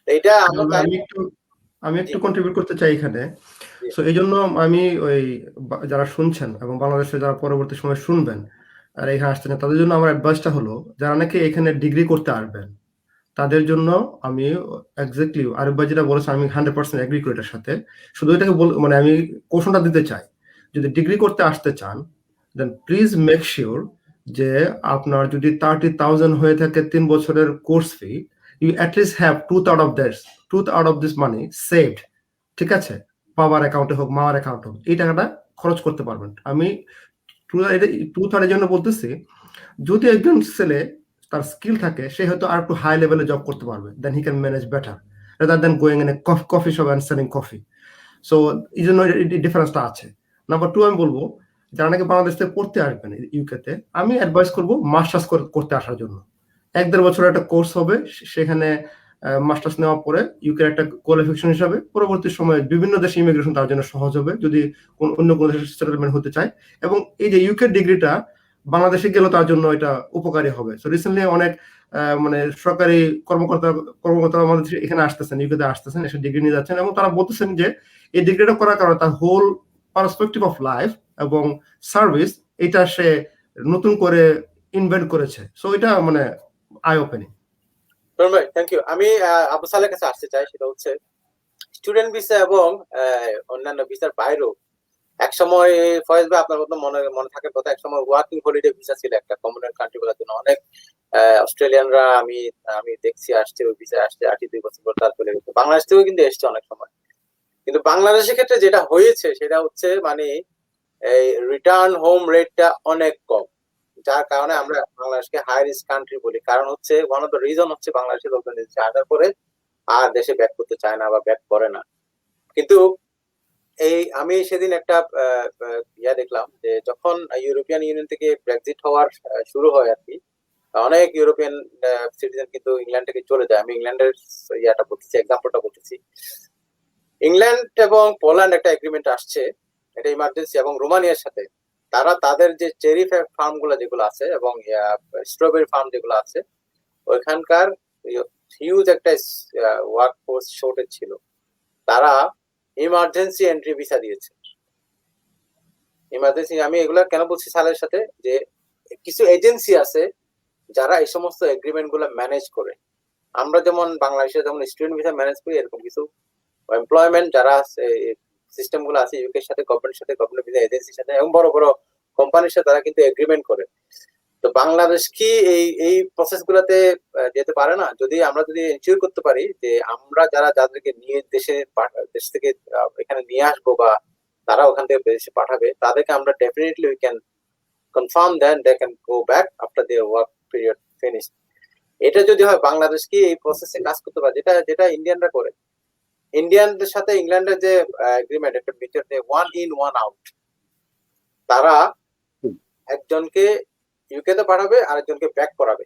এইটা আমি একটু কন্ট্রিবিউট করতে চাই এখানে। সো এই জন্য আমি ওই যারা শুনছেন এবং বাংলাদেশে যারা পরবর্তী সময় শুনবেন আর এখানে আসছেন, তাদের জন্য আমার অ্যাডভাইসটা হলো, যারা নাকি এখানে ডিগ্রি করতে আসবেন তাদের জন্য আমি এক্স্যাক্টলি আরিফ ভাই যেটা বলেছেন, আমি 100% এগ্রি করি এটার সাথে। শুধু এটাকে মানে আমি কোশ্চেনটা দিতে চাই, যদি ডিগ্রি করতে আসতে চান দেন প্লিজ মেক শিওর যে আপনার যদি 30,000 হয়ে থাকে 3 বছরের course fee, you at least have tooth out of this money saved, ঠিক আছে? বাবার অ্যাকাউন্টে হোক, মার অ্যাকাউন্টে হোক, এই টাকাটা খরচ করতে পারবেন। আমি টুথ আউটের জন্য বলতেছি, যদি একজন ছেলে তার স্কিল থাকে, সে হয়তো আর একটু হাই লেভেলে জব করতে পারবে, then he can manage better rather than going in a coffee shop and selling coffee. So এই জন্য ডিফারেন্সটা আছে। নাম্বার 2 আমি বলবো, যারা নাকি বাংলাদেশ থেকে পড়তে আসবেন ইউকেতে, আমি অ্যাডভাইস করবো মাস্টার্স করতে আসার জন্য। 1-1.5 বছরের একটা কোর্স হবে, সেখানে মাস্টার্স নেওয়ার পরে ইউকের একটা কোয়ালিফিকেশন হিসাবে পরবর্তী সময়ে বিভিন্ন দেশে ইমিগ্রেশন তার জন্য সহজ হবে, যদি অন্য কোনো দেশে সেটেলমেন্ট হতে চায়। এবং এই যে ইউকের ডিগ্রিটা বাংলাদেশে গেলেও তার জন্য এটা উপকারী হবে। সো রিসেন্টলি অনেক মানে সরকারি কর্মকর্তা আমাদের এখানে আসতেছেন, ইউকেতে আসতেছেন, এসে ডিগ্রি নিয়ে যাচ্ছেন, এবং তারা বলতেছেন যে এই ডিগ্রিটা করার কারণে তার হোল পার্সপেক্টিভ অফ লাইফ এবং সার্ভিস এটা সে নতুন করে ইনভেন্ট করেছে। সো এটা মানে আই ওপেনিং। ভাই থ্যাংক ইউ। আমি আবু সালের কাছে আসতে চাই, সেটা হচ্ছে স্টুডেন্ট ভিসা এবং অন্যান্য ভিসার বাইরেও একসময় ফয়েজ ভাই আপনার মতো মনে থাকার কথা, একসময় ওয়ার্কিং হলিডে ভিসা ছিল একটা কমনওয়েলথ কান্ট্রি গুলোর জন্য। অনেক অস্ট্রেলিয়ানরা আমি দেখছি আসছে, ওই ভিসা আসছে 2 বছর পর তার চলে গেছে। বাংলাদেশ থেকেও কিন্তু এসছে অনেক সময়। কিন্তু বাংলাদেশের ক্ষেত্রে যেটা হয়েছে সেটা হচ্ছে মানে এই রিটার্ন হোম রেটটা অনেক কম, যার কারণে আমরা বাংলাদেশকে হাই রিস্ক কান্ট্রি বলি। কারণ হচ্ছে ওয়ান অফ দ্য রিজন হচ্ছে বাংলাদেশের লোকজন দেশে আসার পরে আর দেশে ব্যাক করতে চায় না বা ব্যাক করে না। কিন্তু আমি সেদিন একটা ইয়া দেখলাম যে যখন ইউরোপিয়ান ইউনিয়ন থেকে ব্রেক্সিট হওয়ার শুরু হয় আর কি, অনেক ইউরোপিয়ান সিটিজেন কিন্তু ইংল্যান্ড থেকে চলে যায়। আমি ইংল্যান্ডের ইয়াটা বলতেছি, এক্সাম্পলটা বলতেছি। ইংল্যান্ড এবং পোল্যান্ড একটা এগ্রিমেন্ট আসছে, এটা ইমার্জেন্সি, এবং রোমানিয়ার সাথে তারা তাদের যে চেরি ফার্ম গুলো যেগুলো আছে এবং স্ট্রবেরি ফার্ম যেগুলো আছে, ওইখানকার হিউজ একটা ওয়ার্ক ফোর্স শর্টেজ ছিল। তারা ইমার্জেন্সি এন্ট্রি ভিসা দিয়েছে। ইমার্জেন্সি, আমি এগুলা কেন বলছি সালের সাথে, যে কিছু এজেন্সি আছে যারা এই সমস্ত এগ্রিমেন্ট গুলো ম্যানেজ করে। আমরা যেমন বাংলাদেশে যেমন স্টুডেন্ট ভিসা ম্যানেজ করি, এরকম কিছু এমপ্লয়মেন্ট যারা সিস্টেম গুলো আছে ইউকের সাথে, গভর্নমেন্ট ভিসা এজেন্সির সাথে এবং বড় বড় কোম্পানির সাথে, তারা কিন্তু এগ্রিমেন্ট করে। তো বাংলাদেশ কি এই প্রসেস গুলাতে যেতে পারে না? যদি আমরা এনশিওর করতে পারি যে আমরা যাদেরকে নিয়ে দেশ থেকে এখানে নিয়ে আসবো বা তারা ওখান থেকে দেশে পাঠাবে, তাদেরকে আমরা definitely we can confirm then they can go back after their work period finish. এটা যদি হয়, বাংলাদেশ কি এই প্রসেসে কাজ করতে পারে, যেটা ইন্ডিয়ানরা করে। ইন্ডিয়ানদের সাথে ইংল্যান্ডের যে এগ্রিমেন্ট, একটা ভিতর যে 1 in 1 out, তারা একজনকে ইউকেতে পাঠাবে, আরেকজনকে ব্যাক করাবে।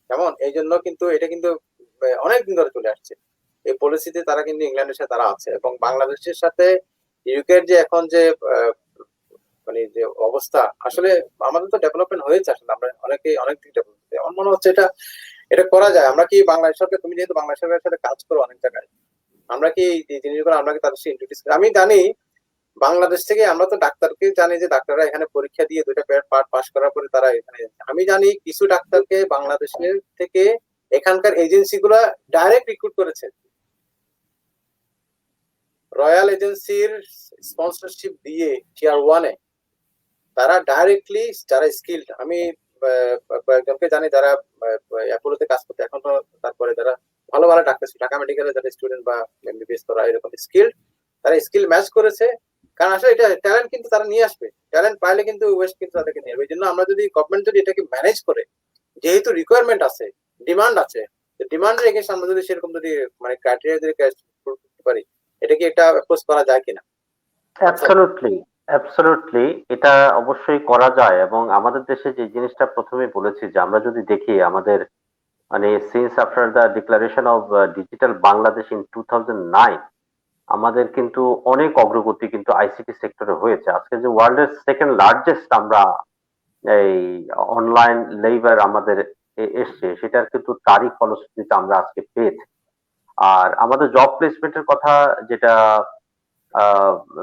যেমন এই জন্য কিন্তু এটা কিন্তু অনেকদিন ধরে চলে আসছে এই পলিসিতে, তারা কিন্তু ইংল্যান্ডের সাথে তারা আছে। এবং বাংলাদেশের সাথে ইউকের যে এখন যে মানে যে অবস্থা, আসলে আমাদের তো ডেভেলপমেন্ট হয়েছে, আসলে আমরা অনেক দিক ডেভেলপমেন্ট, আমার মনে হচ্ছে এটা করা যায়। আমরা কি বাংলাদেশ সরকার, তুমি যেহেতু বাংলাদেশ সরকারের সাথে কাজ করো অনেক জায়গায়, আমরা কি এই জিনিসগুলো আমরা কি তাদের সাথে ইন্ট্রোডিউস করি? আমি জানি বাংলাদেশ থেকে, আমরা তো ডাক্তারকে জানি যে ডাক্তাররা এখানে পরীক্ষা দিয়ে 2টা পার্ট পাস করার পরে তারা এখানে, আমি জানি কিছু ডাক্তারকে বাংলাদেশের থেকে এখানকার এজেন্সি গুলা ডাইরেক্ট রিক্রুট করেছে। রয়্যাল এজেন্সির স্পন্সরশিপ দিয়ে টিয়ার 1-এ তারা ডাইরেক্টলি, যারা স্কিল্ড, আমি কয়েকজনকে জানি যারা অ্যাপোলোতে কাজ করতে এখন, তো তারপরে যারা ভালো ডাক্তার, ঢাকা মেডিকেলে যারা স্টুডেন্ট বা এমবিবিএস করা এরকম স্কিল্ড, তারা স্কিল ম্যাচ করেছে। কারণ আসলে এটা ট্যালেন্ট কিন্তু তারা নিয়ে আসবে, ট্যালেন্ট পাইলে কিন্তু ওয়েস্ট কিন্তু তাদেরকে নিয়ে আসবে। এই জন্য আমরা যদি গভর্নমেন্ট যদি এটাকে ম্যানেজ করে, যেহেতু রিকোয়ারমেন্ট আছে, ডিমান্ড আছে, ডিমান্ডের এগেইনস্ট আমরা যদি সেরকম যদি মানে ক্রাইটেরিয়া যদি করতে পারি, এটা কি একটা অ্যাপ্রোচ করা যায় কিনা? অ্যাবসলিউটলি এটা অবশ্যই করা যায়। এবং আমাদের দেশে যে জিনিসটা প্রথমে বলেছি, যে আমরা যদি দেখি আমাদের মানে since after the declaration of digital Bangladesh in 2009, আমাদের কিন্তু অনেক অগ্রগতি কিন্তু আইসিটি সেক্টরে হয়েছে। আজকে যে ওয়ার্ল্ডের সেকেন্ড লার্জেস্ট আমরা এই অনলাইন লেবার আমাদের এসছে, সেটার কিন্তু তারই ফলশ্রুতিতে আমরা আজকে পেয়েছি। আর আমাদের জব প্লেসমেন্টের কথা যেটা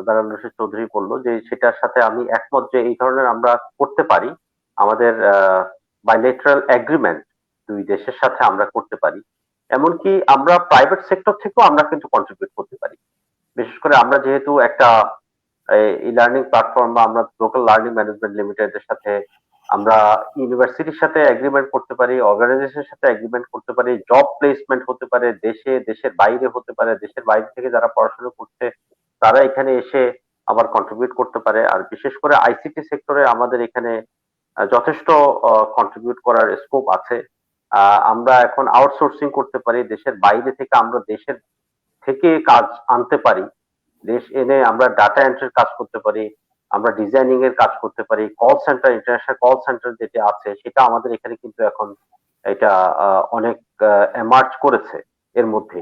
বেলাল রশিদ চৌধুরী বললো, যে সেটার সাথে আমি একমত, যে এই ধরনের আমরা করতে পারি। আমাদের বাইলেটারাল এগ্রিমেন্ট 2 দেশের সাথে আমরা করতে পারি। এমনকি আমরা প্রাইভেট সেক্টর থেকেও আমরা কিন্তু কন্ট্রিবিউট করতে পারি। বিশেষ করে আমরা যেহেতু একটা ই লার্নিং প্ল্যাটফর্ম বা আমরা লোকাল লার্নিং ম্যানেজমেন্ট লিমিটেডের সাথে আমরা ইউনিভার্সিটির সাথে এগ্রিমেন্ট করতে পারি, অর্গানাইজেশনের সাথে এগ্রিমেন্ট করতে পারি, জব প্লেসমেন্ট হতে পারে দেশে, দেশের বাইরে হতে পারে, দেশের বাইরে থেকে যারা পড়াশোনা করছে তারা এখানে এসে আবার কন্ট্রিবিউট করতে পারে। আর বিশেষ করে আইসিটি সেক্টরে আমাদের এখানে যথেষ্ট কন্ট্রিবিউট করার স্কোপ আছে। আমরা এখন আউটসোর্সিং করতে পারি, দেশের বাইরে থেকে আমরা দেশের থেকে কাজ আনতে পারি, দেশ এনে আমরা ডাটা এন্ট্রির কাজ করতে পারি, আমরা ডিজাইনিং এর কাজ করতে পারি, call centre, international call centre যেটা আছে সেটা আমাদের এখানে কিন্তু এখন এটা অনেক এমার্জ করেছে এর মধ্যে।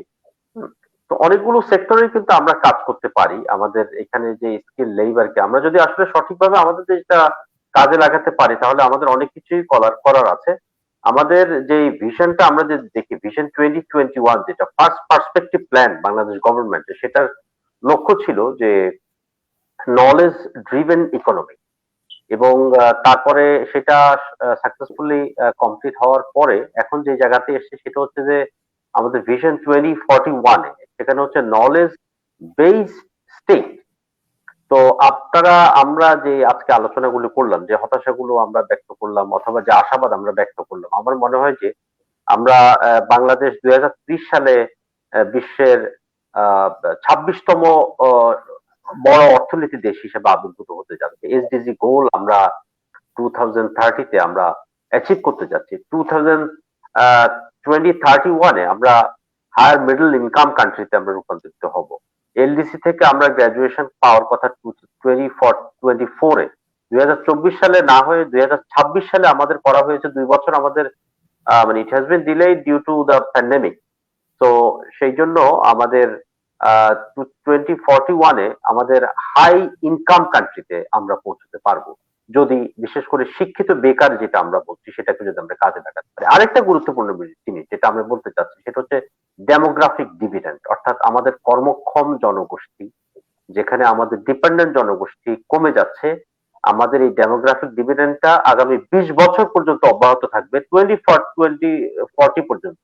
তো অনেকগুলো সেক্টরে কিন্তু আমরা কাজ করতে পারি আমাদের এখানে যে স্কিল লেবারকে আমরা যদি আসলে সঠিকভাবে আমাদের দেশটা কাজে লাগাতে পারি তাহলে আমাদের অনেক কিছুই করার আছে। আমাদের যে ভিশনটা আমরা যে দেখি ভিশন 2021 যেটা ফার্স্ট পার্সপেক্টিভ প্ল্যান বাংলাদেশ গভর্নমেন্টের, সেটার লক্ষ্য ছিল যে নলেজ ড্রিভেন ইকোনমি, এবং তারপরে সেটা সাকসেসফুলি কমপ্লিট হওয়ার পরে এখন যে জায়গাতে এসছে সেটা হচ্ছে যে আমাদের ভিশন 2041 সেখানে হচ্ছে নলেজ বেসড স্টেট। তো আপনারা আমরা যে আজকে আলোচনাগুলো করলাম, যে হতাশাগুলো আমরা ব্যক্ত করলাম অথবা যে আশাবাদ আমরা ব্যক্ত করলাম, আমার মনে হয় যে আমরা বাংলাদেশ 2030 সালে বিশ্বের 26তম বড় অর্থনীতি দেশ হিসেবে আবির্ভূত হতে যাচ্ছে। এসডিজি গোল আমরা 2030-তে আমরা অ্যাচিভ করতে যাচ্ছি। 2031-এ আমরা হায়ার মিডল ইনকাম কান্ট্রিতে আমরা রূপান্তরিত হব। এলডিসি থেকে আমরা গ্রাজুয়েশন পাওয়ার কথা 2024-এ, 2024 সালে না হয়ে 2026 সালে আমাদের করা হয়েছে 2 বছর আমাদের মানে it has been delayed due to the pandemic. তো সেই জন্য আমাদের 2041-এ আমাদের হাই ইনকাম কান্ট্রিতে আমরা পৌঁছতে পারবো যদি বিশেষ করে শিক্ষিত বেকার যেটা আমরা বলছি সেটাকে যদি আমরা কাজে লাগাতে পারি। আরেকটা গুরুত্বপূর্ণ জিনিস যেটা আমরা বলতে চাচ্ছি সেটা হচ্ছে ডেমোগ্রাফিক ডিভিডেন্ড, অর্থাৎ আমাদের কর্মক্ষম জনগোষ্ঠী যেখানে আমাদের ডিপেন্ডেন্ট জনগোষ্ঠী কমে যাচ্ছে, আমাদের এই ডেমোগ্রাফিক ডিভিডেন্ডটা আগামী 20 বছর পর্যন্ত অব্যাহত থাকবে 2040 পর্যন্ত।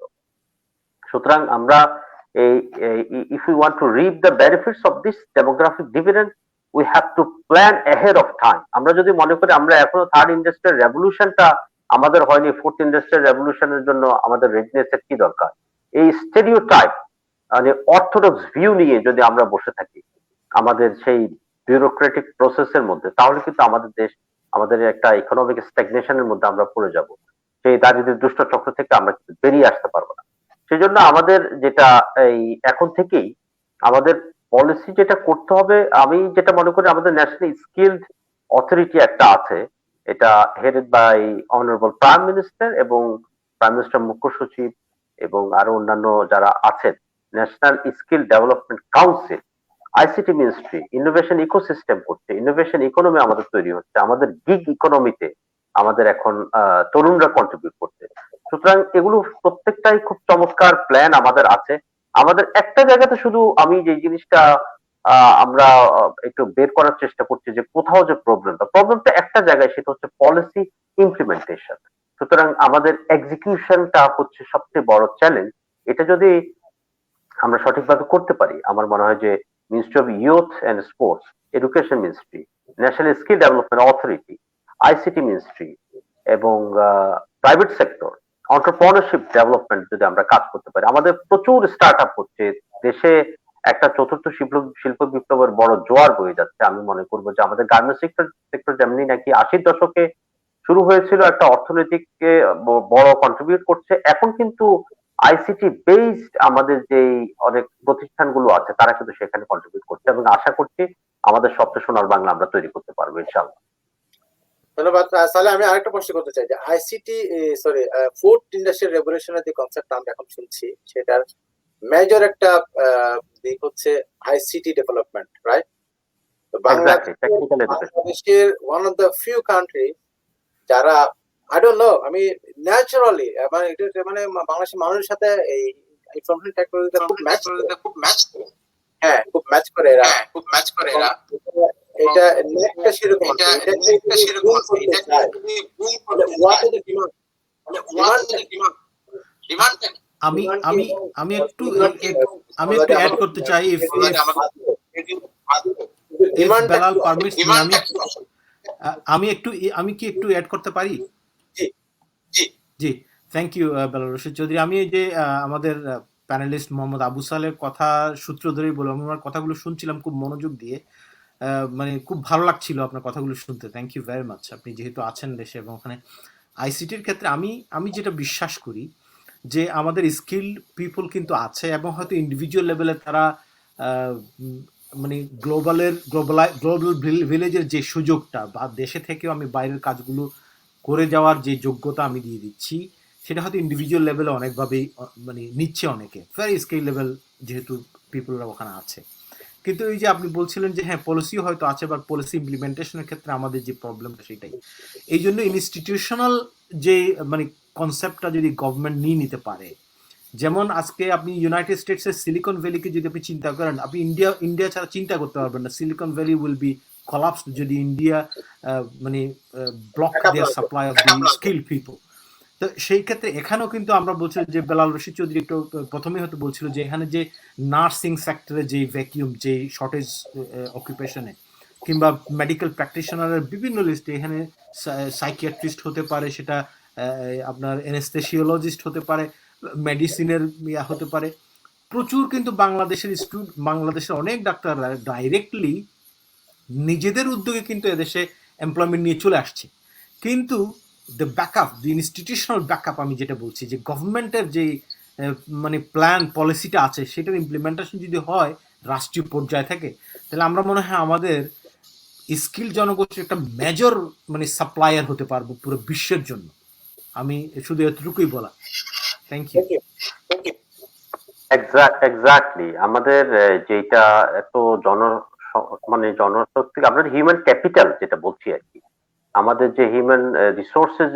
সুতরাং আমরা if we want to reap the benefits of this demographic dividend we have to plan ahead of time. আমরা যদি মনে করি আমরা এখনো থার্ড ইন্ডাস্ট্রিয়াল রেভলিউশনটা আমাদের হয়নি, ফোর্থ ইন্ডাস্ট্রিয়াল রেভলিউশনের জন্য আমাদের রেডিনেসের কি দরকার, এই স্টেরিওটাইপ মানে অর্থোডক্স ভিউ নিয়ে যদি আমরা বসে থাকি আমাদের সেই বিউরোক্রেটিক প্রসেসের মধ্যে, তাহলে কিন্তু আমাদের দেশ আমাদের একটা ইকোনমিক স্ট্যাগনেশনের মধ্যে আমরা পড়ে যাব। সেই দারিদ্র্যের দুষ্ট চক্র থেকে আমরা কিন্তু বেরিয়ে আসতে পারবো না। সেই জন্য আমাদের যেটা এই এখন থেকেই আমাদের পলিসি যেটা করতে হবে, আমি যেটা মনে করি আমাদের ন্যাশনাল স্কিলড অথরিটি একটা আছে, এটা headed by honourable prime minister এবং প্রাইম মিনিস্টার মুখ্য সচিব এবং আরো অন্যান্য যারা আছেন, national skill development council, ICT ministry innovation ecosystem করছে, ইনোভেশন ইকোনমি আমাদের তৈরি হচ্ছে, আমাদের গিগ ইকোনমিতে আমাদের এখন তরুণরা কন্ট্রিবিউট করছে। সুতরাং এগুলো প্রত্যেকটাই খুব চমৎকার প্ল্যান আমাদের আছে। আমাদের একটা জায়গাতে শুধু আমি যে জিনিসটা আমরা একটু বের করার চেষ্টা করছি যে কোথাও যে প্রবলেমটা একটা জায়গায়, সেটা হচ্ছে পলিসি ইমপ্লিমেন্টেশন। সুতরাং আমাদের এক্সিকিউশনটা হচ্ছে সবচেয়ে বড় চ্যালেঞ্জ। এটা যদি আমরা সঠিকভাবে করতে পারি, আমার মনে হয় যে ministry of youth and sports, education ministry, national skill development authority, ICT ministry এবং প্রাইভেট সেক্টর এন্টারপ্রেনারশিপ ডেভেলপমেন্ট যদি আমরা কাজ করতে পারি, আমাদের প্রচুর স্টার্ট আপ হচ্ছে দেশে, একটা চতুর্থ শিল্প বিপ্লবের বড় জোয়ার বয়ে যাচ্ছে। আমি মনে করবো যে আমাদের গার্মেন্টস সেক্টর যেমনি নাকি 80-র দশকে শুরু হয়েছিল, একটা অর্থনৈতিককে বড় কন্ট্রিবিউট করছে, এখন কিন্তু আইসিটি বেসড আমাদের যে অনেক প্রতিষ্ঠানগুলো আছে তারা কিন্তু সেখানে কন্ট্রিবিউট করছে এবং আশা করছি আমাদের স্বপ্ন সোনার বাংলা আমরা তৈরি করতে পারবো ইনশাআল্লাহ। ধন্যবাদ। তাহলে আমি আরেকটা প্রশ্ন করতে চাই যে আইসিটি ফোর্থ ইন্ডাস্ট্রিয়াল রেভলিউশনের যে কনসেপ্ট আমরা এখন শুনছি সেটার মেজর একটা দিক হচ্ছে আইসিটি ডেভেলপমেন্ট, রাইট? তো বাংলাদেশের one of the few country যারা আই ডোন্ট নো, আমি ন্যাচারালি মানে বাংলাদেশের মানুষের সাথে এই ইনফরমেশন টেকনোলজিতে খুব ম্যাচ করে এরা এটা নেটটা সেরকম আমি আমি আমি একটু অ্যাড করতে চাই। ডিমান্ডটা বেলাল কি পারমিটস মি, আমি কি একটু অ্যাড করতে পারি? জি জি জি, থ্যাংক ইউ বেলাল রশিদ চৌধুরী। আমি এই যে আমাদের প্যানেলিস্ট মোহাম্মদ আবু সালের কথা সূত্র ধরেই বললাম, আমি আমার কথাগুলো শুনছিলাম খুব মনোযোগ দিয়ে। মানে খুব ভালো লাগছিল আপনার কথাগুলো শুনতে। Thank you very much. আপনি যেহেতু আছেন দেশে এবং ওখানে আইসিটির ক্ষেত্রে আমি যেটা বিশ্বাস করি যে আমাদের স্কিল পিপল কিন্তু আছে এবং হয়তো ইন্ডিভিজুয়াল লেভেলে তারা মানে গ্লোবাল ভিলেজের যে সুযোগটা বা দেশে থেকেও আমি বাইরের কাজগুলো করে যাওয়ার যে যোগ্যতা আমি দিয়ে দিচ্ছি, সেটা হয়তো ইন্ডিভিজুয়াল লেভেলে অনেকভাবেই মানে নিচ্ছে অনেকে, ভেরি স্কিল লেভেল যেহেতু পিপলরা ওখানে আছে। কিন্তু এই যে আপনি বলছিলেন যে হ্যাঁ পলিসিও হয়তো আছে, বা পলিসি ইমপ্লিমেন্টেশনের ক্ষেত্রে আমাদের যে প্রবলেমটা সেটাই। এই জন্য ইনস্টিটিউশনাল যে মানে কনসেপ্টটা যদি গভর্নমেন্ট নিয়ে নিতে পারে, যেমন আজকে আপনি ইউনাইটেড স্টেটসের সিলিকন ভ্যালিকে যদি আপনি চিন্তা করেন, আপনি ইন্ডিয়া ছাড়া চিন্তা করতে পারবেন না। Silicon Valley will be collapse যদি ইন্ডিয়া মানে block their supply of the skill people. তো সেই ক্ষেত্রে এখানেও কিন্তু আমরা বলছি যে বেলাল রশিদ চৌধুরী একটু প্রথমেই হয়তো বলছিল যে এখানে যে নার্সিং সেক্টরে যে ভ্যাকিউম, যে শর্টেজ অকুপেশনে, কিংবা মেডিকেল প্র্যাকটিশনারের বিভিন্ন লিস্টে, এখানে সাইকিয়াট্রিস্ট হতে পারে, সেটা আপনার এনেস্থেসিওলজিস্ট হতে পারে, মেডিসিনের হতে পারে। প্রচুর কিন্তু বাংলাদেশের অনেক ডাক্তাররা ডাইরেক্টলি নিজেদের উদ্যোগে কিন্তু এদেশে এমপ্লয়মেন্ট নিয়ে চলে আসছে। কিন্তু the backup, the institutional backup, আমি যেটা বলছি যে গভর্নমেন্টের যে মানে প্ল্যান পলিসিটা আছে সেটার ইমপ্লিমেন্টেশন যদি হয় রাষ্ট্রীয় পর্যায়ে থেকে, তাহলে আমরা মনে হয় আমাদের স্কিল জনগোষ্ঠীর একটা মেজর মানে সাপ্লায়ার হতে পারবো পুরো বিশ্বের জন্য। আমি শুধু এতটুকুই বলা। Thank you. এক্স্যাক্টলি আমাদের যেটা এত মানে জনশক্তি, আমরা হিউম্যান ক্যাপিটাল যেটা বলছি আর কি, আমাদের যে হিউম্যান রিসোর্সেস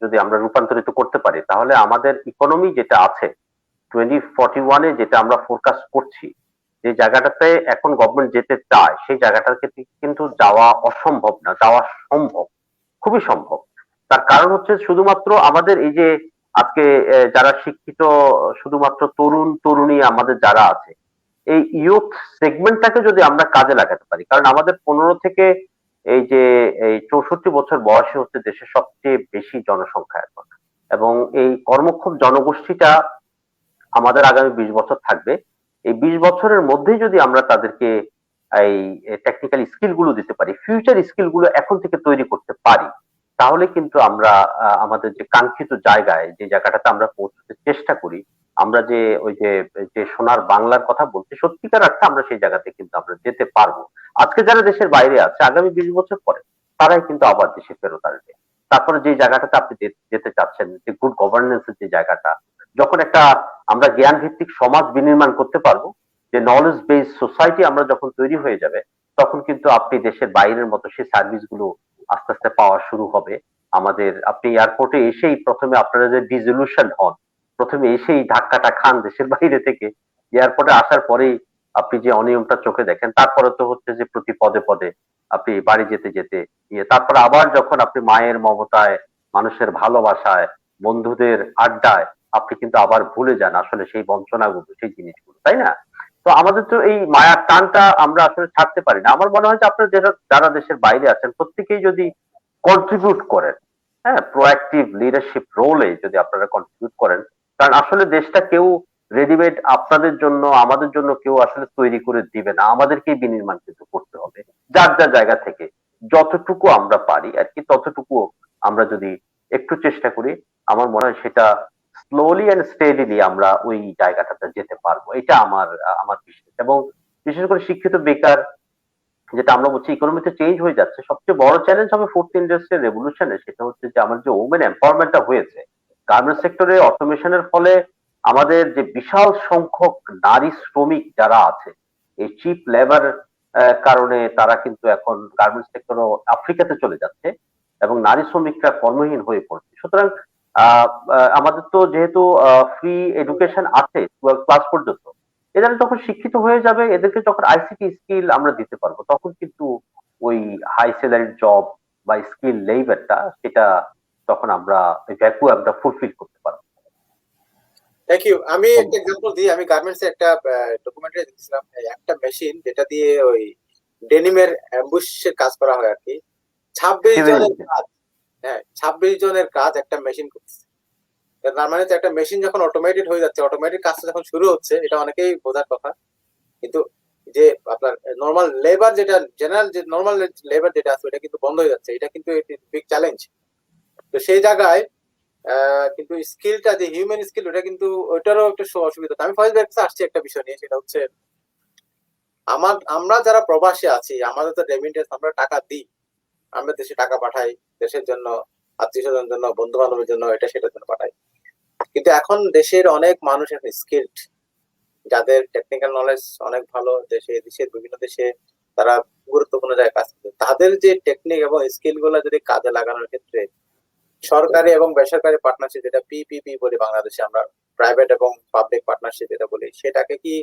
যদি আমরা রূপান্তরিত করতে পারি, তাহলে আমাদের ইকোনমি যেটা আছে 2041-এ যেটা আমরা ফোরকাস্ট করছি, যে জায়গাটাতে এখন গভর্নমেন্ট যেতে চায়, সেই জায়গাটাকে কিন্তু যাওয়া অসম্ভব না, যাওয়া সম্ভব, খুবই সম্ভব। তার কারণ হচ্ছে শুধুমাত্র আমাদের এই যে আজকে যারা শিক্ষিত, শুধুমাত্র তরুণ তরুণী আমাদের যারা আছে, এই ইয়ুথ সেগমেন্টটাকে যদি আমরা কাজে লাগাতে পারি, কারণ আমাদের 15 থেকে এই 64 বছর বয়সে হচ্ছে দেশের সবচেয়ে বেশি জনসংখ্যা এখন, এবং এই কর্মক্ষম জনগোষ্ঠীটা আমাদের আগামী 20 বছর থাকবে। এই 20 বছরের মধ্যেই যদি আমরা তাদেরকে এই টেকনিক্যাল স্কিল গুলো দিতে পারি, ফিউচার স্কিল গুলো এখন থেকে তৈরি করতে পারি, তাহলে কিন্তু আমরা আমাদের যে কাঙ্ক্ষিত জায়গায়, যে জায়গাটাতে আমরা পৌঁছতে চেষ্টা করি, আমরা যে ওই যে সোনার বাংলার কথা বলছি, সত্যিকার অর্থে আমরা সেই জায়গাতে কিন্তু আমরা যেতে পারবো। আজকে যারা দেশের বাইরে আছে, আগামী 20 বছর পরে তারাই কিন্তু আবার দেশে ফেরত আসবে। তারপরে যে জায়গাটাতে আপনি যেতে চাচ্ছেন, যে গুড গভর্নেন্সের যে জায়গাটা, যখন একটা আমরা জ্ঞান ভিত্তিক সমাজ বিনির্মাণ করতে পারবো, যে নলেজ বেস সোসাইটি আমরা যখন তৈরি হয়ে যাবে, তখন কিন্তু আপনি দেশের বাইরের মতো সেই সার্ভিস গুলো আস্তে আস্তে পাওয়া শুরু হবে। আমাদের আপনি এয়ারপোর্টে এসেই প্রথমে আপনারা যে ডিজলিউশন হন, প্রথমে এসেই ধাক্কাটা খান দেশের বাইরে থেকে, এয়ারপোর্টে আসার পরেই আপনি যে অনিয়মটা চোখে দেখেন, তারপরে তো হচ্ছে যে প্রতি পদে পদে আপনি বাড়ি যেতে যেতে তারপর আবার যখন আপনি মায়ের মমতায়, মানুষের ভালোবাসায়, বন্ধুদের আড্ডায় আপনি কিন্তু আবার ভুলে যান আসলে সেই বঞ্চনাগুলো, সেই জিনিসগুলো, তাই না? তো আমাদের তো এই মায়ার টানটা আমরা আসলে ছাড়তে পারি না। আমার মনে হয় যে আপনারা যারা দেশের বাইরে আছেন, প্রত্যেকেই যদি কন্ট্রিবিউট করেন, হ্যাঁ, প্রোঅ্যাক্টিভ লিডারশিপ রোলে যদি আপনারা কন্ট্রিবিউট করেন, কারণ আসলে দেশটা কেউ রেডিমেড আপনাদের জন্য, আমাদের জন্য কেউ আসলে তৈরি করে দিবে না, আমাদেরকেই বিনির্মাণ কিন্তু করতে হবে যার যার জায়গা থেকে। যতটুকু আমরা পারি আর কি, ততটুকু আমরা যদি একটু চেষ্টা করি, আমার মনে হয় সেটা স্লোলি এন্ড স্টেডিলি আমরা ওই জায়গাটাতে যেতে পারবো। এটা আমার বিশ্বাস। এবং বিশেষ করে শিক্ষিত বেকার, যেটা আমরা বলছি ইকোনমিতে চেঞ্জ হয়ে যাচ্ছে, সবচেয়ে বড় চ্যালেঞ্জ হবে ফোর্থ ইন্ডাস্ট্রিয়াল রেভলিউশনে, সেটা হচ্ছে যে আমার যে ওমেন এম্পাওয়ারমেন্টটা হয়েছে গার্মেন্টস সেক্টরে অটোমেশনের ফলে, আমাদের যে বিশাল সংখ্যক নারী শ্রমিক যারা আছে, এই চিপ লেবার কারণে তারা কিন্তু এখন গার্মেন্টস সেক্টরও আফ্রিকাতে চলে যাচ্ছে এবং নারী শ্রমিকরা কর্মহীন হয়ে পড়ছে। সুতরাং আমাদের তো যেহেতু ফ্রি এডুকেশন আছে 12 ক্লাস পর্যন্ত, এরা যখন শিক্ষিত হয়ে যাবে, এদেরকে যখন আইসিটি স্কিল আমরা দিতে পারবো, তখন কিন্তু ওই হাই স্যালারি জব বা স্কিল লেবারটা, সেটা তখন আমরা ভ্যাকুয়ামটা ফুলফিল করতে পারবো। Thank you. আমি একটা এক্সাম্পল দিই। আমি গার্মেন্টস এ একটা ডকুমেন্টারি দেখছিলাম, একটা মেশিন যেটা দিয়ে ওই ডেনিমের অ্যাম্বুশের কাজ করা হয় আর কি। 26 জনের কাজ, হ্যাঁ 26 জনের কাজ একটা মেশিন করছে। তার মানে একটা মেশিন যখন অটোমেটেড হয়ে যাচ্ছে, অটোমেটিক কাজটা যখন শুরু হচ্ছে, এটা অনেকেই বোঝার কথা, কিন্তু যে আপনার নর্মাল লেবার যেটা জেনারেল যে নর্মাল লেবার যেটা আছে ওটা কিন্তু বন্ধ হয়ে যাচ্ছে, এটা কিন্তু বিগ চ্যালেঞ্জ। তো সেই জায়গায় কিন্তু স্কিলটা যে হিউম্যান স্কিল ওটা কিন্তু ওইটারও একটা অসুবিধা। আমি ফয়েজ ভাইয়ের কাছে আসছি একটা বিষয় নিয়ে, সেটা হচ্ছে আমরা যারা প্রবাসী আছি, আমাদের তো রেমিটেন্স, আমরা টাকা দিই, আমরা দেশে টাকা পাঠাই দেশের জন্য, আত্মীয় স্বজনের জন্য, বন্ধু বান্ধবের জন্য, এটা সেটার জন্য পাঠাই। কিন্তু এখন দেশের অনেক মানুষ এখন স্কিলড, যাদের টেকনিক্যাল নলেজ অনেক ভালো, দেশের বিভিন্ন দেশে তারা গুরুত্বপূর্ণ জায়গায় কাজ করে, তাদের যে টেকনিক এবং স্কিল গুলো যদি কাজে লাগানোর ক্ষেত্রে সরকারি এবং বেসরকারি পার্টনারশিপ, যেটা পিপিপি বলি বাংলাদেশে আমরা, প্রাইভেট এবং পাবলিক পার্টনারশিপ যেটা বলি, সেটাকে কি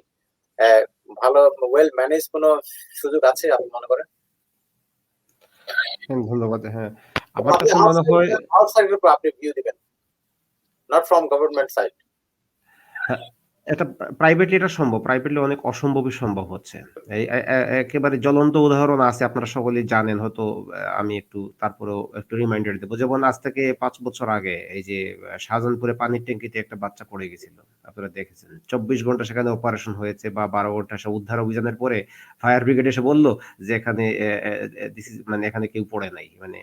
ভালো ওয়েল ম্যানেজ কোনো সুযোগ আছে আপনি মনে করেন? ধন্যবাদ। হ্যাঁ, আমার কাছে মনে হয় আউটসাইডের উপর আপনি ভিউ দিবেন, নট ফ্রম গভর্নমেন্ট সাইড। এটা প্রাইভেটলি এটা সম্ভব, প্রাইভেটলি অনেক অসম্ভবই সম্ভব হচ্ছে। এই একেবারে জ্বলন্ত উদাহরণ আছে, আপনারা সকলেই জানেন হয়তো, আমি একটু তারপরেও একটু রিমাইন্ডার দেবো। যেমন আজ থেকে 5 বছর আগে এই যে শাহজাহানপুরে পানির ট্যাঙ্কিতে একটা বাচ্চা পড়ে গেছিল, আপনারা দেখেছেন। 24 ঘন্টা সেখানে অপারেশন হয়েছে, বা 12 ঘন্টা সে উদ্ধার অভিযানের পরে ফায়ার ব্রিগেড এসে বললো যে এখানে মানে এখানে কেউ পড়ে নাই। মানে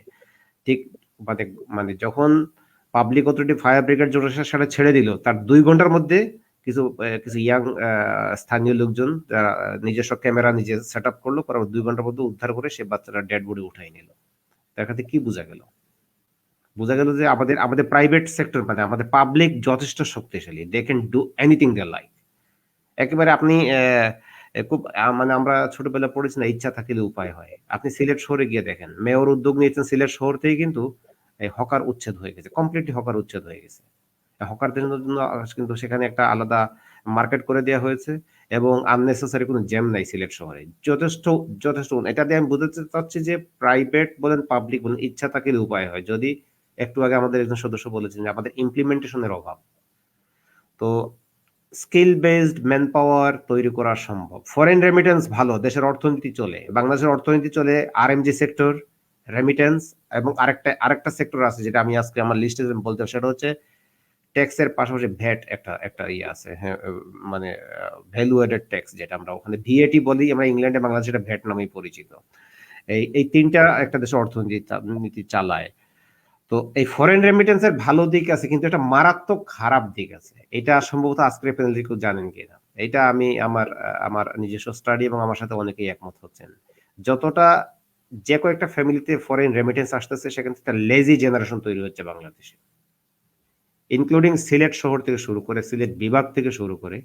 ঠিক মানে মানে যখন পাবলিক অথরিটি ফায়ার ব্রিগেড জোরের সাথে ছেড়ে দিল, তার 2 ঘন্টার মধ্যে কিছু ইয়াং স্থানীয় লোকজন যারা নিজস্ব ক্যামেরা নিজে সেট আপ করলো, পরে 2 ঘন্টার মধ্যে উদ্ধার করে সে বাচ্চাটা ডেড বডি উঠাই নিল। তার কাছে কি বোঝা গেল? বোঝা গেল যে আমাদের প্রাইভেট সেক্টর, মানে আমাদের পাবলিক যথেষ্ট শক্তিশালী, they can do anything they like. একেবারে আপনি খুব মানে আমরা ছোটবেলায় পড়েছি না, ইচ্ছা থাকিলে উপায় হয়। আপনি সিলেট শহরে গিয়ে দেখেন, মেয়র উদ্যোগ নিয়েছেন সিলেট শহর থেকে, কিন্তু এই হকার উচ্ছেদ হয়ে গেছে, কমপ্লিটলি হকার উচ্ছেদ হয়ে গেছে। হকারদের জন্য কিন্তু সেখানে একটা আলাদা মার্কেট করে দেওয়া হয়েছে, এবং আননেসেসারি কোনো জ্যাম নাই সিলেট শহরে। যথেষ্ট যথেষ্ট এটা দিয়ে আমি বুঝতে চাচ্ছি যে প্রাইভেট বলেন পাবলিক বলেন, ইচ্ছা থাকলে উপায় হয়। যদি একটু আগে আমাদের একজন সদস্য বলেছেন যে আমাদের ইমপ্লিমেন্টেশনের অভাব, তো স্কিল বেসড ম্যান পাওয়ার তৈরি করা সম্ভব। ফরেন রেমিটেন্স ভালো, দেশের অর্থনীতি চলে, বাংলাদেশের অর্থনীতি চলে আরএমজি সেক্টর, রেমিটেন্স, এবং আরেকটা সেক্টর আছে যেটা আমি আজকে আমার লিস্টে বলতে, সেটা হচ্ছে ট্যাক্সের পাশাপাশি ভ্যাট একটা ইয়ে আছে, হ্যাঁ, মানে ভ্যালু এডেড ট্যাক্স, যেটা আমরা ওখানে ভিএটি বলি, আমরা ইংল্যান্ডে, বাংলাদেশে এটা ভ্যাট নামেই পরিচিত। এই তিনটা একটা দেশের অর্থনীতি চালায়। তো এই ফরেন রেমিটেন্সের ভালো দিক আছে, কিন্তু একটা মারাত্মক খারাপ দিক আছে। এটা সম্ভবত আজকের প্যানেলে কেউ জানেন কিনা, এটা আমি আমার নিজস্ব স্টাডি এবং আমার সাথে অনেকেই একমত হচ্ছেন। যতটা যে কয়েকটা ফ্যামিলিতে ফরেন রেমিটেন্স আসতেছে, সেখান থেকে লেজি জেনারেশন তৈরি হচ্ছে বাংলাদেশে, ইনক্লুডিং সিলেট শহর থেকে শুরু করে, সিলেট বিভাগ থেকে শুরু করে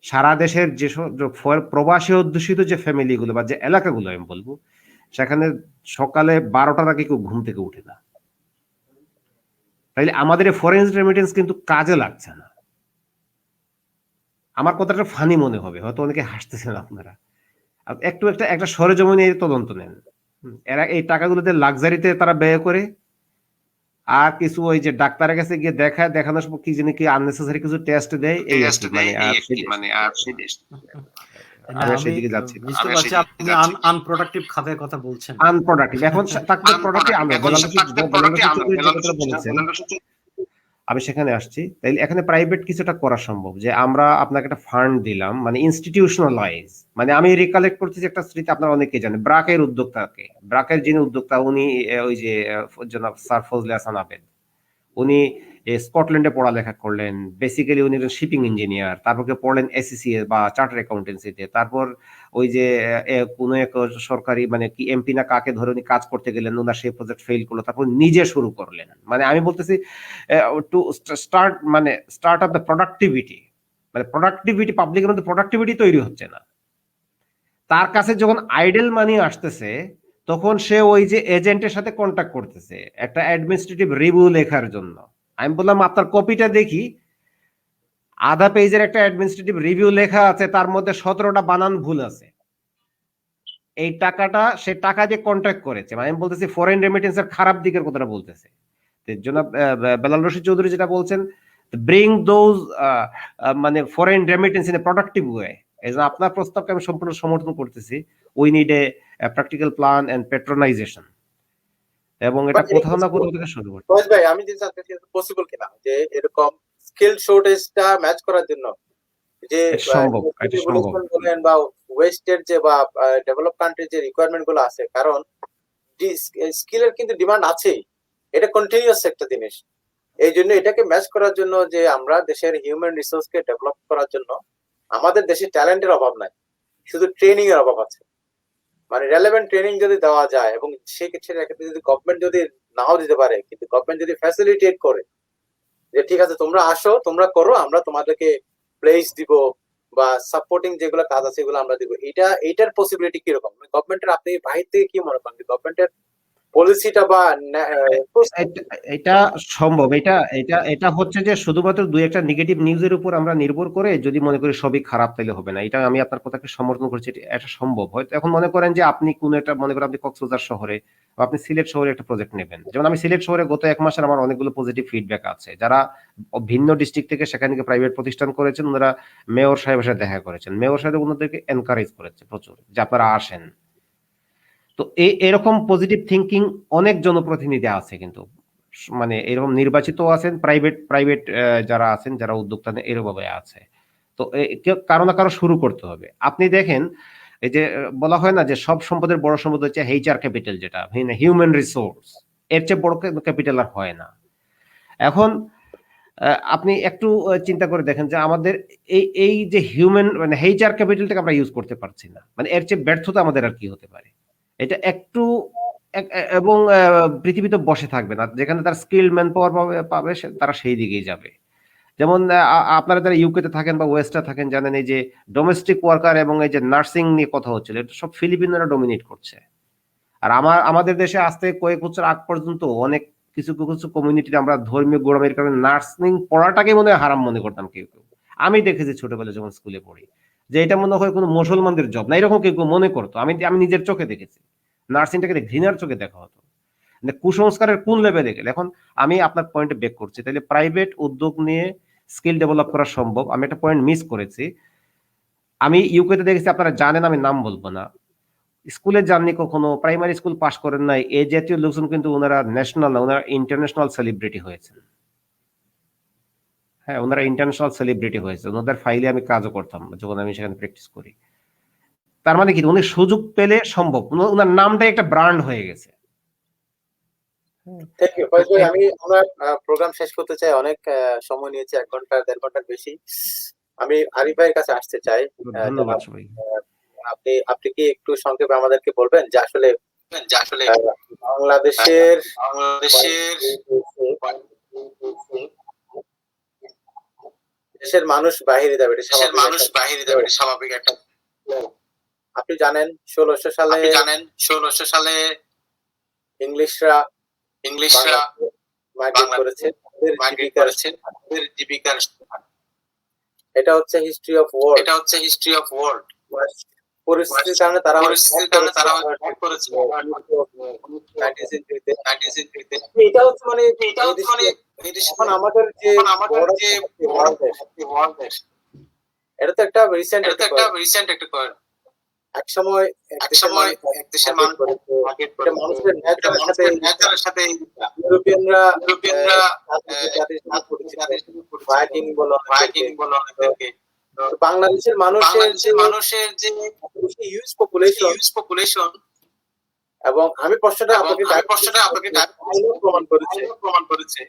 সারা দেশের যেসব প্রবাসী অধ্যুষিত যে ফ্যামিলিগুলো বা যে এলাকাগুলো আমি বলবো, সেখানে সকালে 12টার আগে কেউ ঘুম থেকে উঠে না। তাইলে আমাদের এই ফরেন রেমিটেন্স কিন্তু কাজে লাগছে না। আমার কথাটা ফানি মনে হবে, হয়তো অনেকে হাসতেছেন আপনারা। একটা সরেজমিনে তদন্ত নেন, এরা এই টাকাগুলোতে লাক্সারিতে তারা ব্যয় করে, আর কিছু ওই যে ডাক্তারের কাছে গিয়ে দেখানোর সময় কি জানি কি আননেসেসারি কিছু টেস্ট দেয়, এই মানে আমি সেদিকে যাচ্ছি না। বুঝতে পারছি আপনি আনপ্রোডাক্টিভ খাতের কথা বলছেন। আনপ্রোডাক্টিভ এখন তাকে প্রোডাক্টিভ বলেছেন, আমি সেখানে আসছি। তাইলে এখানে প্রাইভেট কিছুটা করা সম্ভব, যে আমরা আপনাকে একটা ফান্ড দিলাম, মানে ইনস্টিটিউশনালাইজ, মানে আমি রিকালেক্ট করতেছি একটা স্মৃতি, আপনারা অনেকেই জানেন, ব্রাকের যিনি উদ্যোক্তা, উনি ওই যে জনাব স্যার ফজলে হাসান আবেদ, উনি স্কটল্যান্ডে পড়ালেখা করলেন, বেসিক্যালি উনি শিপিং ইঞ্জিনিয়ার, তারপর পড়লেন এসিসিএ বা চার্টার অ্যাকাউন্টেন্সিতে, তারপর ওই যে কোনো এক সরকারি মানে কি এমপি না কাকে ধরে উনি কাজ করতে গেলেন, ওনার সেই প্রজেক্ট ফেল করলো, তারপর নিজে শুরু করলেন। মানে আমি বলতেছি to start up the productivity, মানে প্রোডাক্টিভিটি, পাবলিকের মধ্যে প্রোডাক্টিভিটি তৈরি হচ্ছে না। তার কাছে যখন আইডেল মানি আসতেছে, তখন সে ওই যে এজেন্টের সাথে কন্ট্যাক্ট করতেছে একটা অ্যাডমিনিস্ট্রেটিভ রিভিউ লেখার জন্য। আমি বললাম আপনার কপিটা দেখি, আধা পেজের একটা অ্যাডমিনিস্ট্রেটিভ রিভিউ লেখা আছে, তার মধ্যে 17টা বানান ভুল আছে। এই টাকাটা সে টাকা দিয়ে কন্ট্যাক্ট করেছে, মানে আমি বলতেছি ফরেন রেমিটেন্সের খারাপ দিকের কথাটা বলতেছে। জনাব বেলাল রশিদ চৌধুরী যেটা বলছেন, ব্রিং দোজ মানে foreign remittance in a productive way, এই জন্য আপনার প্রস্তাবকে আমি সম্পূর্ণ সমর্থন করতেছি। We need a practical plan and patronization, এবং এটা বাট এটা কোথাও না কোথাও থেকে শুরু করতে ফয়েজ ভাই, আমি যেটা চাচ্ছি পসিবল কিনা যে এরকম স্কিল শর্টেজটা ম্যাচ করার জন্য যে এটা সম্ভব, এটা সম্ভব। রেভলিউশন বলেন বা ওয়েস্টের যে বা ডেভেলপ কান্ট্রির যে রিকোয়ারমেন্ট গুলো আছে, কারণ স্কিলের কিন্তু ডিমান্ড আছেই, এটা কন্টিনিউয়াস একটা জিনিস। এই জন্য এটাকে ম্যাচ করার জন্য যে আমরা দেশের হিউম্যান রিসোর্সকে ডেভেলপ করার জন্য আমাদের দেশে ট্যালেন্টের অভাব নাই, শুধু ট্রেনিং এর অভাব আছে। মানে রেলেভেন্ট ট্রেনিং যদি দেওয়া যায় এবং সেক্ষেত্রে যদি গভর্নমেন্ট যদি নাও দিতে পারে, কিন্তু গভর্নমেন্ট যদি ফ্যাসিলিটেট করে যে ঠিক আছে তোমরা আসো, তোমরা করো, আমরা তোমাদেরকে প্লেস দিব বা সাপোর্টিং যেগুলো কাজ আছে এগুলো আমরা দিব, এইটার পসিবিলিটি কিরকম? গভর্নমেন্টের আপনি বাহির থেকে কি মনে করেন গভর্নমেন্টের পলিসিটা বা এটা সম্ভব। এটা হচ্ছে যে শুধুমাত্র দুই একটা নেগেটিভ নিউজের উপর আমরা নির্ভর করে যদি মনে করি সবই খারাপ, তাইলে হবে না। এটা আমি আপনার কথাকে সমর্থন করছি, এটা সম্ভব। হয়তো এখন মনে করেন যে আপনি কোন একটা, মনে করেন আপনি কক্সবাজার শহরে বা আপনি সিলেট শহরে একটা প্রজেক্ট নেবেন। যেমন আমি সিলেট শহরে গত 1 মাসের আমার অনেকগুলো পজিটিভ ফিডব্যাক আছে। যারা ভিন্ন ডিস্ট্রিক্ট থেকে সেখানে প্রাইভেট প্রতিষ্ঠান করেছেন, ওনারা মেয়র সাহেবের সাথে দেখা করেছেন, মেয়র সাহেব ওনাদেরকে এনকারেজ করেছে প্রচুর যে আপনারা আসেন। তো এরকম পজিটিভ থিঙ্কিং অনেক জনপ্রতিনিধি আছে, কিন্তু মানে এরকম নির্বাচিত আছেন, প্রাইভেট যারা আছেন, যারা উদ্যোক্তা এরকম আছে। তো কারো না কারো শুরু করতে হবে। আপনি দেখেন এই যে বলা হয় না যে সব সম্পদের বড় সম্পদ হচ্ছে HR ক্যাপিটাল, যেটা হিউম্যান রিসোর্স, এর চেয়ে বড় ক্যাপিটাল আর হয় না। এখন আপনি একটু চিন্তা করে দেখেন যে আমাদের এই যে হিউম্যান মানে HR ক্যাপিটালটাকে আমরা ইউজ করতে পারছি না, মানে এর চেয়ে ব্যর্থতা আমাদের আর কি হতে পারে? এটা একটু এবং পৃথিবীতে বসে থাকবে না, যেখানে তার স্কিল ম্যান পাওয়ার পাবে তারা সেই দিকেই যাবে। যেমন আপনারা যারা ইউকেতে থাকেন বা ওয়েস্টে থাকেন জানেন, এই যে ডোমেস্টিক ওয়ার্কার এবং এই যে নার্সিং নিয়ে কথা হচ্ছিল, এটা সব ফিলিপিনোরা ডমিনেট করছে। আর আমাদের দেশে আসতে কয়েক বছর আগ পর্যন্ত অনেক কিছু কমিউনিটির আমরা ধর্মীয় গোড়ামির কারণে নার্সিং পড়াটাকে মনে হয় হারাম মনে করতাম কেউ কেউ। আমি দেখেছি ছোটবেলায় যখন স্কুলে পড়ি যে এটা মনে হয় কোনো মুসলমানদের জব না, এরকম কেউ মনে করতো। আমি নিজের চোখে দেখেছি নার্সিংটাকে ঘৃণার চোখে দেখা হতো। মানে কুসংস্কারের কোন লেভেলে গেলে। এখন আমি আপনার পয়েন্টে ব্যাক করছি, তাহলে প্রাইভেট উদ্যোগ নিয়ে স্কিল ডেভেলপ করা সম্ভব। আমি একটা পয়েন্ট মিস করেছি। আমি ইউকেতে দেখেছি, আপনারা জানেন, আমি নাম বলবো না, স্কুলে যাননি কখনো, প্রাইমারি স্কুল পাস করেন নাই, এই জাতীয় লোকজন কিন্তু ওনারা ন্যাশনাল না, ওনারা ইন্টারন্যাশনাল সেলিব্রিটি হয়েছেন। হ্যাঁ, ওনারা ইন্টারন্যাশনাল সেলিব্রিটি হয়েছে। ওনাদের ফাইলে আমি কাজও করতাম যখন আমি সেখানে প্র্যাকটিস করি। তার মানে কি উনি সুযোগ পেলে সম্ভব, ওনার নামটাই একটা ব্র্যান্ড হয়ে গেছে। থ্যাংক ইউ ফয়েজ ভাই। আমরা প্রোগ্রাম শেষ করতে চাই, অনেক সময় নিয়েছে, 1 ঘন্টা 1.5 ঘন্টার বেশি। আমি আরিফ ভাইয়ের কাছে আসতে চাই। ধন্যবাদ সবাই। আপনি কি একটু সংক্ষেপে আমাদেরকে বলবেন যে আসলে বাংলাদেশের দেশের মানুষ বাহিরে যাবে, এটা স্বাভাবিক একটা। আপনি জানেন 1600 সালে ইংলিশরা মাইগ্রেট করেছে, তাদের জীবিকার। এটা হচ্ছে হিস্ট্রি অফ ওয়ার্ল্ড। পরিস্থিতির কারণে তারা ব্যাক করেছে 19th century-তে। এটা হচ্ছে মানে এখন আমাদের যে ওয়ার্ল্ড দেশ, এটা তো একটা রিসেন্ট একটা পয়েন্ট। এক সময় এক দেশের মানুষ মানুষের ন্যাচারের সাথে ইউরোপিয়ানরা ভাইকিং বলো অনেকে। বাংলাদেশের মানুষের যে হিউজ পপুলেশন, এবং আমি প্রশ্নটা আপনাকে প্রমাণ করেছে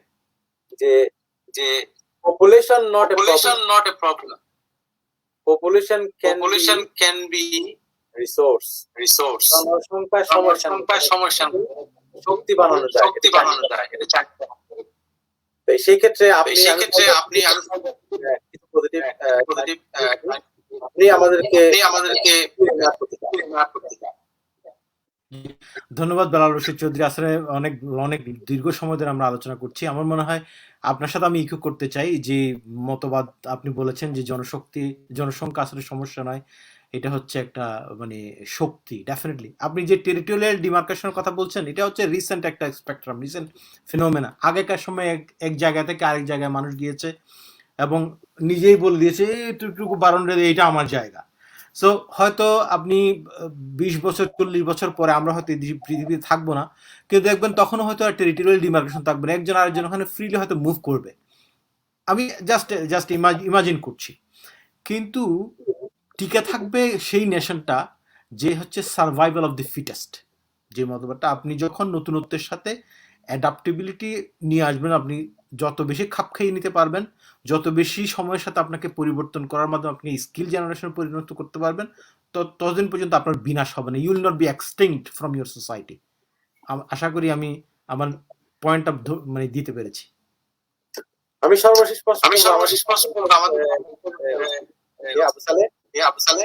যে population not a problem, population can be resource. জনসংখ্যার সমস্যা শক্তি বানানো যায়। তো সেই ক্ষেত্রে আপনি আমাদেরকে ধন্যবাদ বেলাল রশিদ চৌধুরী। আসলে অনেক দীর্ঘ সময় ধরে আমরা আলোচনা করছি। আমার মনে হয় আপনার সাথে আমি ইকো করতে চাই যে মতবাদ আপনি বলেছেন যে জনসংখ্যা আসলে সমস্যা নয়, এটা হচ্ছে একটা মানে শক্তি। ডেফিনেটলি আপনি যে টেরিটোরিয়াল ডিমার্কেশনের কথা বলছেন, এটা হচ্ছে রিসেন্ট একটা স্পেকট্রাম, রিসেন্ট ফিনোমেনা। আগেকার সময় এক জায়গা থেকে আরেক জায়গায় মানুষ গিয়েছে এবং নিজেই বলে দিয়েছে এইটুকু বারণ রে, এইটা আমার জায়গা। সো হয়তো আপনি 20 বছর 40 বছর পরে আমরা হয়তো এই পৃথিবীতে থাকবো না, কিন্তু দেখবেন তখনও হয়তো টেরিটোরিয়াল ডিমার্কেশন থাকবে না, একজন আরেকজন ওখানে ফ্রিলি হয়তো মুভ করবে। আমি জাস্ট ইমাজিন করছি। কিন্তু টিকে থাকবে সেই নেশনটা যে হচ্ছে সার্ভাইভাল অফ দি ফিটেস্ট, যে মতবাদটা আপনি যখন নতুনত্বের সাথে অ্যাডাপ্টেবিলিটি নিয়ে আসবেন, আপনি যত বেশি খাপ খাইয়ে নিতে পারবেন, যত বেশি সময়ের সাথে আপনাকে পরিবর্তন করার মাধ্যমে আপনি স্কিল জেনারেশনে পরিণত করতে পারবেন, ততদিন পর্যন্ত আপনার বিনাশ হবে না। You will not be extinct from your society. আশা করি আমি আমার পয়েন্ট অফ মানে দিতে পেরেছি। আমি সর্বশেষ প্রশ্ন আমাদের আবু সালে,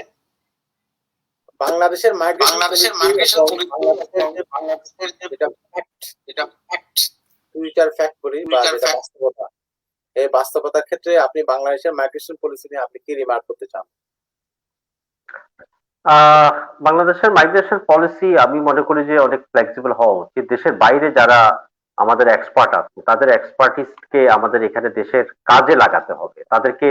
বাংলাদেশের মাইগ্রেশন ফিউচার ফ্যাক্ট বলি বা বাস্তবতা, এই বাস্তবতার ক্ষেত্রে আপনি বাংলাদেশের মাইগ্রেশন পলিসি নিয়ে আপনি কি রিমার্ক করতে চান? বাংলাদেশের মাইগ্রেশন পলিসি আমি মনে করি যে অনেক ফ্লেক্সিবল হওয়া উচিত। দেশের বাইরে যারা আমাদের এক্সপার্ট আছে তাদের এক্সপার্টিসকে আমাদের এখানে দেশের কাজে লাগাতে হবে, তাদেরকে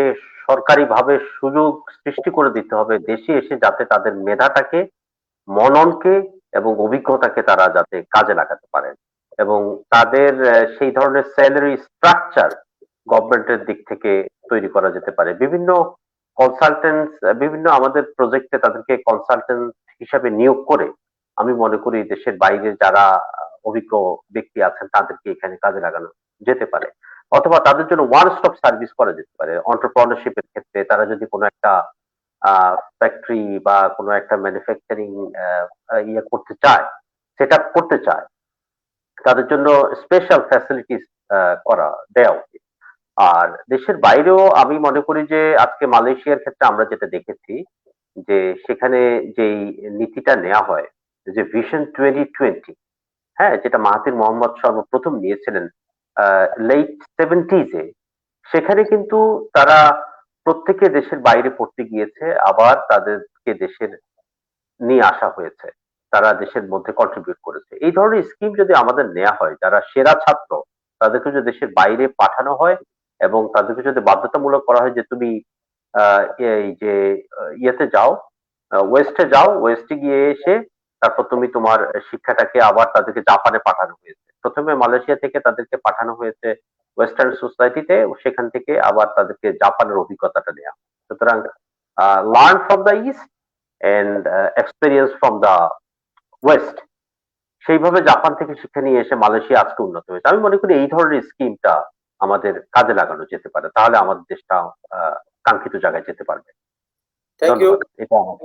সরকারিভাবে সুযোগ সৃষ্টি করে দিতে হবে দেশে এসে, যাতে তাদের মেধাটাকে, মননকে এবং অভিজ্ঞতাকে তারা যাতে কাজে লাগাতে পারেন, এবং তাদের সেই ধরনের স্যালারি স্ট্রাকচার গভর্নমেন্টের দিক থেকে তৈরি করা যেতে পারে। বিভিন্ন কনসালটেন্টস, বিভিন্ন আমাদের প্রজেক্টে তাদেরকে কনসালটেন্ট হিসাবে নিয়োগ করে আমি মনে করি দেশের বাইরে যারা অভিজ্ঞ ব্যক্তি আছেন তাদেরকে এখানে কাজে লাগানো যেতে পারে, অথবা তাদের জন্য ওয়ান স্টপ সার্ভিস করা যেতে পারে। এন্টারপ্রেনারশিপের ক্ষেত্রে তারা যদি কোনো একটা ফ্যাক্টরি বা কোনো একটা ম্যানুফ্যাকচারিং ইয়ে করতে চায়, সেট আপ করতে চায়, তাদের জন্য স্পেশাল ফ্যাসিলিটিস দেওয়া উচিত। আর দেশের বাইরেও আমি মনে করি যে আজকে মালয়েশিয়ার ক্ষেত্রে আমরা যেটা দেখেছি যে সেখানে যেই নীতিটা নেওয়া হয়, যে ভিশন 2020, হ্যাঁ, যেটা মাহাথির মোহাম্মদ সর্বপ্রথম নিয়েছিলেন লেট 70s, সেখানে কিন্তু তারা প্রত্যেকে দেশের বাইরে পড়তে গিয়েছে, আবার তাদেরকে দেশের নিয়ে আসা হয়েছে, তারা দেশের মধ্যে কন্ট্রিবিউট করেছে। এই ধরনের স্কিম যদি আমাদের নেওয়া হয়, যারা সেরা ছাত্র তাদেরকে যদি দেশের বাইরে পাঠানো হয় এবং তাদেরকে যদি বাধ্যতামূলক করা হয় যে তুমি এই যে ইয়েতে যাও, ওয়েস্টে যাও, ওয়েস্টে গিয়ে এসে তারপর তুমি তোমার শিক্ষাটাকে, আবার তাদেরকে জাপানে পাঠানো হয়েছে, প্রথমে মালয়েশিয়া থেকে তাদেরকে পাঠানো হয়েছে ওয়েস্টার্ন সোসাইটিতে, সেখান থেকে আবার তাদেরকে জাপানের অভিজ্ঞতাটা নেওয়া। সুতরাং learn from the east and experience from the west, সেইভাবে জাপান থেকে শিক্ষা নিয়ে এসে মালয়েশিয়া আজকে উন্নত হয়েছে। আমি মনে করি এই ধরনের স্কিমটা আমাদের কাজে লাগানো যেতে পারে, তাহলে আমাদের দেশটা কাঙ্ক্ষিত জায়গায় যেতে পারবে। Thank you. ধন্যবাদ। এটা আমার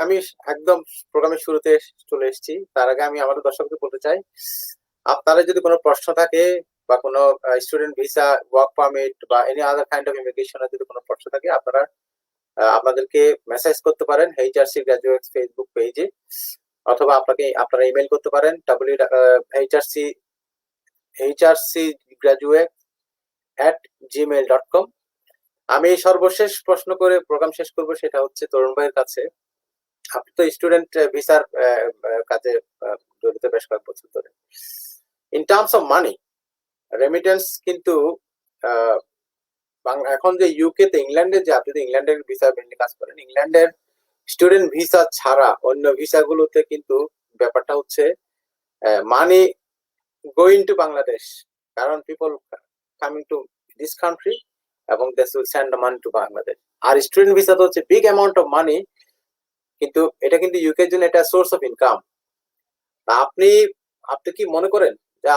আমি একদম প্রোগ্রামের শুরুতে চলে এসেছি। তার আগে আমি আমাদের দর্শকদের বলতে চাই, আপনারা যদি কোনো প্রশ্ন থাকে বা কোনো স্টুডেন্ট ভিসা, ওয়ার্ক পারমিট বা এনি আদার কাইন্ড অফ ইমিগ্রেশনের যদি কোনো প্রশ্ন থাকে, আপনারা আপনাদেরকে মেসেজ করতে পারেন এইচআরসি গ্রাজুয়েট ফেসবুক পেজে, অথবা আপনারা ইমেল করতে পারেন hrcgraduate@gmail.com। আমি সর্বশেষ প্রশ্ন করে প্রোগ্রাম শেষ করব, সেটা হচ্ছে তরুণ ভাইয়ের কাছে। আপনি তো স্টুডেন্ট ভিসার কাজে জড়িত বেশ কয়েক বছর ধরে। In terms of money remittance কিন্তু এখন যে ইউকে তে, ইংল্যান্ডে, যে আপনি ইংল্যান্ডের ভিসা মেনলি কাজ করেন, ইংল্যান্ডের স্টুডেন্ট ভিসা ছাড়া অন্য ভিসাগুলোতে কিন্তু ব্যাপারটা হচ্ছে মানি গোয়িং টু বাংলাদেশ, কারণ people coming to this country এবং this will send the money to Bangladesh. আর স্টুডেন্ট ভিসা তো হচ্ছে বিগ অ্যামাউন্ট অফ মানি, কিন্তু এটা কিন্তু ইউকে এর জন্য এটা সোর্স অফ ইনকাম। আপনি কি মনে করেন যে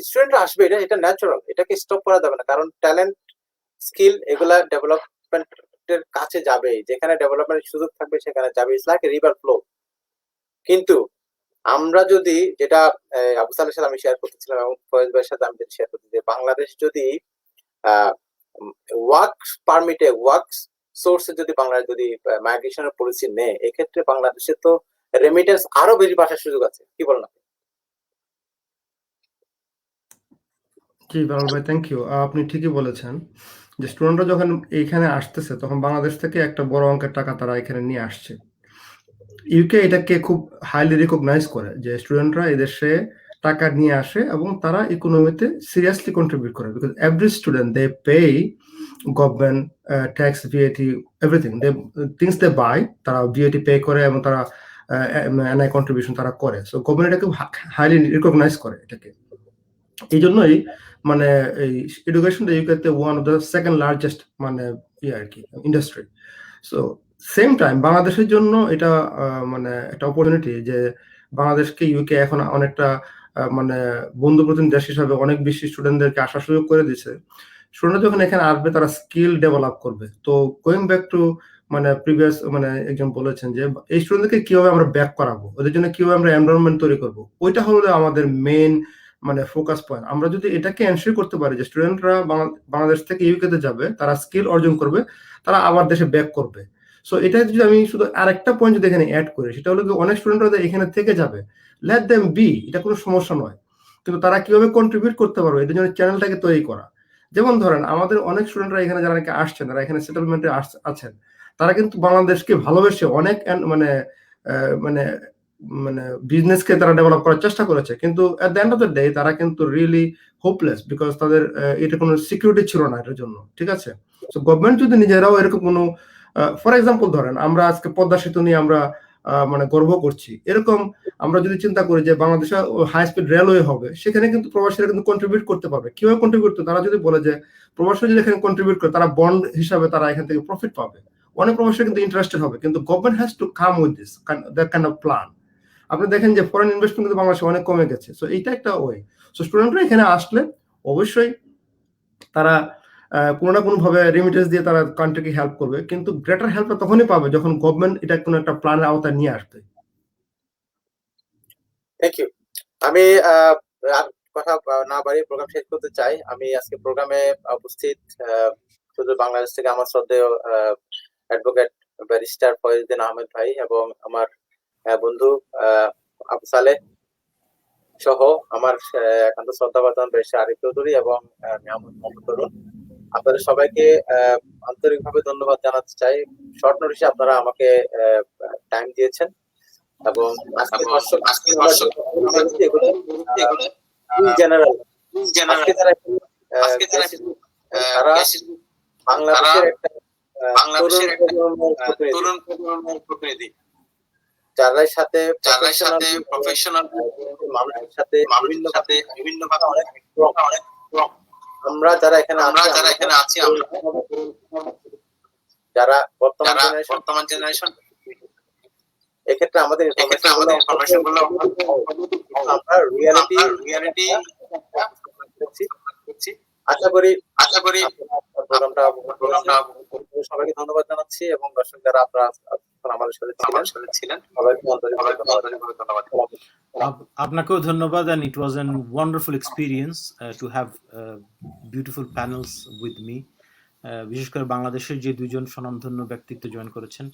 স্টুডেন্টরা আসবে, এটা ন্যাচারাল, এটাকে স্টপ করা যাবে না, কারণ ট্যালেন্ট, স্কিল এগুলা ডেভেলপমেন্টের কাছে যাবে, যেখানে ডেভেলপমেন্টের সুযোগ থাকবে সেখানে যাবে, it's like a river flow. কিন্তু আমরা যদি, যেটা আবু সালের সাথে আমি শেয়ার করতেছিলাম এবং ফয়েজ ভাইয়ের সাথে আমি শেয়ার করতে, যে বাংলাদেশ যদি ওয়ার্ক পারমিটে, ওয়ার্ক সোর্সে যদি বাংলাদেশ যদি মাইগ্রেশনের পলিসি নেয়, এক্ষেত্রে বাংলাদেশে তো রেমিটেন্স আরো বেশি বাড়ার সুযোগ আছে। কি বলেন আপনি? জি বাংলা ভাই, থ্যাংক ইউ। আপনি ঠিকই বলেছেন যে স্টুডেন্টরা যখন এইখানে আসতেছে তখন বাংলাদেশ থেকে একটা বড় অঙ্কের টাকা তারা এখানে নিয়ে আসছে। ইউকে এটাকে খুব হাইলি রিকগনাইজ করে যে স্টুডেন্টরা এদেশে টাকা নিয়ে আসে এবং তারা ইকোনমিতে সিরিয়াসলি কন্ট্রিবিউট করে, because every student they pay government tax, VAT, everything they things they buy, তারা ভিএটি পে করে এবং তারা এনআই কন্ট্রিবিউশন তারা করে। সো গভর্নমেন্ট এটাকে হাইলি রিকগনাইজ করে এটাকে। এই জন্যই মানে এই এডুকেশনটা ইউকেতে one of the second largest মানে আর কি ইন্ডাস্ট্রি। সো সেম টাইম বাংলাদেশের জন্য এটা মানে একটা অপরচুনিটি যে বাংলাদেশকে ইউকে এখন অনেকটা মানে বন্ধুপ্রতিম দেশ হিসাবে অনেক বেশি স্টুডেন্টদেরকে আসার সুযোগ করে দিচ্ছে। স্টুডেন্টরা যখন এখানে আসবে তারা স্কিল ডেভেলপ করবে। তো গোয়িং ব্যাক টু মানে প্রিভিয়াস মানে একজন বলেছেন যে এই স্টুডেন্টদেরকে কিভাবে আমরা ব্যাক করাবো, ওদের জন্য কিভাবে আমরা এনভায়রনমেন্ট তৈরি করবো, ওইটা হলো আমাদের মেইন মানে ফোকাস পয়েন্ট। আমরা যদি এটাকে এনশিওর করতে পারি যে স্টুডেন্টরা বাংলাদেশ থেকে ইউকেতে যাবে, তারা স্কিল অর্জন করবে, তারা আবার দেশে ব্যাক করবে। সো এটা যদি আমি শুধু আরেকটা পয়েন্ট যদি এখানে অ্যাড করি, সেটা হলো কি অনেক স্টুডেন্টরা এখানে থেকে যাবে, লেট দেম বি, এটা কোনো সমস্যা নয়, কিন্তু তারা কিভাবে কন্ট্রিবিউট করতে পারবে এটার জন্য চ্যানেলটাকে তৈরি করা। যেমন ধরেন আমাদের অনেক স্টুডেন্টরা এখানে যারা নাকি আসছেন, তারা এখানে সেটেলমেন্টে আছেন, তারা কিন্তু বাংলাদেশকে ভালোবেসে অনেক মানে মানে মানে বিজনেসকে তারা ডেভেলপ করার চেষ্টা করেছে, কিন্তু at the end of the day তারা কিন্তু রিয়েলি হোপলেস, বিকজ তাদের এটা কোনো সিকিউরিটি ছিল না এটার জন্য, ঠিক আছে? সো গভর্নমেন্ট যদি নিজেরাও এরকম কোনো ফর এক্সাম্পল ধরেন আমরা আজকে পদ্মা সেতু নিয়ে আমরা মানে গর্ব করছি, এরকম আমরা যদি চিন্তা করি যে বাংলাদেশে হাই স্পিড রেলওয়ে হবে, সেখানে কিন্তু প্রবাসীরা কিন্তু কন্ট্রিবিউট করতে পারবে। কিভাবে কন্ট্রিবিউট করতে? তারা যদি বলে যে প্রবাসীরা যদি এখানে কন্ট্রিবিউট করে, তারা বন্ড হিসাবে তারা এখান থেকে প্রফিট পাবে, অনেক প্রবাসীরা কিন্তু ইন্টারেস্টেড হবে, কিন্তু government has to come with this that kind of plan. আপনি দেখেন যে ফরেন ইনভেস্টমেন্ট কিন্তু বাংলাদেশে অনেক কমে গেছে। সো এইটা একটা ওয়ে। সো স্টুডেন্টরা এখানে আসলে অবশ্যই তারা কোনো না কোনো ভাবে রেমিটেন্স দিয়ে তারা কান্ট্রিকে হেল্প করবে, কিন্তু গ্রেটার হেল্পটা তখনই পাবে যখন গভর্নমেন্ট এটা কোনো একটা প্ল্যানের আওতায় নিয়ে আসবে। Thank you. আমি আর কথা না বাড়িয়ে প্রোগ্রাম শেষ করতে চাই। আমি আজকে প্রোগ্রামে উপস্থিত শুধু বাংলাদেশ থেকে আমার শ্রদ্ধেয় অ্যাডভোকেট ব্যারিস্টার ফয়েজউদ্দিন আহমেদ ভাই এবং আমার বন্ধু আবু সালেহ সহ আমার একান্ত শ্রদ্ধাভাজন ব্যারিস্টার আরিফ চৌধুরী এবং মোহাম্মদ তরুণ, আপনাদের সবাইকে আন্তরিকভাবে ধন্যবাদ জানাতে চাই। শর্ট নোটিশে আপনারা আমাকে টাইম দিয়েছেন এবং আজকে জেনারেল বাংলাদেশের একটা তরুণ প্রতিনিধি, যাদের সাথে প্রফেশনাল মানুষের সাথে বিভিন্ন আমরা যারা এখানে আছি, আমরা যারা বর্তমান জেনারেশন, এক্ষেত্রে আমাদের ইনফরমেশনগুলো আমরা রিয়ালিটি আশা করি প্রোগ্রামটা সবাইকে ধন্যবাদ জানাচ্ছি এবং দর্শক যারা আপনারা আমাদের সাথে ছিলেন সবাইকে ধন্যবাদ। আপনাকেও ধন্যবাদ, and it was a wonderful experience to have beautiful panels with me. বিশেষ করে বাংলাদেশের যে দুজন স্বনামধন্য ব্যক্তিত্ব জয়েন করেছেন,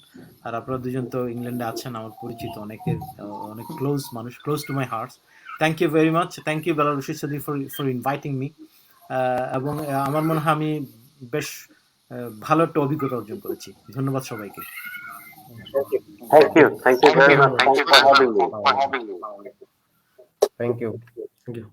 আর আপনারা দুজন তো ইংল্যান্ডে আছেন, আমার পরিচিত অনেক ক্লোজ মানুষ, close to my heart. Thank you very much, thank you Belal Rashid Chowdhury for inviting me. এবং আমার মনে হয় আমি বেশ ভালো একটা অভিজ্ঞতা অর্জন করেছি। ধন্যবাদ সবাইকে। Thank you very much. Thank you for having me. Thank you. Thank you.